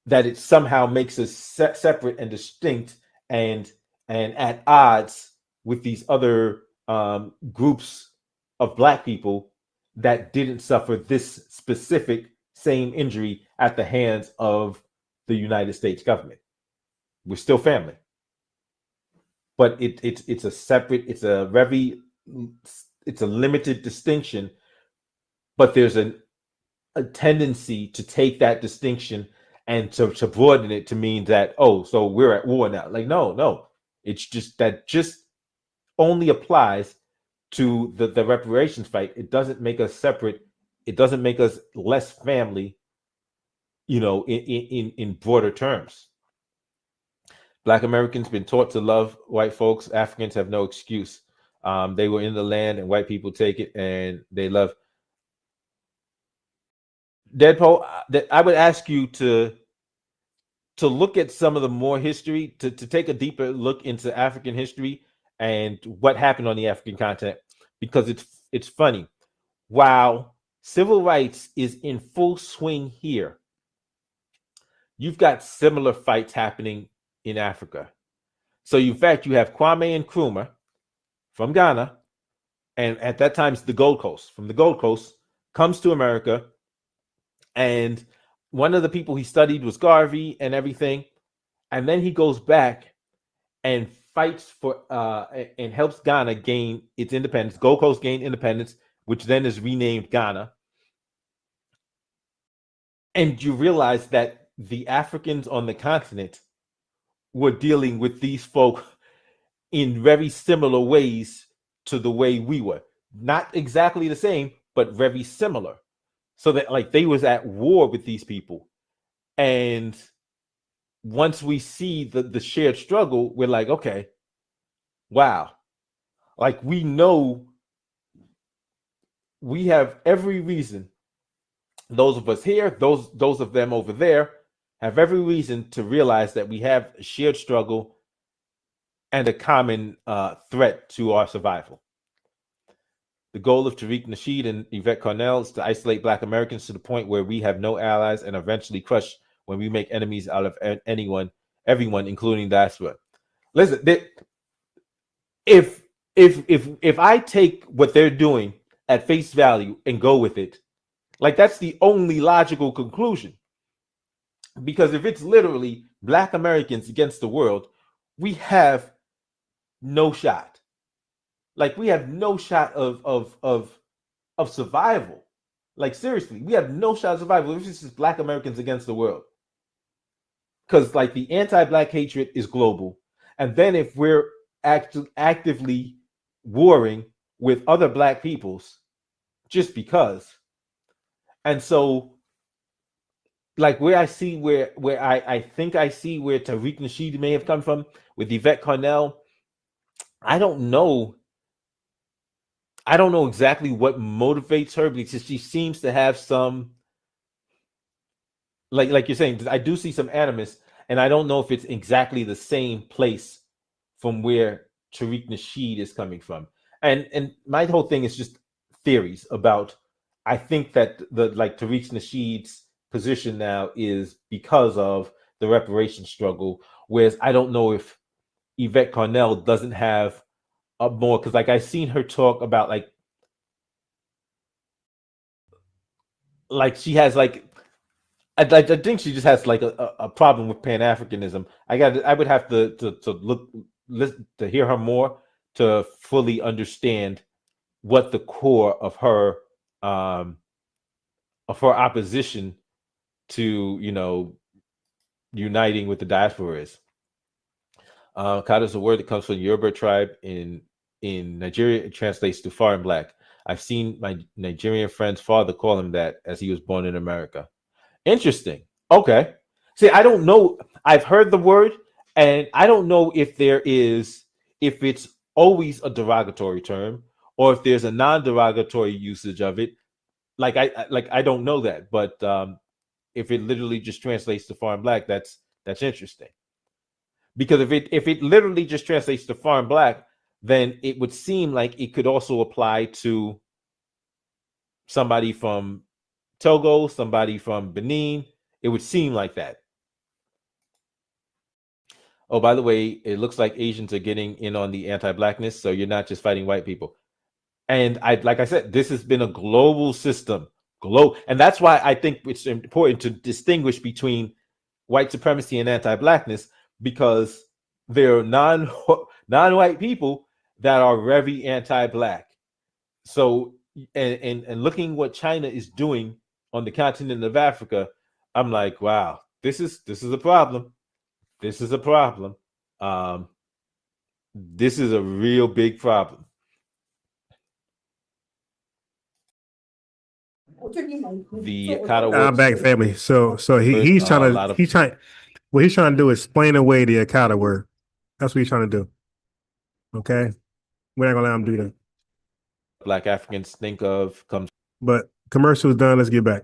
that it somehow makes us separate and distinct and at odds with these other groups of Black people that didn't suffer this specific same injury at the hands of the United States government. We're still family, but it's a separate, it's a limited distinction, but there's a tendency to take that distinction and to broaden it to mean that, oh, so we're at war now. Like, no, it's just that only applies to the reparations fight. It doesn't make us separate. It doesn't make us less family, in broader terms. Black Americans been taught to love white folks. Africans have no excuse. They were in the land and white people take it and they love. Deadpool, I would ask you to look at some of the more history, to take a deeper look into African history and what happened on the African continent, because it's funny. While civil rights is in full swing here, you've got similar fights happening in Africa. So in fact, you have Kwame Nkrumah from Ghana, and at that time it's the Gold Coast. From the Gold Coast comes to America, and one of the people he studied was Garvey and everything, and then he goes back and fights for and helps Ghana gain its independence. Gold Coast gained independence, which then is renamed Ghana. And you realize that the Africans on the continent were dealing with these folk in very similar ways to the way we were. Not exactly the same, but very similar. So that they was at war with these people. And once we see the shared struggle, we're like, okay, wow. We know we have every reason, those of us here, those of them over there, have every reason to realize that we have a shared struggle and a common threat to our survival. The goal of Tariq Nasheed and Yvette Carnell is to isolate Black Americans to the point where we have no allies and eventually crush when we make enemies out of everyone, including diaspora. Listen, if I take what they're doing at face value and go with it, that's the only logical conclusion. Because if it's literally Black Americans against the world, we have no shot. We have no shot of survival. Seriously, we have no shot of survival if it's just Black Americans against the world. Because the anti-Black hatred is global. And then if we're actively warring with other Black peoples just because. And so where I see where I think I see where Tariq Nasheed may have come from with Yvette Carnell, I don't know exactly what motivates her, because she seems to have some, like you're saying, I do see some animus, and I don't know if it's exactly the same place from where Tariq Nasheed is coming from. And my whole thing is just theories about, I think that Tariq Nasheed's position now is because of the reparation struggle, whereas I don't know if Yvette Carnell doesn't have a more, because I seen her talk about she has I think she just has like a problem with Pan-Africanism. I would have to listen to hear her more to fully understand what the core of her opposition to, you know, uniting with the diaspora is. Kata is a word that comes from the Yoruba tribe in Nigeria. It translates to foreign black. I've seen my Nigerian friend's father call him that as he was born in America. Interesting. Okay. See, I don't know. I've heard the word, and I don't know if it's always a derogatory term or if there's a non-derogatory usage of it. I don't know that, but if it literally just translates to foreign black, that's interesting. Because if it literally just translates to foreign black, then it would seem like it could also apply to somebody from Togo, somebody from Benin. It would seem like that. Oh, by the way, it looks like Asians are getting in on the anti-blackness, so you're not just fighting white people. And like I said, this has been a global system, and that's why I think it's important to distinguish between white supremacy and anti-blackness, because there are non-white people that are very anti-black. So, and looking what China is doing on the continent of Africa, I'm like, wow, this is a problem. This is a problem. This is a real big problem. The I'm back, family. So he's trying to do is explain away the Akata word. That's what he's trying to do. Okay, we're not gonna let him do that. Black Africans think of comes. But commercial's done. Let's get back.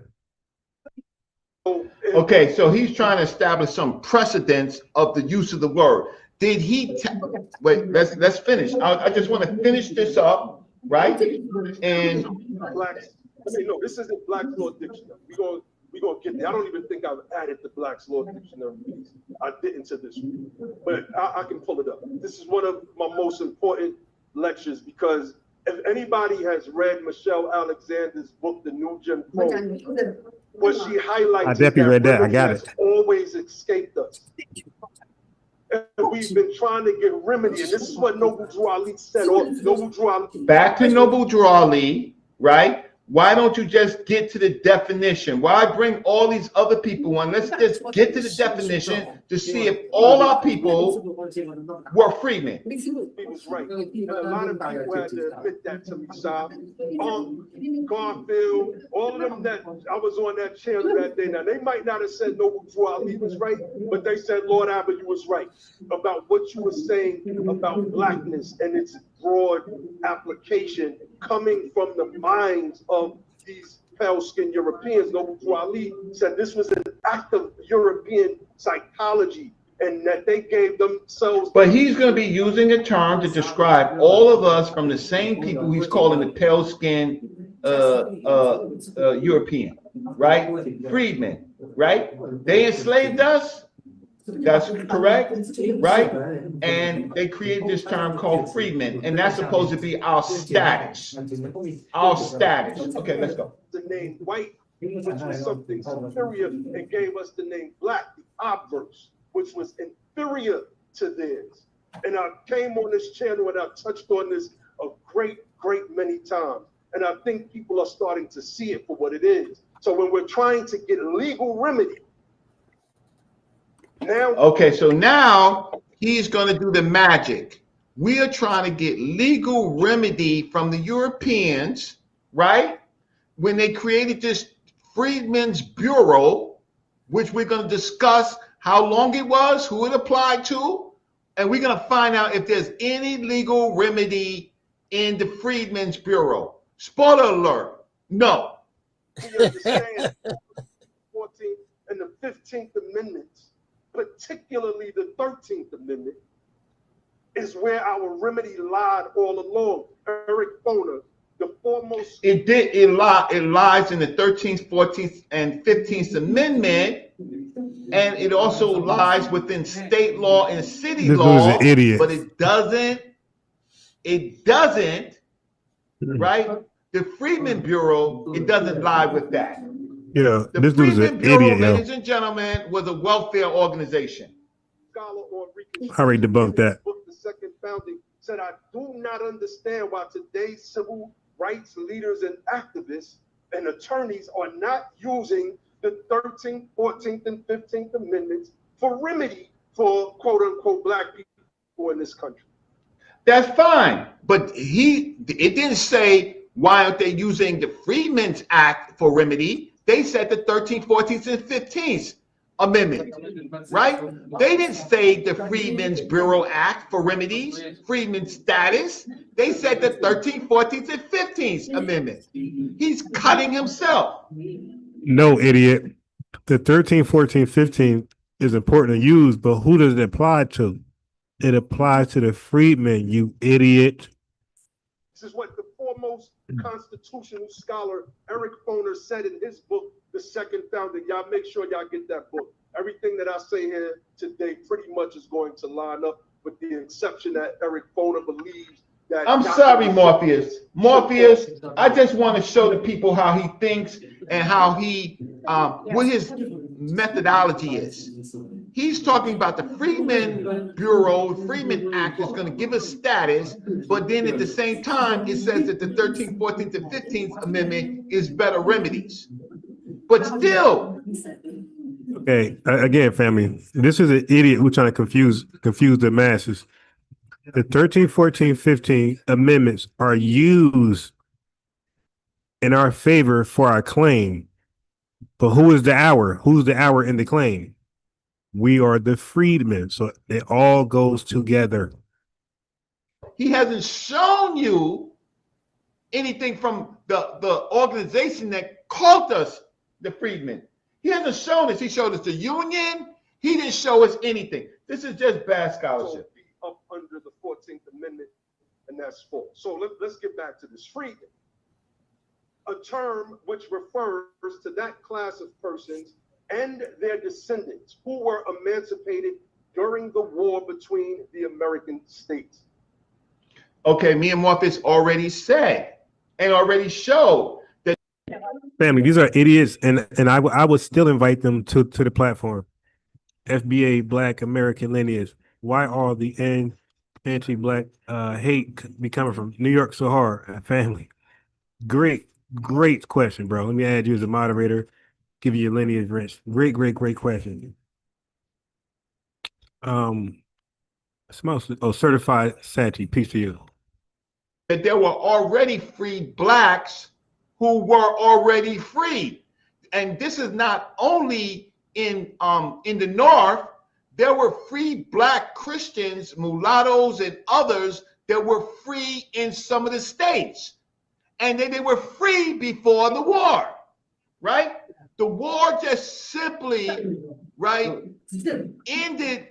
Okay, so he's trying to establish some precedence of the use of the word. Did he? Wait, let's finish. I just want to finish this up, right? And no, this isn't Black's Law Dictionary. We're gonna get there. I don't even think I've added the Black's Law Dictionary piece. I didn't to this week, but I can pull it up. This is one of my most important lectures, because if anybody has read Michelle Alexander's book, The New Jim Crow, what she highlights, I definitely read that. I got it. Always escaped us. And we've been trying to get remedy, and this is what Noble Drew Ali said. Back to Noble Drew Ali, right? Why don't you just get to the definition? Why bring all these other people on? Let's just get to the definition to see if all our people were freedmen. He was right. And a lot of people had to admit that to me, Saab. Garfield, all of them that I was on that channel that day. Now, they might not have said Noble Drew Ali was right, but they said Lord Abbott was right about what you were saying about blackness and its broad application coming from the minds of these pale-skinned Europeans. Noble Drew Ali said this was an act of European psychology and that they gave themselves. But he's going to be using a term to describe all of us from the same people he's calling the pale-skinned European, right? Freedmen, right? They enslaved us. That's correct, right? And they created this term called freedmen, and that's supposed to be our status. Our status. Okay, let's go. The name white, which was something superior, and gave us the name black, the obverse, which was inferior to theirs. And I came on this channel and I touched on this a great many times. And I think people are starting to see it for what it is. So when we're trying to get legal remedy, now, okay, so now he's going to do the magic. We are trying to get legal remedy from the Europeans, right? When they created this Freedmen's Bureau, which we're going to discuss how long it was, who it applied to, and we're going to find out if there's any legal remedy in the Freedmen's Bureau. Spoiler alert, no. We understand the 14th and the 15th Amendments, particularly the 13th Amendment, is where our remedy lied all along. Eric Foner, the foremost. It lies in the 13th, 14th, and 15th Amendment, and it also lies within state law and city law. This was an idiot. But it doesn't, right? The Freedmen Bureau, it doesn't lie with that. Yeah, The this dude's Freedmen an Bureau, idiot, yo. ladies and gentlemen, was a welfare organization. Scholar on I already debunked in his that. book, The Second Founding, said, I do not understand why today's civil rights leaders and activists and attorneys are not using the 13th, 14th, and 15th Amendments for remedy for quote unquote black people in this country. That's fine, but it didn't say why aren't they using the Freedmen's Act for remedy. They said the 13th, 14th, and 15th Amendment, right? They didn't say the Freedmen's Bureau Act for remedies, Freedmen's status. They said the 13th, 14th, and 15th Amendment. He's cutting himself. No, idiot. The 13, 14, 15 is important to use, but who does it apply to? It applies to the freedmen, you idiot. This is what the foremost constitutional scholar Eric Foner said in his book, The Second Founding. Y'all make sure y'all get that book. Everything that I say here today pretty much is going to line up with the exception that Eric Foner believes that. I'm sorry, Morpheus. Morpheus, I just want to show the people how he thinks and how he, what his methodology is. He's talking about the Freedmen Bureau, Freedmen Act is going to give us status, but then at the same time, it says that the 13th, 14th, and 15th Amendment is better remedies. But still. Okay, again, family, this is an idiot who's trying to confuse the masses. The 13, 14, 15 amendments are used in our favor for our claim. But who is the our? Who's the our in the claim? We are the freedmen. So it all goes together. He hasn't shown you anything from the organization that called us the freedmen. He hasn't shown us. He showed us the union. He didn't show us anything. This is just bad scholarship. Up under the 14th Amendment, and that's false. So let's get back to this. Freedmen, a term which refers to that class of persons and their descendants who were emancipated during the war between the American states. Okay, me and Morpheus already said and already showed that. Family, these are idiots, and I would still invite them to the platform. FBA Black American Lineage. Why are the anti-black hate be coming from New York so hard? Family, great question, bro. Let me add you as a moderator. Give you your lineage wrench. Great question. Certified Sachi. Peace to you. That there were already freed blacks who were already free, and this is not only in the North. There were free black Christians, mulattoes, and others that were free in some of the states. And they were free before the war, right? The war just simply, right, ended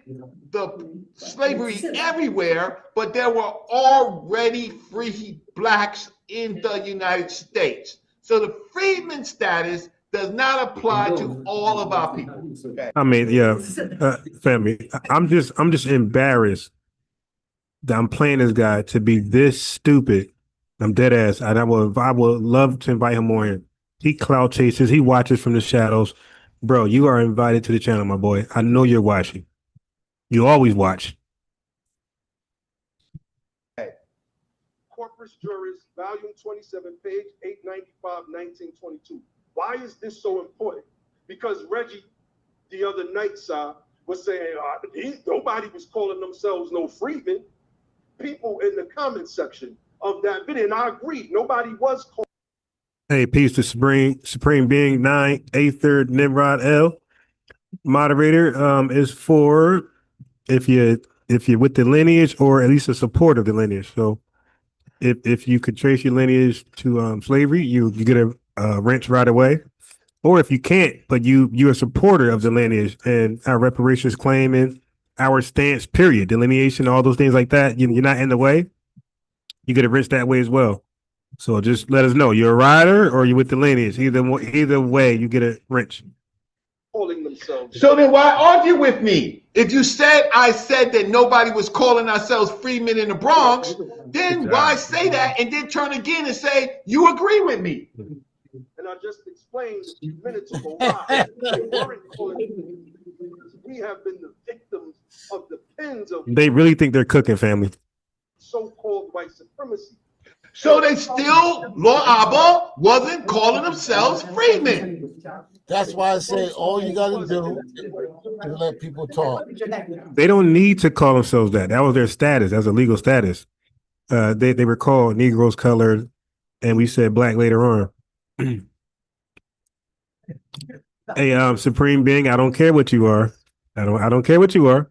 the slavery everywhere, but there were already free blacks in the United States. So the freedman status does not apply to all of our people. Okay? I mean, yeah, family. I'm just embarrassed that I'm playing this guy to be this stupid. I'm dead ass. I would love to invite him more in. He cloud chases. He watches from the shadows. Bro, you are invited to the channel, my boy. I know you're watching. You always watch. Corpus Juris, volume 27, page 895, 1922. Why is this so important? Because Reggie, the other night, was saying nobody was calling themselves no freedmen. People in the comment section of that video, and I agree, nobody was calling. Hey, peace to Supreme Being 9, 8/3 Nimrod L. Moderator is for if you're with the lineage or at least a support of the lineage. So if you could trace your lineage to slavery, you get a wrench right away. Or if you can't, but you're a supporter of the lineage and our reparations claim and our stance, period, delineation, all those things like that, you're not in the way, you get a wrench that way as well. So just let us know. You're a rider or you're with the lineage. Either way, you get a wrench. Calling themselves. So then why argue with me? If you said I said that nobody was calling ourselves freedmen in the Bronx, then why say that and then turn again and say you agree with me? And I just explained a few minutes ago why they weren't calling. We have been the victims of the pens of They really think they're cooking, family. so-called white supremacy. So they still, Law Abba wasn't calling themselves freedmen. That's why I say all you got to do is let people talk. They don't need to call themselves that. That was their status. That's a legal status. They were called Negroes, colored, and we said black later on. Hey, Supreme Being, I don't care what you are. I don't care what you are.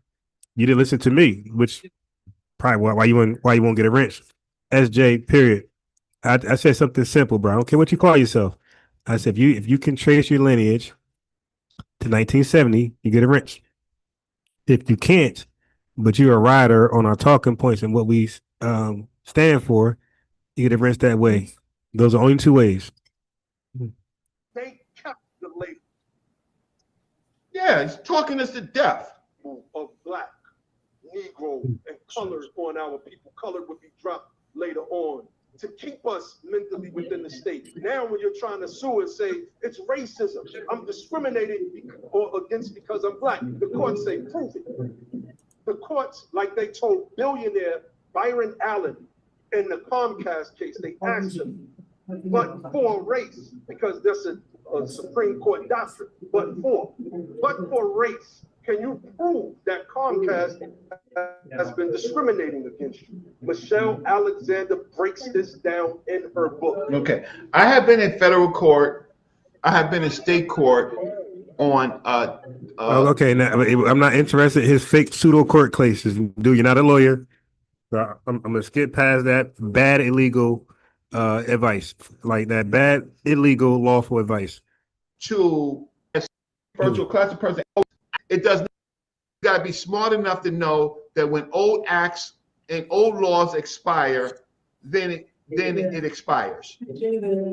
You didn't listen to me, which probably why you won't get a wrench. SJ, period. I said something simple, bro. I don't care what you call yourself. I said if you can trace your lineage to 1970, you get a wrench. If you can't, but you're a rider on our talking points and what we stand for, you get a wrench that way. Those are only two ways. They calculate. Yeah, he's talking us to death. Of black, Negro, and colored on our people. Colored would be dropped later on to keep us mentally within the state. Now, when you're trying to sue and say it's racism, I'm discriminating or against because I'm black, the courts say prove it. The courts, like they told billionaire Byron Allen in the Comcast case, they asked him, but for race, because that's a Supreme Court doctrine, but for race, can you prove that Comcast has been discriminating against you? Michelle Alexander breaks this down in her book. Okay. I have been in federal court. I have been in state court on okay, now I'm not interested in his fake pseudo court cases. Dude, you're not a lawyer. So I'm gonna skip past that bad illegal advice. Like that bad illegal lawful advice. To virtual class of person. It does not. You got to be smart enough to know that when old acts and old laws expire, then it expires,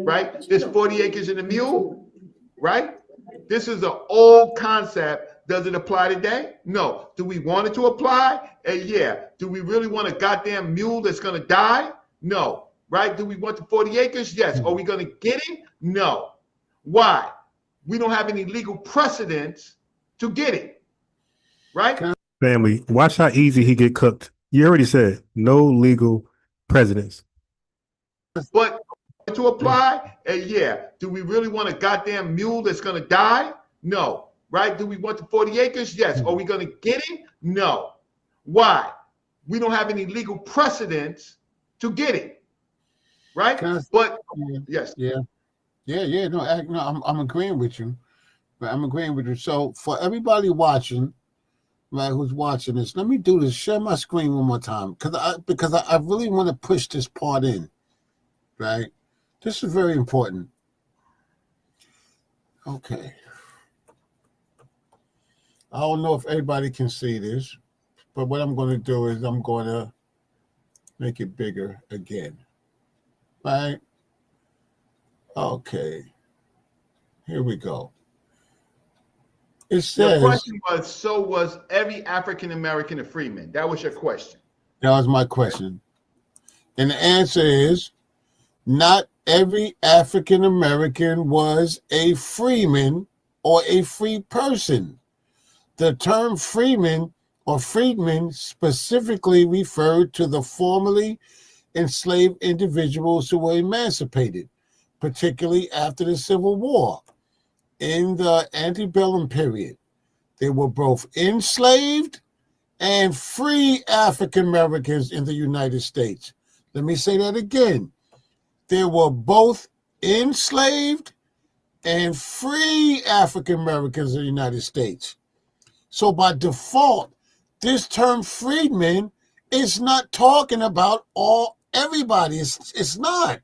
right? This 40 acres and a mule, right? This is an old concept. Does it apply today? No. Do we want it to apply? Yeah. Do we really want a goddamn mule that's going to die? No. Right? Do we want the 40 acres? Yes. Are we going to get it? No. Why? We don't have any legal precedents to get it, right? Family, watch how easy he get cooked. You already said no legal precedents. But to apply, yeah. Do we really want a goddamn mule that's going to die? No, right? Do we want the 40 acres? Yes. Are we going to get it? No. Why? We don't have any legal precedents to get it, right? But yes. Yeah. No, I'm agreeing with you. I'm agreeing with you. So for everybody watching, right, who's watching this, let me do this. Share my screen one more time because I really want to push this part in, right? This is very important. Okay. I don't know if everybody can see this, but what I'm going to do is I'm going to make it bigger again, right? Okay. Here we go. It says, your question was, so was every African American a freeman? That was your question. That was my question. And the answer is, not every African American was a freeman or a free person. The term freeman or freedmen specifically referred to the formerly enslaved individuals who were emancipated, particularly after the Civil War. In the antebellum period, they were both enslaved and free African Americans in the United States. Let me say that again. They were both enslaved and free African Americans in the United States. So by default, this term freedmen is not talking about everybody. It's not.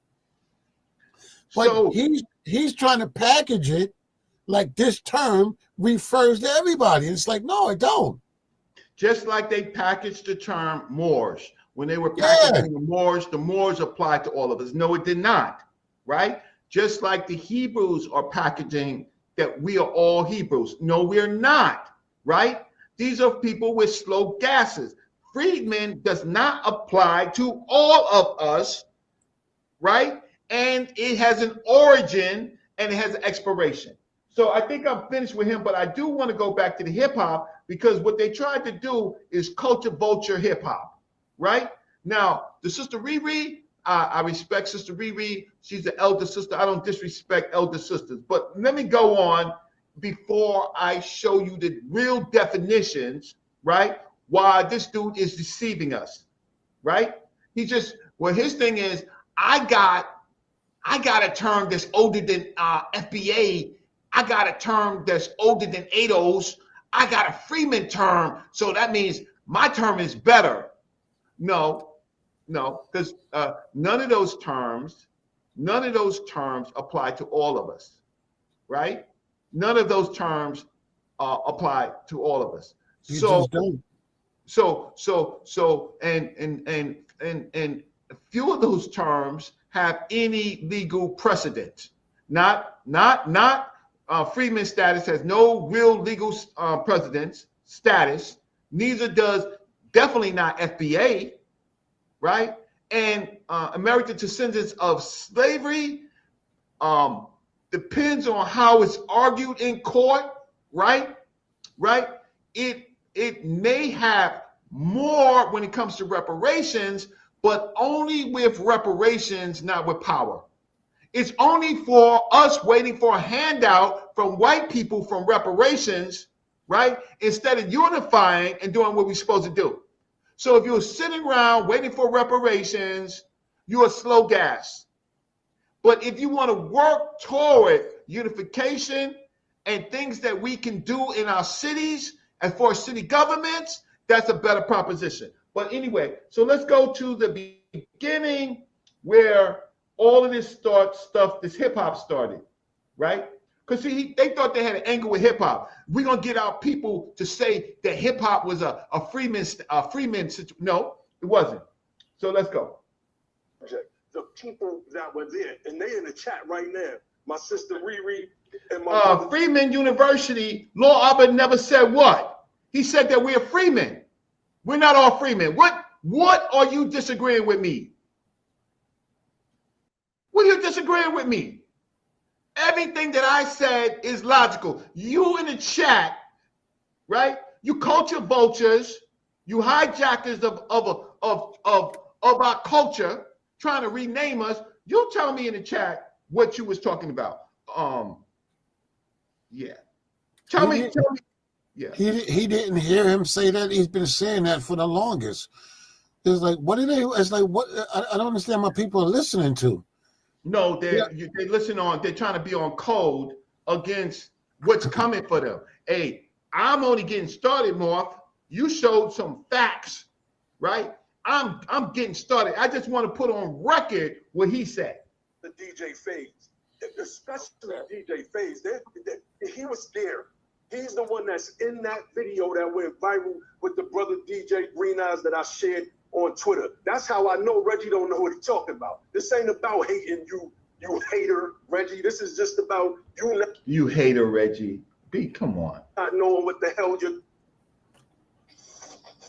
But so, he's trying to package it like this term refers to everybody. It's like, no, it don't. Just like they packaged the term Moors. When they were packaging the Moors applied to all of us. No, it did not, right? Just like the Hebrews are packaging that we are all Hebrews. No, we're not, right? These are people with slow gases. Freedmen does not apply to all of us, right? And it has an origin and it has an expiration. So I think I'm finished with him, but I do want to go back to the hip hop because what they tried to do is culture vulture hip hop, right? Now, the sister Riri, I respect Sister Riri. She's the elder sister. I don't disrespect elder sisters. But let me go on before I show you the real definitions, right? Why this dude is deceiving us, right? He just, well, his thing is, I got a term that's older than FBA. I got a term that's older than ADOS. I got a Freedmen term, so that means my term is better. No, because none of those terms apply to all of us, right? None of those terms apply to all of us. And few of those terms have any legal precedent. Not Freedmen status has no real legal precedence status. Neither does definitely not FBA, right? And American descendants of slavery depends on how it's argued in court, right? It may have more when it comes to reparations, but only with reparations, not with power. It's only for us waiting for a handout from white people from reparations, right? Instead of unifying and doing what we're supposed to do. So if you're sitting around waiting for reparations, you're slow gas. But if you want to work toward unification and things that we can do in our cities and for city governments, that's a better proposition. But anyway, so let's go to the beginning where all of this stuff, this hip hop started, right? Because see, they thought they had an angle with hip hop. We're gonna get our people to say that hip hop was a Freedmen situation. No, it wasn't. So let's go. The people that were there, and they in the chat right now. My sister Riri and my Freedmen University, Law Albert never said what? He said that we're freemen. We're not all freemen. What are you disagreeing with me? What are you disagreeing with me? Everything that I said is logical. You in the chat, right? You culture vultures, you hijackers of our culture, trying to rename us. You tell me in the chat what you was talking about. Yeah. Tell me. Yeah. He didn't hear him say that. He's been saying that for the longest. It's like, what are they? It's like, what? I don't understand what people are listening to. No, they listen on. They're trying to be on code against what's coming for them. Hey, I'm only getting started, Morph. You showed some facts, right? I'm getting started. I just want to put on record what he said. The DJ Phase, especially DJ Phase, he was there. He's the one that's in that video that went viral with the brother DJ Green Eyes that I shared on Twitter. That's how I know Reggie don't know what he's talking about. This ain't about hating you hater, Reggie. This is just about you. You hater, Reggie. Come on. Not knowing what the hell you're.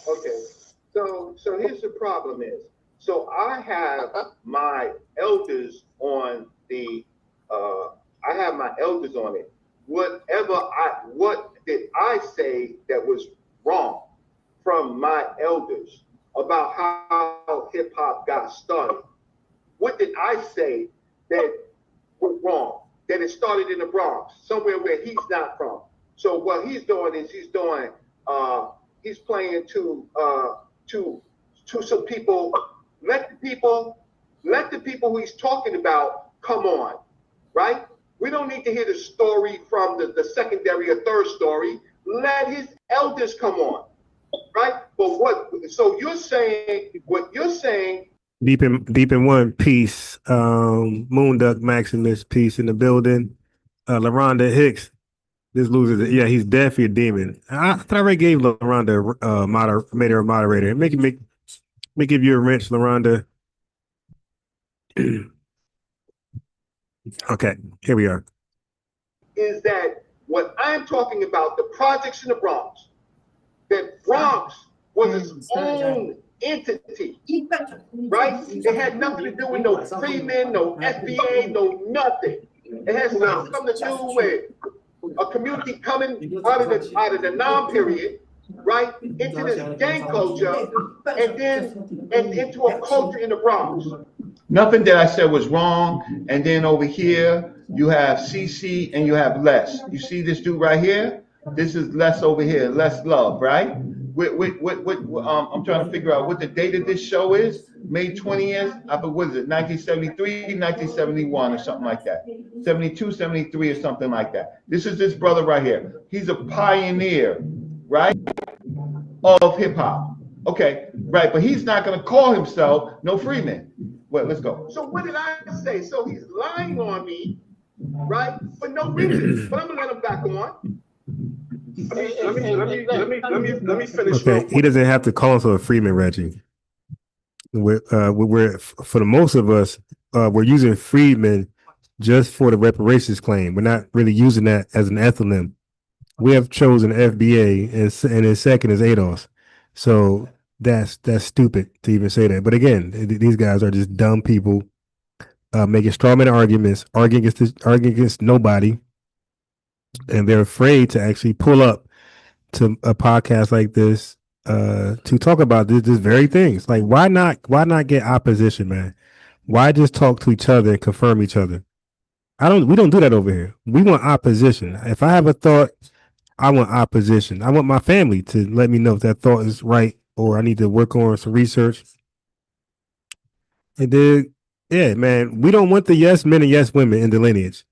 Okay. So here's the problem is. So I have my elders on the. I have my elders on it. What did I say that was wrong from my elders about how hip hop got started? What did I say that was wrong? That it started in the Bronx, somewhere where he's not from. So what he's doing is he's playing to some people. Let the people who he's talking about come on, right? We don't need to hear the story from the secondary or third story. Let his elders come on, right? But so you're saying what you're saying. Deep in one piece, Moonduck Maximus piece in the building. LaRonda Hicks, this loser, yeah, he's definitely a demon. I thought I already gave LaRonda made her a moderator. Make give you a wrench, LaRonda. Okay, here we are. Is that what I'm talking about? The projects in the Bronx. That Bronx was its own entity, right? It had nothing to do with no Freedmen, no FBA, no nothing. It has something to do with a community coming out of the non-period, right, into this gang culture, and then into a culture in the Bronx. Nothing that I said was wrong. And then over here, you have CC and you have Les. You see this dude right here? This is Les over here, Les Love, right? I'm trying to figure out what the date of this show is. May 20th, I forget, what is it, 1973, 1971 or something like that. 72, 73 or something like that. This is this brother right here. He's a pioneer, right, of hip hop. Okay, right, but he's not gonna call himself no Freedman. Well, let's go. So what did I say? So he's lying on me, right, for no reason. But I'm gonna let him back on. Let me finish. Okay, he doesn't have to call himself a Freedman, Reggie. We're for the most of us, we're using Freedman just for the reparations claim. We're not really using that as an ethnonym. We have chosen FBA, and his second is ADOS. So that's stupid to even say that. But again, these guys are just dumb people making strawman arguments, arguing against nobody, and they're afraid to actually pull up to a podcast like this to talk about this very things. Like, why not get opposition, man? Why just talk to each other and confirm each other? We don't do that over here. We want opposition. If I have a thought, I want opposition. I want my family to let me know if that thought is right or I need to work on some research. And then, yeah, man, we don't want the yes men and yes women in the lineage.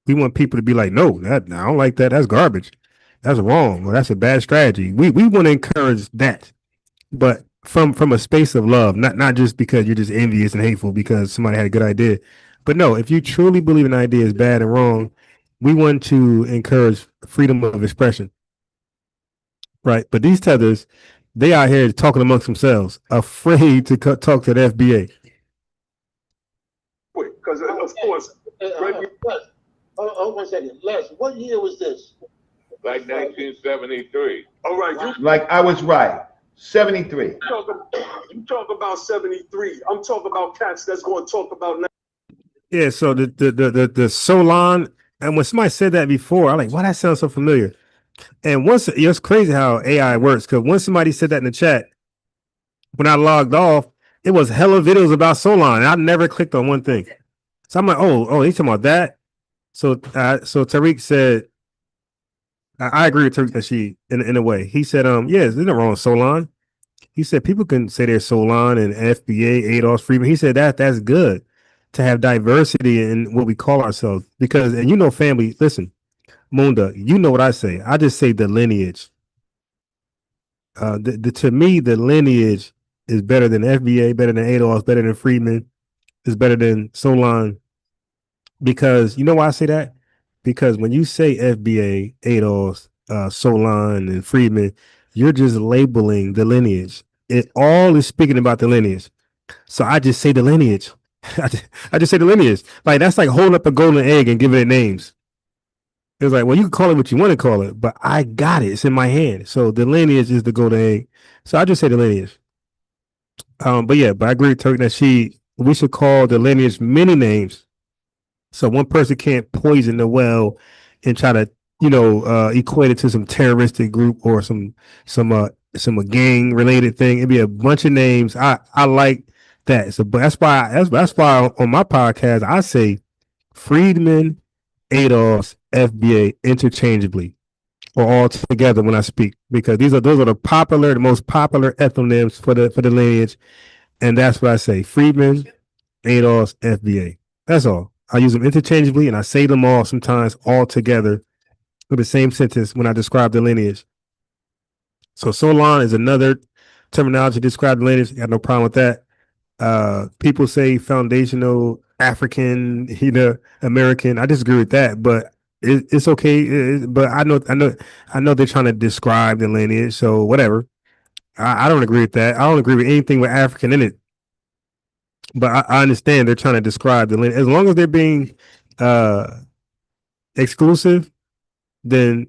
We want people to be like, no, I don't like that. That's garbage. That's wrong. Or that's a bad strategy. We want to encourage that, but from a space of love, not just because you're just envious and hateful because somebody had a good idea. But no, if you truly believe an idea is bad and wrong, we want to encourage freedom of expression. Right. But these tethers, they out here talking amongst themselves, afraid to talk to the FBA. Because of course, hold 1 second. Les, what year was this? Like 1973. All right. Like I was right. 73. You talk about 73. I'm talking about cats that's going to talk about now. Yeah, so the Solon, and when somebody said that before, I'm like, why that sounds so familiar? And it's crazy how AI works, because once somebody said that in the chat, when I logged off, it was hella videos about Solon, and I never clicked on one thing. So I'm like, oh, he's talking about that. So Tariq said, I agree with Tariq that she in a way. He said, yeah, there's nothing wrong with Solon. He said people can say they're Solon and FBA, ADOS, Freedmen. He said that's good to have diversity in what we call ourselves. Because, and you know, family, listen, Munda, you know what I say. I just say the lineage. To me, the lineage is better than FBA, better than ADOS, better than Freedmen, is better than Solon. Because you know why I say that? Because when you say FBA, ADOS, Solon, and Freedmen, you're just labeling the lineage. It all is speaking about the lineage. So I just say the lineage. I just say the lineage. Like, that's like holding up a golden egg and giving it names. It's like, well, you can call it what you want to call it, but I got it. It's in my hand. So the lineage is the golden egg. So I just say the lineage. But I agree with Turk that we should call the lineage many names. So one person can't poison the well and try to, equate it to some terroristic group or some gang related thing. It'd be a bunch of names. I like that. So that's why on my podcast I say Freedmen, ADOS, FBA interchangeably or all together when I speak, because those are the most popular ethnonyms for the lineage, and that's what I say: Freedmen, ADOS, FBA. That's all. I use them interchangeably, and I say them all sometimes all together with the same sentence when I describe the lineage. So Solon is another terminology to describe the lineage. Got no problem with that. People say foundational African, American. I disagree with that, but it's okay. But I know they're trying to describe the lineage, so whatever. I don't agree with that. I don't agree with anything with African in it. But I understand they're trying to describe the lineage. As long as they're being exclusive, then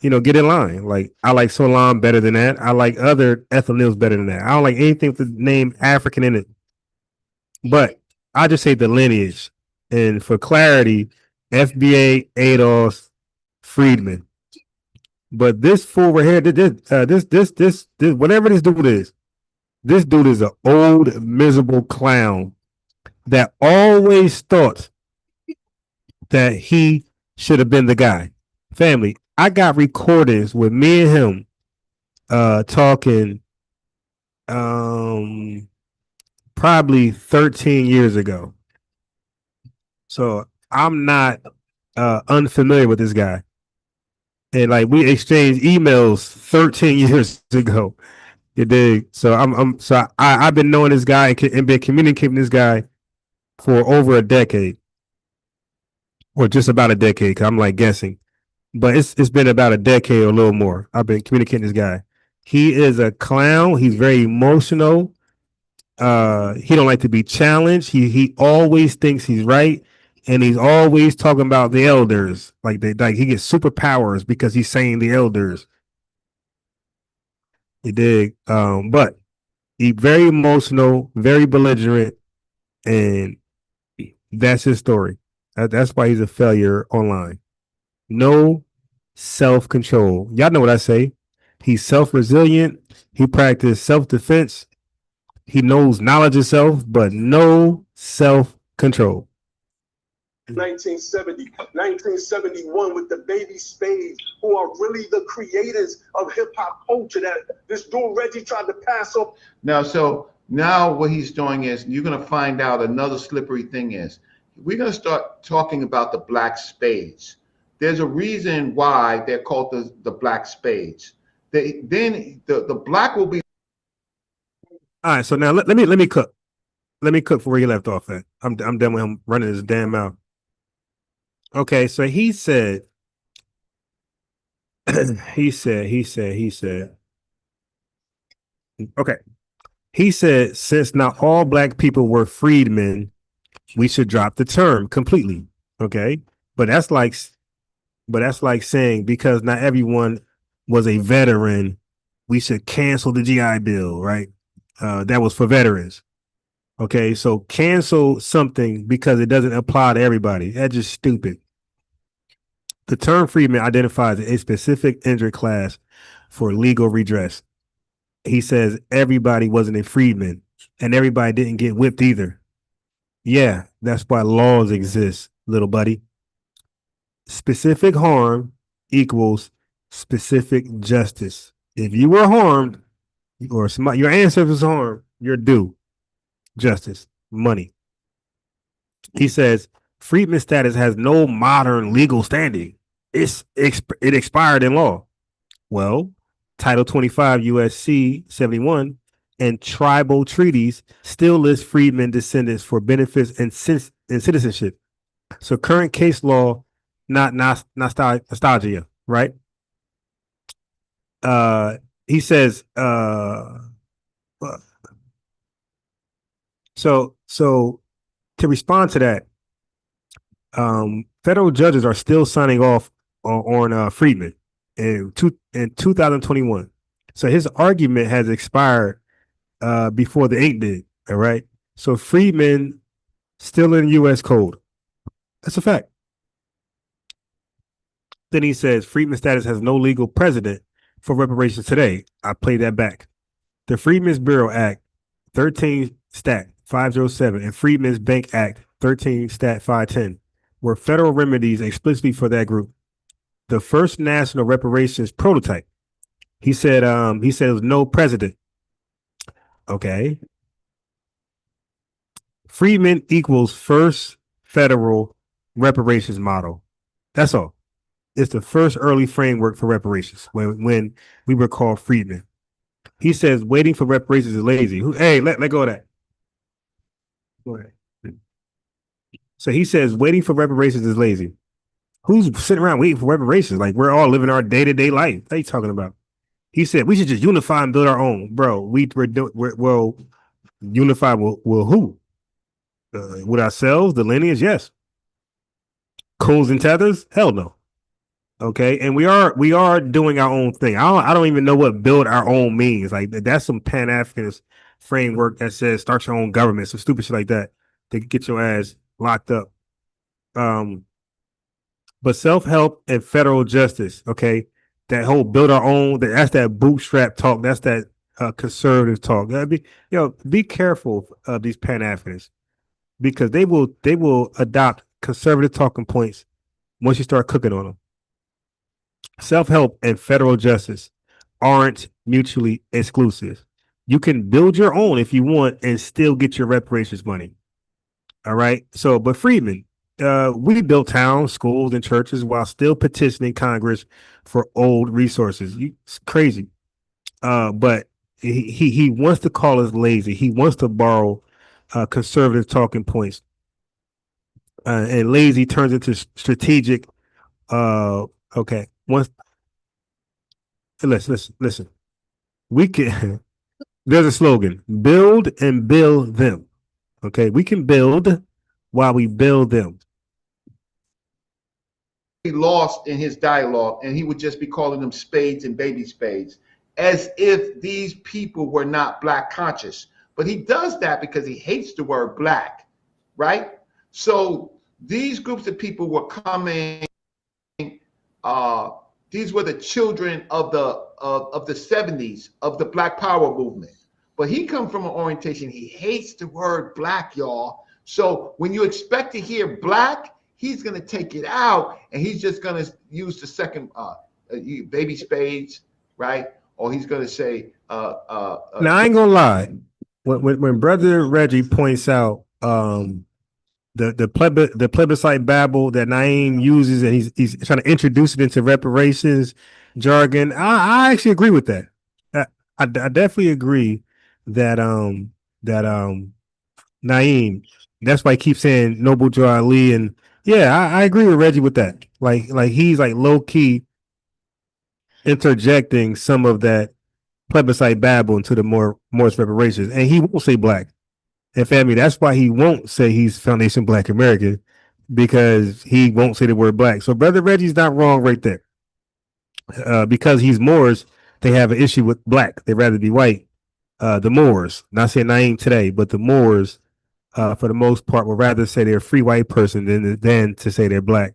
get in line. Like, I like Solon better than that. I like other ethnonyms better than that. I don't like anything with the name African in it. But I just say the lineage. And for clarity, FBA Adolf Freedmen. But this fool right here, this, whatever this dude is, this dude is an old, miserable clown that always thought that he should have been the guy. Family, I got recordings with me and him talking probably 13 years ago. So I'm not unfamiliar with this guy. And like we exchanged emails 13 years ago. You dig? So I've been knowing this guy and been communicating with this guy for over a decade. Or just about a decade, because I'm like guessing. But it's been about a decade or a little more. I've been communicating with this guy. He is a clown. He's very emotional. He don't like to be challenged. He always thinks he's right, and he's always talking about the elders. Like he gets superpowers because he's saying the elders. You dig? But he's very emotional, very belligerent, and that's his story. That's why he's a failure online. No self-control. Y'all know what I say. He's self-resilient. He practices self-defense. He knows knowledge of self, but no self-control. 1970, 1971 with the Baby Spades, who are really the creators of hip hop culture that this dude Reggie tried to pass off. Now what he's doing is, you're going to find out another slippery thing is, we're going to start talking about the black spades. There's a reason why they're called the black spades. Then the black will be. All right, so now let me cook. Let me cook for where you left off at. I'm done with him running his damn mouth. Okay, so he said, he said. Okay, he said, since not all black people were freedmen, we should drop the term completely. Okay, but that's like saying because not everyone was a veteran, we should cancel the GI Bill, right? That was for veterans. Okay, so cancel something because it doesn't apply to everybody. That's just stupid. The term freedman identifies a specific injured class for legal redress. He says everybody wasn't a freedman and everybody didn't get whipped either. Yeah, that's why laws exist, little buddy. Specific harm equals specific justice. If you were harmed or your ancestors was harmed, you're due justice, money. He says freedman status has no modern legal standing. It expired in law. Well, Title 25 USC 71 and tribal treaties still list freedmen descendants for benefits and citizenship. So current case law, not nostalgia, right? He says, so to respond to that, federal judges are still signing off on Freedmen in 2021. So his argument has expired before the ink did. All right. So Freedmen still in U.S. code. That's a fact. Then he says Freedmen status has no legal precedent for reparations today. I play that back. The Freedmen's Bureau Act 13 Stat 507 and Freedmen's Bank Act 13 Stat 510 were federal remedies explicitly for that group. The first national reparations prototype. He said there was no precedent. Okay. Freedmen equals first federal reparations model. That's all. It's the first early framework for reparations when we were called freedmen. He says waiting for reparations is lazy. Hey, let go of that. Go ahead. So he says waiting for reparations is lazy. Who's sitting around waiting for reparations? Like we're all living our day-to-day life. What are you talking about? He said we should just unify and build our own. Bro, we're unify with who? With ourselves, the lineage, yes. Coons and tethers? Hell no. Okay, and we are doing our own thing. I don't even know what build our own means. Like that's some Pan-Africanist framework that says start your own government, some stupid shit like that to get your ass locked up. But self-help and federal justice, okay, that whole build our own, that's that bootstrap talk. That's that conservative talk. Be careful of these Pan-Africanists because they will adopt conservative talking points once you start cooking on them. Self-help and federal justice aren't mutually exclusive. You can build your own if you want and still get your reparations money. All right. So, but Freedmen, we built towns, schools, and churches while still petitioning Congress for old resources. It's crazy. But he wants to call us lazy. He wants to borrow conservative talking points. And lazy turns into strategic. Okay. Listen. We can. There's a slogan: build and build them. Okay, we can build while we build them. He lost in his dialogue, and he would just be calling them spades and baby spades, as if these people were not black conscious. But he does that because he hates the word black, right? So these groups of people were coming. These were the children of the 70s of the Black Power movement. But he comes from an orientation. He hates the word black, y'all. So when you expect to hear black, he's going to take it out, and he's just going to use the second baby spades, right? Or he's going to say. Now I ain't gonna lie. When Brother Reggie points out the plebiscite babble that Naeem uses, and he's trying to introduce it into reparations jargon, I actually agree with that. I definitely agree that Naeem, that's why he keeps saying Noble Joe Ali, and yeah, I agree with Reggie with that. Like he's like low key interjecting some of that plebiscite babble into the more reparations, and he won't say black. And family, that's why he won't say he's Foundation Black American, because he won't say the word black. So Brother Reggie's not wrong right there. Because he's Moors, they have an issue with black. They'd rather be white. The Moors, not saying Naeem today, but the Moors, for the most part, would rather say they're a free white person than to say they're black.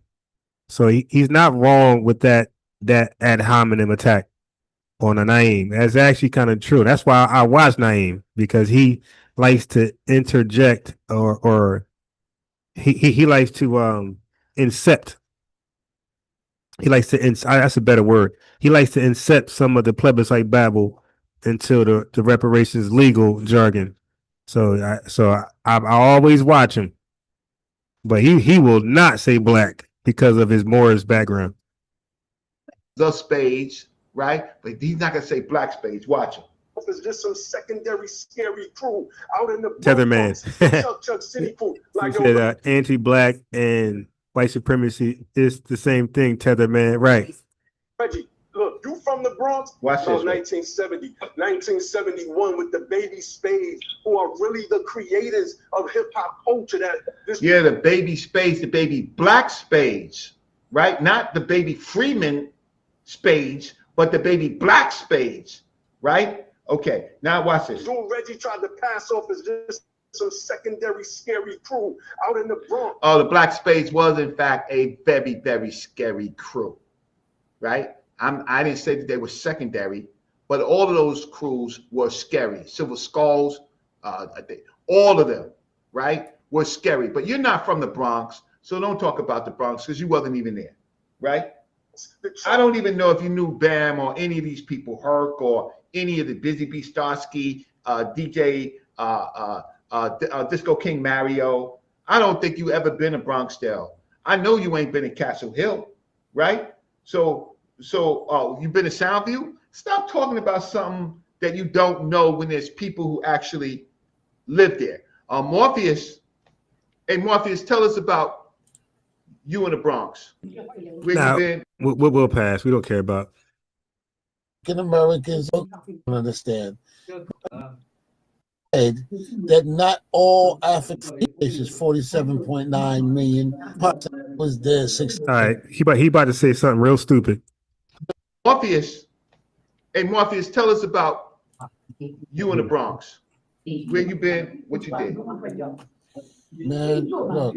So he's not wrong with that ad hominem attack on a Naeem. That's actually kind of true. That's why I watch Naeem, because he likes to interject or he likes to incept. He likes to that's a better word. He likes to incept some of the plebiscite babble into the reparations legal jargon. So I always watch him, but he will not say black because of his Moorish background. The spades, right? But he's not gonna say black spades. Watch him. It's just some secondary scary crew out in the Tetherman. Chuck City crew. Like, you said anti-black and white supremacy is the same thing, Tetherman, right? Reggie, look, you from the Bronx? Watch this. 1970, 1971 with the baby spades, who are really the creators of hip hop culture. The baby spades, the baby black spades, right? Not the baby Freedmen spades, but the baby black spades, right? Okay, now watch this. Dude, Reggie tried to pass off as just some secondary scary crew out in the Bronx. Oh, the black spades was in fact a very, very scary crew, right? I didn't say that they were secondary, but all of those crews were scary. Silver Skulls, all of them, right, were scary. But you're not from the Bronx, so don't talk about the Bronx because you wasn't even there, right? I don't even know if you knew Bam or any of these people, Herc or any of the Busy Bee Starsky, DJ, Disco King Mario. I don't think you ever been to Bronxdale. I know you ain't been to Castle Hill, right? So you've been to Soundview? Stop talking about something that you don't know when there's people who actually live there. Morpheus, tell us about you in the Bronx. Where Now, you been? We'll pass. We don't care about. African Americans don't understand that not all African nations, 47.9 million, was there. All right, he about to say something real stupid. Morpheus, tell us about you in the Bronx. Where you been? What you did? Man, look,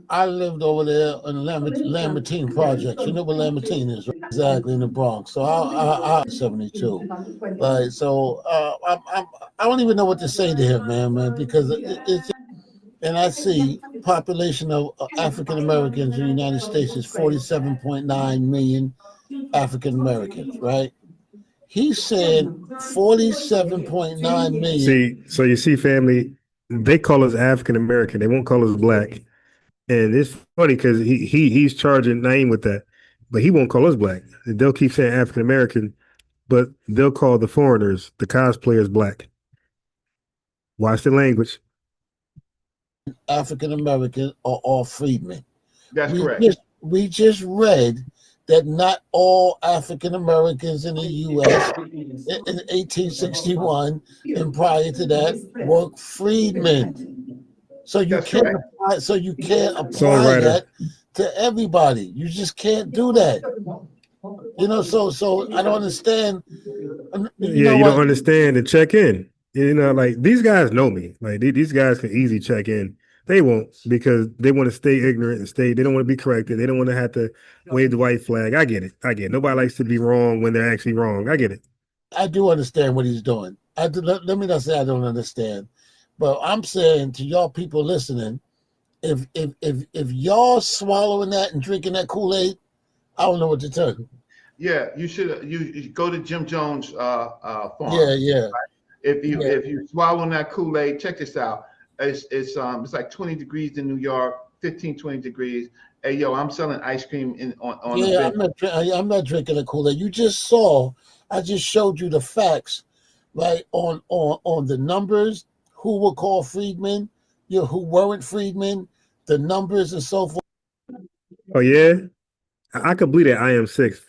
I lived over there in Lambertine Projects. You know what Lambertine is, right? Exactly, in the Bronx. So I 72. Like, so I don't even know what to say to him, man, because it's, and I see population of African Americans in the United States is 47.9 million African Americans, right? He said 47.9 million. See, so you see, family, they call us African American. They won't call us black. And it's funny because he's charging Naeem with that, but he won't call us black. They'll keep saying African American, but they'll call the foreigners, the cosplayers, black. Watch the language. African American are all freedmen. That's correct. We just read that not all African Americans in the U.S. in 1861 and prior to that were freedmen. So you can't apply. So you can't apply that to everybody. You just can't do that. You know. So I don't understand. You don't understand to check in. You know, like these guys know me. Like these guys can easily check in. They won't because they want to stay ignorant and stay. They don't want to be corrected. They don't want to have to wave the white flag. I get it. Nobody likes to be wrong when they're actually wrong. I get it. I do understand what he's doing. Let me not say I don't understand, but I'm saying to y'all people listening, if y'all swallowing that and drinking that Kool-Aid, I don't know what to tell you. Yeah, you should. You go to Jim Jones' farm. Yeah. Right? If you swallowing that Kool-Aid, check this out. It's like 20 degrees in New York, 15, 20 degrees. Hey, yo, I'm selling ice cream on Yeah, the I'm not drinking a Kool-Aid. You just saw. I just showed you the facts, right? On the numbers, who were called freedmen, who weren't freedmen, the numbers and so forth. Oh yeah, I could believe that. I am six.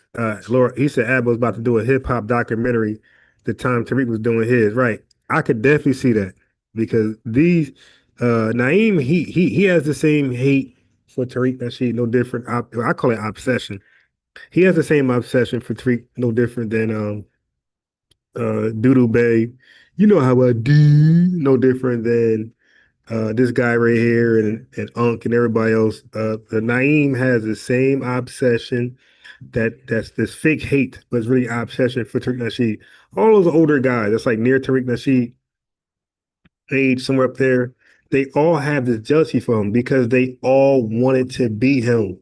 Laura, he said Ab was about to do a hip hop documentary the time Tariq was doing his. Right, I could definitely see that because these Naeem, he has the same hate for Tariq Nasheed, no different. I call it obsession. He has the same obsession for Tariq, no different than Doodoo Bay. You know how I do, no different than this guy right here and Unc and everybody else. The Naeem has the same obsession that's this fake hate, but it's really obsession for Tariq Nasheed. All those older guys, that's like near Tariq Nasheed, age somewhere up there, they all have this jealousy for him because they all wanted to be him.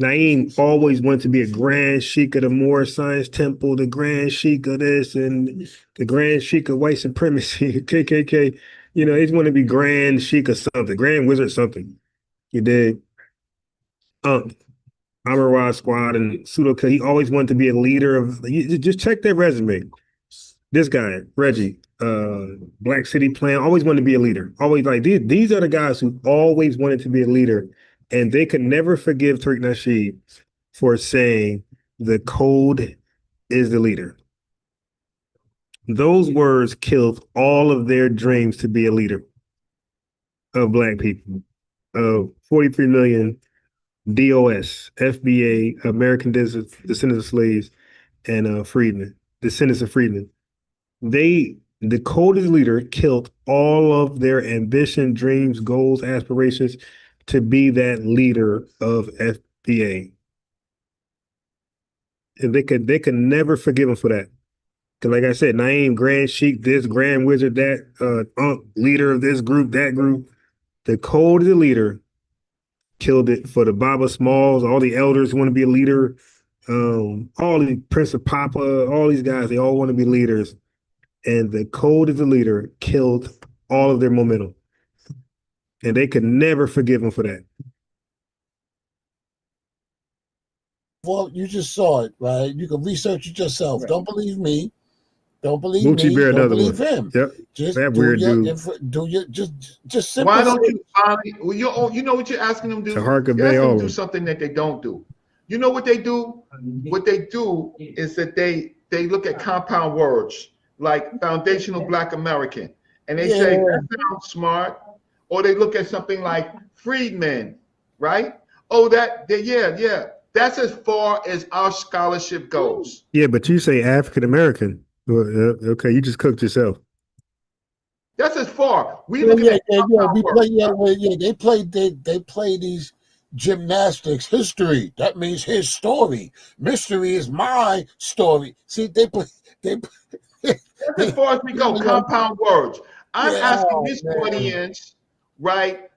Naeem always wanted to be a grand sheik of the Moor Science Temple, the grand sheik of this, and the grand sheik of white supremacy, KKK. You know, he's want to be grand sheik of something, grand wizard something. You did. Amara Squad and Pseudo. He always wanted to be a leader of. Just check their resume. This guy, Reggie, Black City Plan, always wanted to be a leader. Always like these are the guys who always wanted to be a leader, and they could never forgive Tariq Nasheed for saying the code is the leader. Those words killed all of their dreams to be a leader of Black people. 43 million DOS, FBA, American Descendants of Slaves, and Freedmen, Descendants of Freedmen. The code is the leader killed all of their ambition, dreams, goals, aspirations to be that leader of FBA. And they could never forgive him for that. Because like I said, Naeem, Grand Sheik, this, Grand Wizard, that, leader of this group, that group. The code of the leader killed it for the Baba Smalls, all the elders who want to be a leader, all the Prince of Papa, all these guys, they all want to be leaders. And the code of the leader killed all of their momentum. And they could never forgive him for that. Well, you just saw it, right? You can research it yourself. Right. Don't believe me. Don't believe Moochie me. Bear, don't another believe one. him. Yep. Just that weird dude. Do your just simple. Why don't you finally? Well, you know what you're asking them to do? You're asking them to do something that they don't do. You know what they do? What they do is that they look at compound words like foundational Black American, and they say that sounds smart. Or they look at something like freedmen, right? Oh, yeah. That's as far as our scholarship goes. Yeah, but you say African American. Okay, you just cooked yourself. That's as far. We Yeah, looking yeah, at yeah, yeah. compound We work. play, yeah, well, yeah. They play these gymnastics history. That means his story. Mystery is my story. See, they play. That's as far as we go. Yeah, Compound words. I'm yeah, asking oh, this man. audience, right?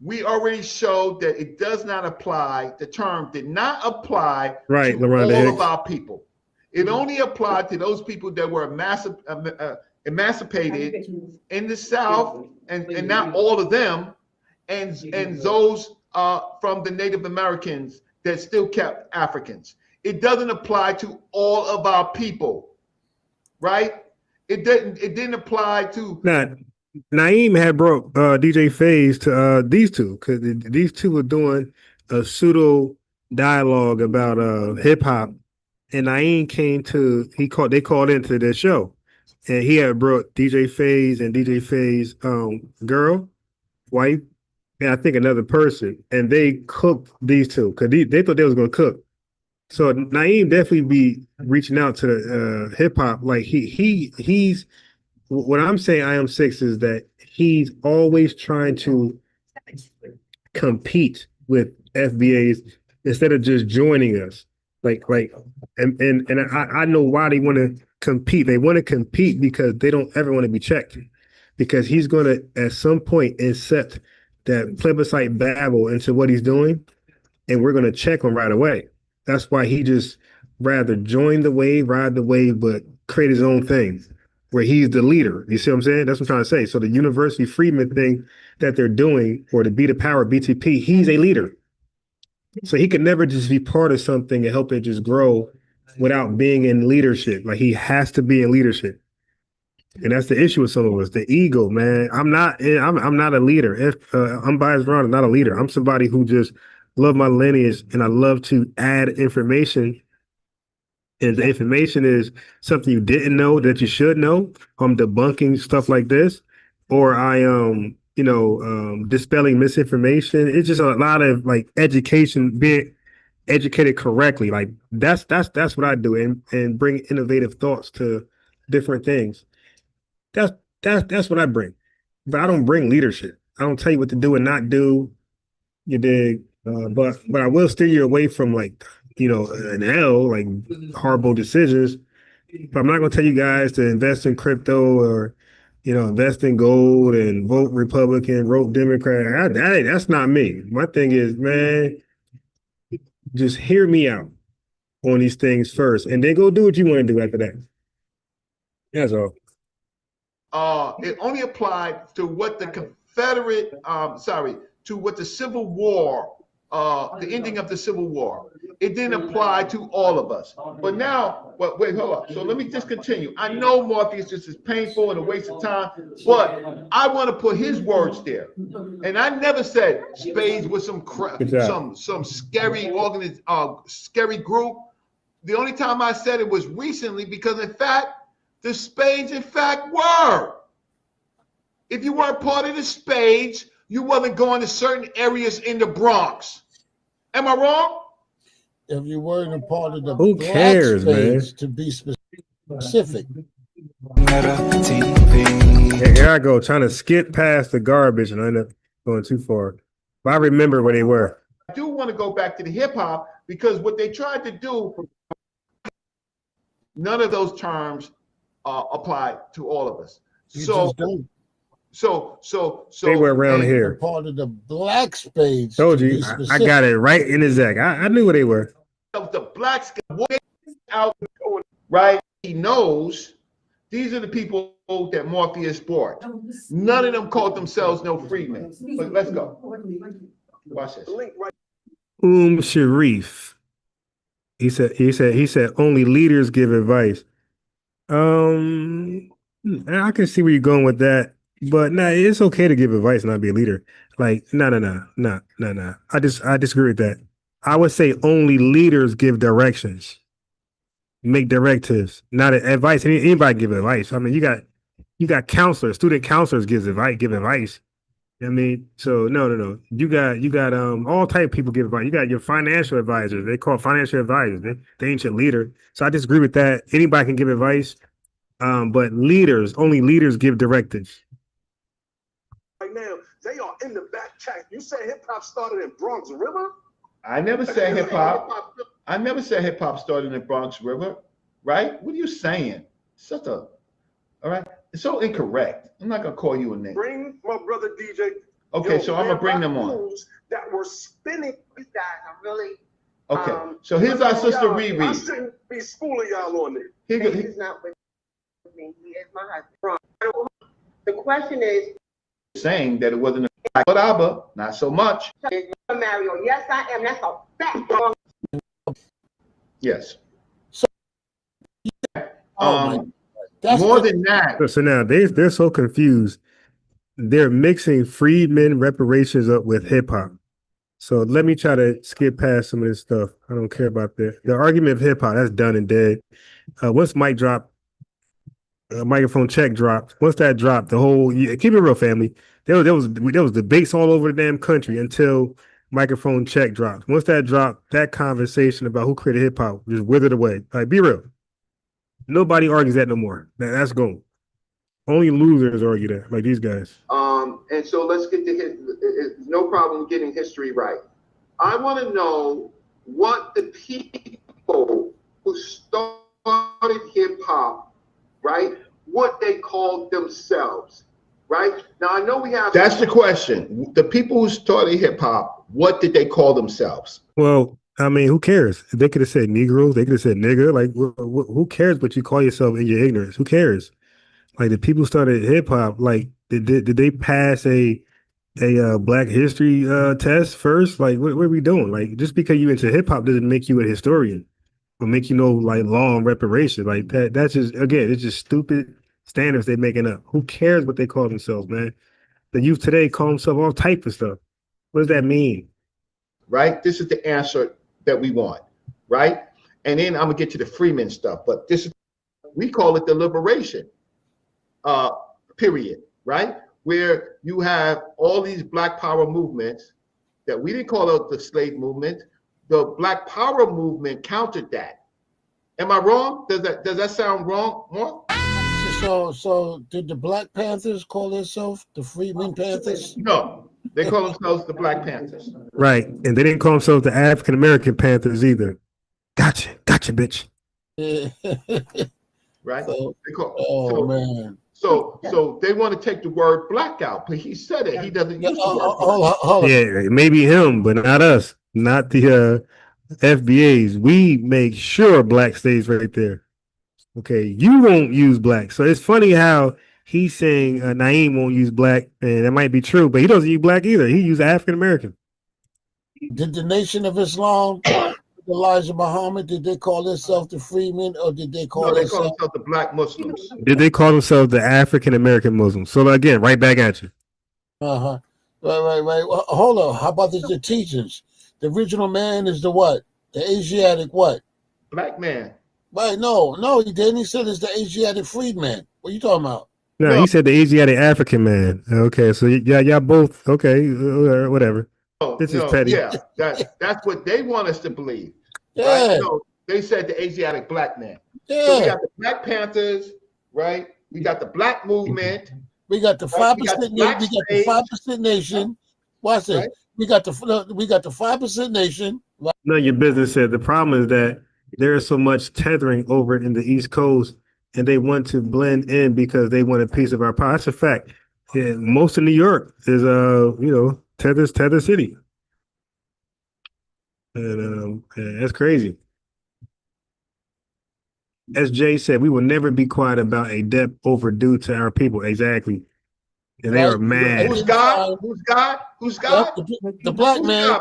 We already showed that it does not apply. The term did not apply Right, to LaRonda all Hicks. of our people. It only applied to those people that were emancipated in the South, and not all of them, and those from the Native Americans that still kept Africans. It doesn't apply to all of our people, right? It didn't apply to. Now, Naeem had brought DJ FaZe to these two because these two were doing a pseudo dialogue about hip hop, and Naeem they called into their show, and he had brought DJ FaZe and DJ FaZe girl, wife, and I think another person, and they cooked these two because they thought they was gonna cook. So Naeem definitely be reaching out to the hip hop, like he's. What I'm saying, I am six, is that he's always trying to compete with FBAs instead of just joining us. And I know why they want to compete. They want to compete because they don't ever want to be checked. Because he's going to at some point accept that plebiscite babble into what he's doing, and we're going to check him right away. That's why he just rather join the wave, ride the wave, but create his own thing, where he's the leader. You see what I'm saying? That's what I'm trying to say. So the University Freedmen thing that they're doing, or the Be the Power BTP, he's a leader. So he could never just be part of something and help it just grow without being in leadership. Like, he has to be in leadership. And that's the issue with some of us, the ego, man. I'm not a leader. If Unbiased Ron is not a leader, I'm somebody who just love my lineage, and I love to add information. And the information is something you didn't know that you should know. I'm debunking stuff like this, or I dispelling misinformation. It's just a lot of like education, being educated correctly. Like that's what I do, and bring innovative thoughts to different things. That's what I bring. But I don't bring leadership. I don't tell you what to do and not do. You dig? But I will steer you away from like, an L, like horrible decisions. But I'm not going to tell you guys to invest in crypto or, invest in gold and vote Republican, vote Democrat. That's not me. My thing is, man, just hear me out on these things first, and then go do what you want to do after that. That's all. It only applied to what the to what the Civil War, the ending of the Civil War. It didn't apply to all of us. But now, wait, hold up. So let me just continue. I know Morpheus, this is painful and a waste of time, but I want to put his words there. And I never said Spades was some scary scary group. The only time I said it was recently, because in fact, the Spades, in fact, were. If you weren't part of the Spades, you wasn't going to certain areas in the Bronx. Am I wrong? If you weren't a part of the Who Black cares, Spades, man? to be specific. Here I go, trying to skip past the garbage and I end up going too far. But I remember where they were. I do want to go back to the hip hop, because what they tried to do, none of those terms apply to all of us. So they were around here. Part of the Black Spades. Told you, I got it right in his exact. I knew where they were. Of the blacks out, right? He knows these are the people that Morpheus brought. None of them called themselves no freedmen. But let's go. Watch this. Sharif. He said only leaders give advice. I can see where you're going with that, but nah, it's okay to give advice and not be a leader. Like, no. I disagree with that. I would say only leaders give directions, make directives, not advice. Anybody give advice. I mean, you got counselors, student counselors give advice. I mean, so no. You got all type of people give advice. You got your financial advisors. They call financial advisors. They ain't your leader. So I disagree with that. Anybody can give advice. But only leaders give directives. Right now, they are in the back chat. You said hip hop started in Bronx River? I never said hip hop. I never said hip hop started in Bronx River, right? What are you saying? All right. It's so incorrect. I'm not gonna call you a name. Bring my brother DJ. Okay, so I'm gonna bring them on. That were spinning. These guys are really. Okay, so here's our sister Riri. I shouldn't be schooling y'all on it. He's not with me. He is my husband. The question is. Saying that it wasn't a but Abba, not so much. Mario, yes, I am. That's a fact. Yes. So, more than that. So now they're so confused. They're mixing freedmen reparations up with hip hop. So let me try to skip past some of this stuff. I don't care about that. The argument of hip hop, that's done and dead. Once mic drop, microphone check dropped. Once that dropped, the whole keep it real, family. There was debates all over the damn country until microphone check dropped. Once that dropped, that conversation about who created hip hop just withered away. Like, be real. Nobody argues that no more. That's gone. Only losers argue that, like these guys. And so let's get to no problem getting history right. I want to know what the people who started hip hop, right, what they called themselves, right? Now I know we have. That's the question. The people who started hip hop, what did they call themselves? Well, I mean, who cares? They could have said Negroes. They could have said nigger. Like, who cares what you call yourself in your ignorance? Who cares? Like, the people who started hip hop, like, did they pass a Black History test first? Like, what are we doing? Like, just because you into hip hop doesn't make you a historian or make you know like law and reparation. Like that's just, again, it's just stupid standards they're making up. Who cares what they call themselves, man? The youth today call themselves all type of stuff. What does that mean? Right? This is the answer that we want, right? And then I'm gonna get to the Freeman stuff, but we call it the liberation period, right? Where you have all these Black Power movements that we didn't call it the slave movement. The Black Power movement countered that. Am I wrong? Does that sound wrong? So did the Black Panthers call themselves the Freedmen Panthers? No, they call themselves the Black Panthers. Right, and they didn't call themselves the African American Panthers either. Gotcha, bitch. Right? Man. So they want to take the word black out, but he said it. He doesn't use the word hold on. Yeah, maybe him, but not us. Not the FBAs. We make sure black stays right there. Okay, you won't use black. So it's funny how he's saying Naeem won't use black, and that might be true, but he doesn't use black either. He used African American. Did the Nation of Islam, Elijah Muhammad, did they call themselves the Freedmen, or did they call themselves the Black Muslims? Did they call themselves the African American Muslims? So again, right back at you. Right. Well, hold on. How about the teachings? The original man is the what? The Asiatic what? Black man. Right? No, he didn't. He said it's the Asiatic freedman. What are you talking about? No, he said the Asiatic African man. Okay, so y'all both okay, whatever. This is petty. Yeah, that's what they want us to believe. Yeah. Right? So they said the Asiatic black man. Yeah. So we got the Black Panthers, right? We got the Black movement. We got the 5%. We got the 5% nation. Watch this. Right? We got the 5% nation. Right? No, your business said the problem is that there is so much tethering over in the East Coast, and they want to blend in because they want a piece of our pie. That's a fact. Yeah, most of New York is Tether City, and that's crazy. As Jay said, we will never be quiet about a debt overdue to our people. Exactly, and they are mad. Who's God? The black man.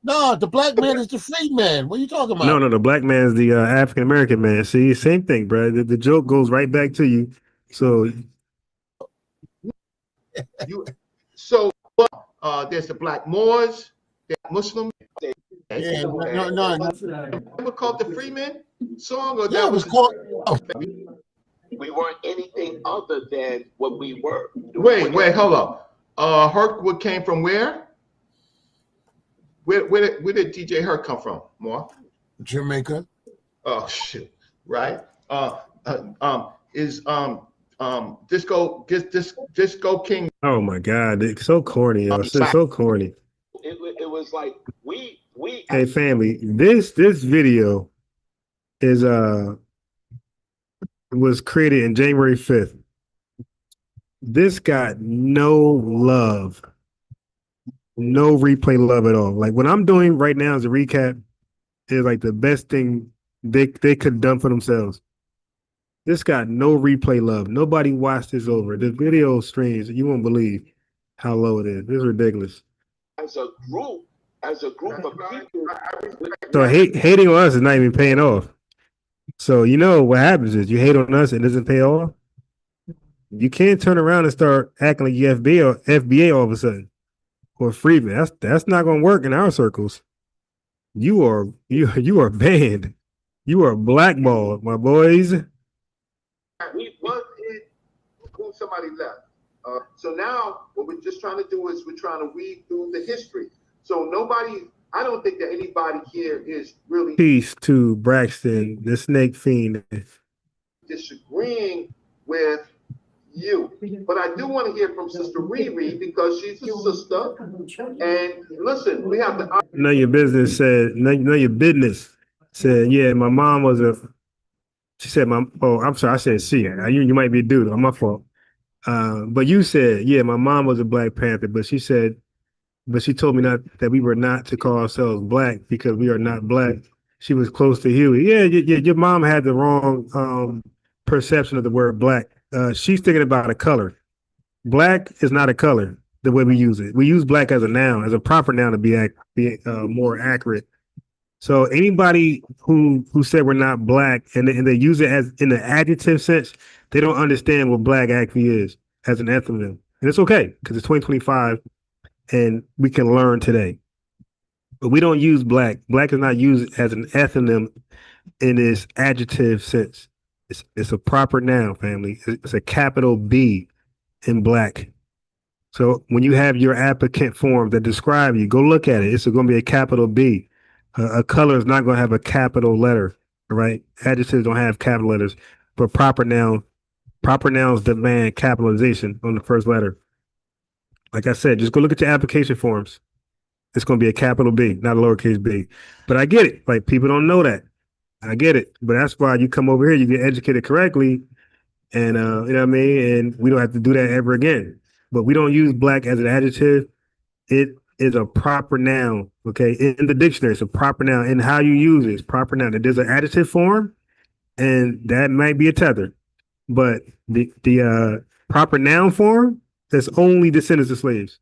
No, the black man is the free man. What are you talking about? No, the black man is the African American man. See, same thing, bro. The joke goes right back to you. So, there's the Black Moors, the Muslim. Yeah, Ever called the Freeman song, or that was called? We weren't anything other than what we were. Wait, hold up. Herc came from where? Where did DJ Herc come from? More? Jamaica. Oh shit! Right. Disco King. Oh my God, it's so corny, yo. It's so corny. It was like we Hey family, this video is was created in January 5th. This got no love, no replay love at all. Like what I'm doing right now as a recap is like the best thing they could have done for themselves. This got no replay love. Nobody watched this over. The video streams, you won't believe how low it is. This is ridiculous. as a group of people. So hating on us is not even paying off. So you know what happens is you hate on us, it doesn't pay off. You can't turn around and start acting like you FBA all of a sudden or Freedmen. That's not going to work in our circles. You are banned. You are blackballed, my boys. We was it who somebody left. So now what we're just trying to do is we're trying to weed through the history. So I don't think that anybody here is really Peace to Braxton, the snake fiend. disagreeing with you. But I do want to hear from Sister Riri because she's a sister. And listen, we have to. Know your business said, know your business said, yeah, my mom was she said, I'm sorry, I said she. You might be a dude, my fault. But you said, yeah, my mom was a Black Panther, but she told me that we were not to call ourselves Black because we are not Black. She was close to Huey. Yeah, your mom had the wrong perception of the word Black. She's thinking about a color. Black is not a color the way we use it. We use Black as a noun, as a proper noun to be more accurate. So anybody who said we're not Black and they use it as in the adjective sense, they don't understand what Black actually is as an ethnonym. And it's okay because it's 2025 and we can learn today. But we don't use Black. Black is not used as an ethnonym in its adjective sense. It's a proper noun, family. It's a capital B in Black. So when you have your applicant form that describe you, go look at it. It's going to be a capital B. A color is not going to have a capital letter, right? Adjectives don't have capital letters, but proper nouns demand capitalization on the first letter. Like I said, just go look at your application forms. It's going to be a capital B, not a lowercase b. But I get it. Like people don't know that. I get it. But that's why you come over here, you get educated correctly. And, you know what I mean? And we don't have to do that ever again. But we don't use Black as an adjective. It is a proper noun, okay? In the dictionary, it's a proper noun. And how you use it is proper noun. There's an adjective form, and that might be a tether. But the proper noun form, that's only descendants of slaves.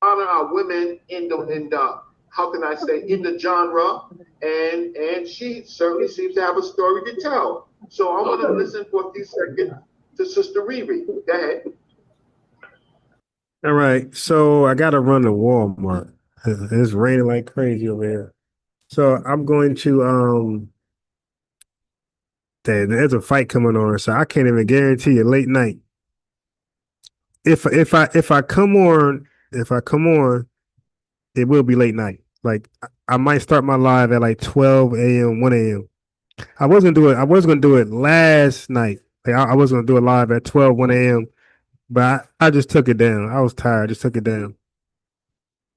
Honor our women in the how can I say in the genre, and she certainly seems to have a story to tell. So I want to listen for a few seconds to Sister Riri. Go ahead. All right, so I got to run to Walmart. It's raining like crazy over here. So I'm going to there's a fight coming on, so I can't even guarantee a late night. If I come on, it will be late night. Like I might start my live at like 12 a.m., 1 a.m. I was gonna do it last night. Like I was gonna do it live at 12, 1 a.m. But I just took it down. I was tired. I just took it down.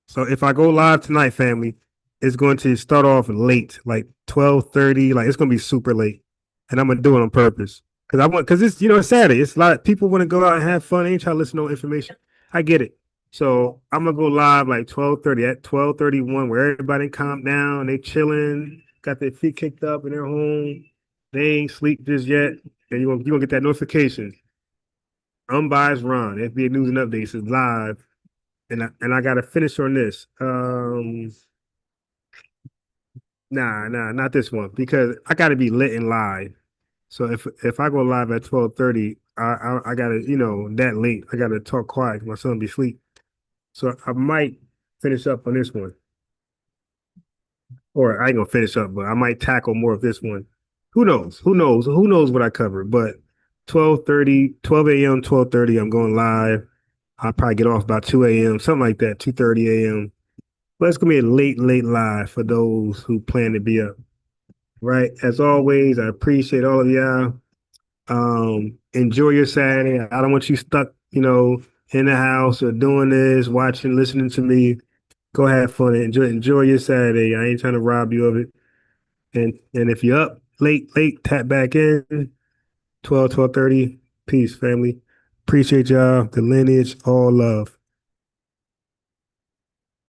So if I go live tonight, family, it's going to start off late, like 12:30. Like it's going to be super late, and I'm gonna do it on purpose because it's it's Saturday. It's a lot of people want to go out and have fun. They ain't trying to listen to no information. I get it. So I'm gonna go live like 12:30 at 12:31, where everybody calm down. They chilling, got their feet kicked up, and they're home. They ain't sleep just yet, and you gonna get that notification. Unbiased Ron, FBA News and Updates is live, and I got to finish on this. Nah, not this one because I got to be lit and live. So if I go live at 12:30, I got to that late. I got to talk quiet. My son be asleep. So I might finish up on this one, or I ain't gonna finish up, but I might tackle more of this one. Who knows? Who knows what I cover? But 12 a.m., 12:30, I'm going live. I'll probably get off about 2 a.m., something like that, 2:30 a.m. But it's going to be a late live for those who plan to be up. Right. As always, I appreciate all of y'all. Enjoy your Saturday. I don't want you stuck, in the house or doing this, watching, listening to me. Go have fun. Enjoy your Saturday. I ain't trying to rob you of it. And if you're up late, tap back in 12:30. Peace, family. Appreciate y'all. The lineage, all love.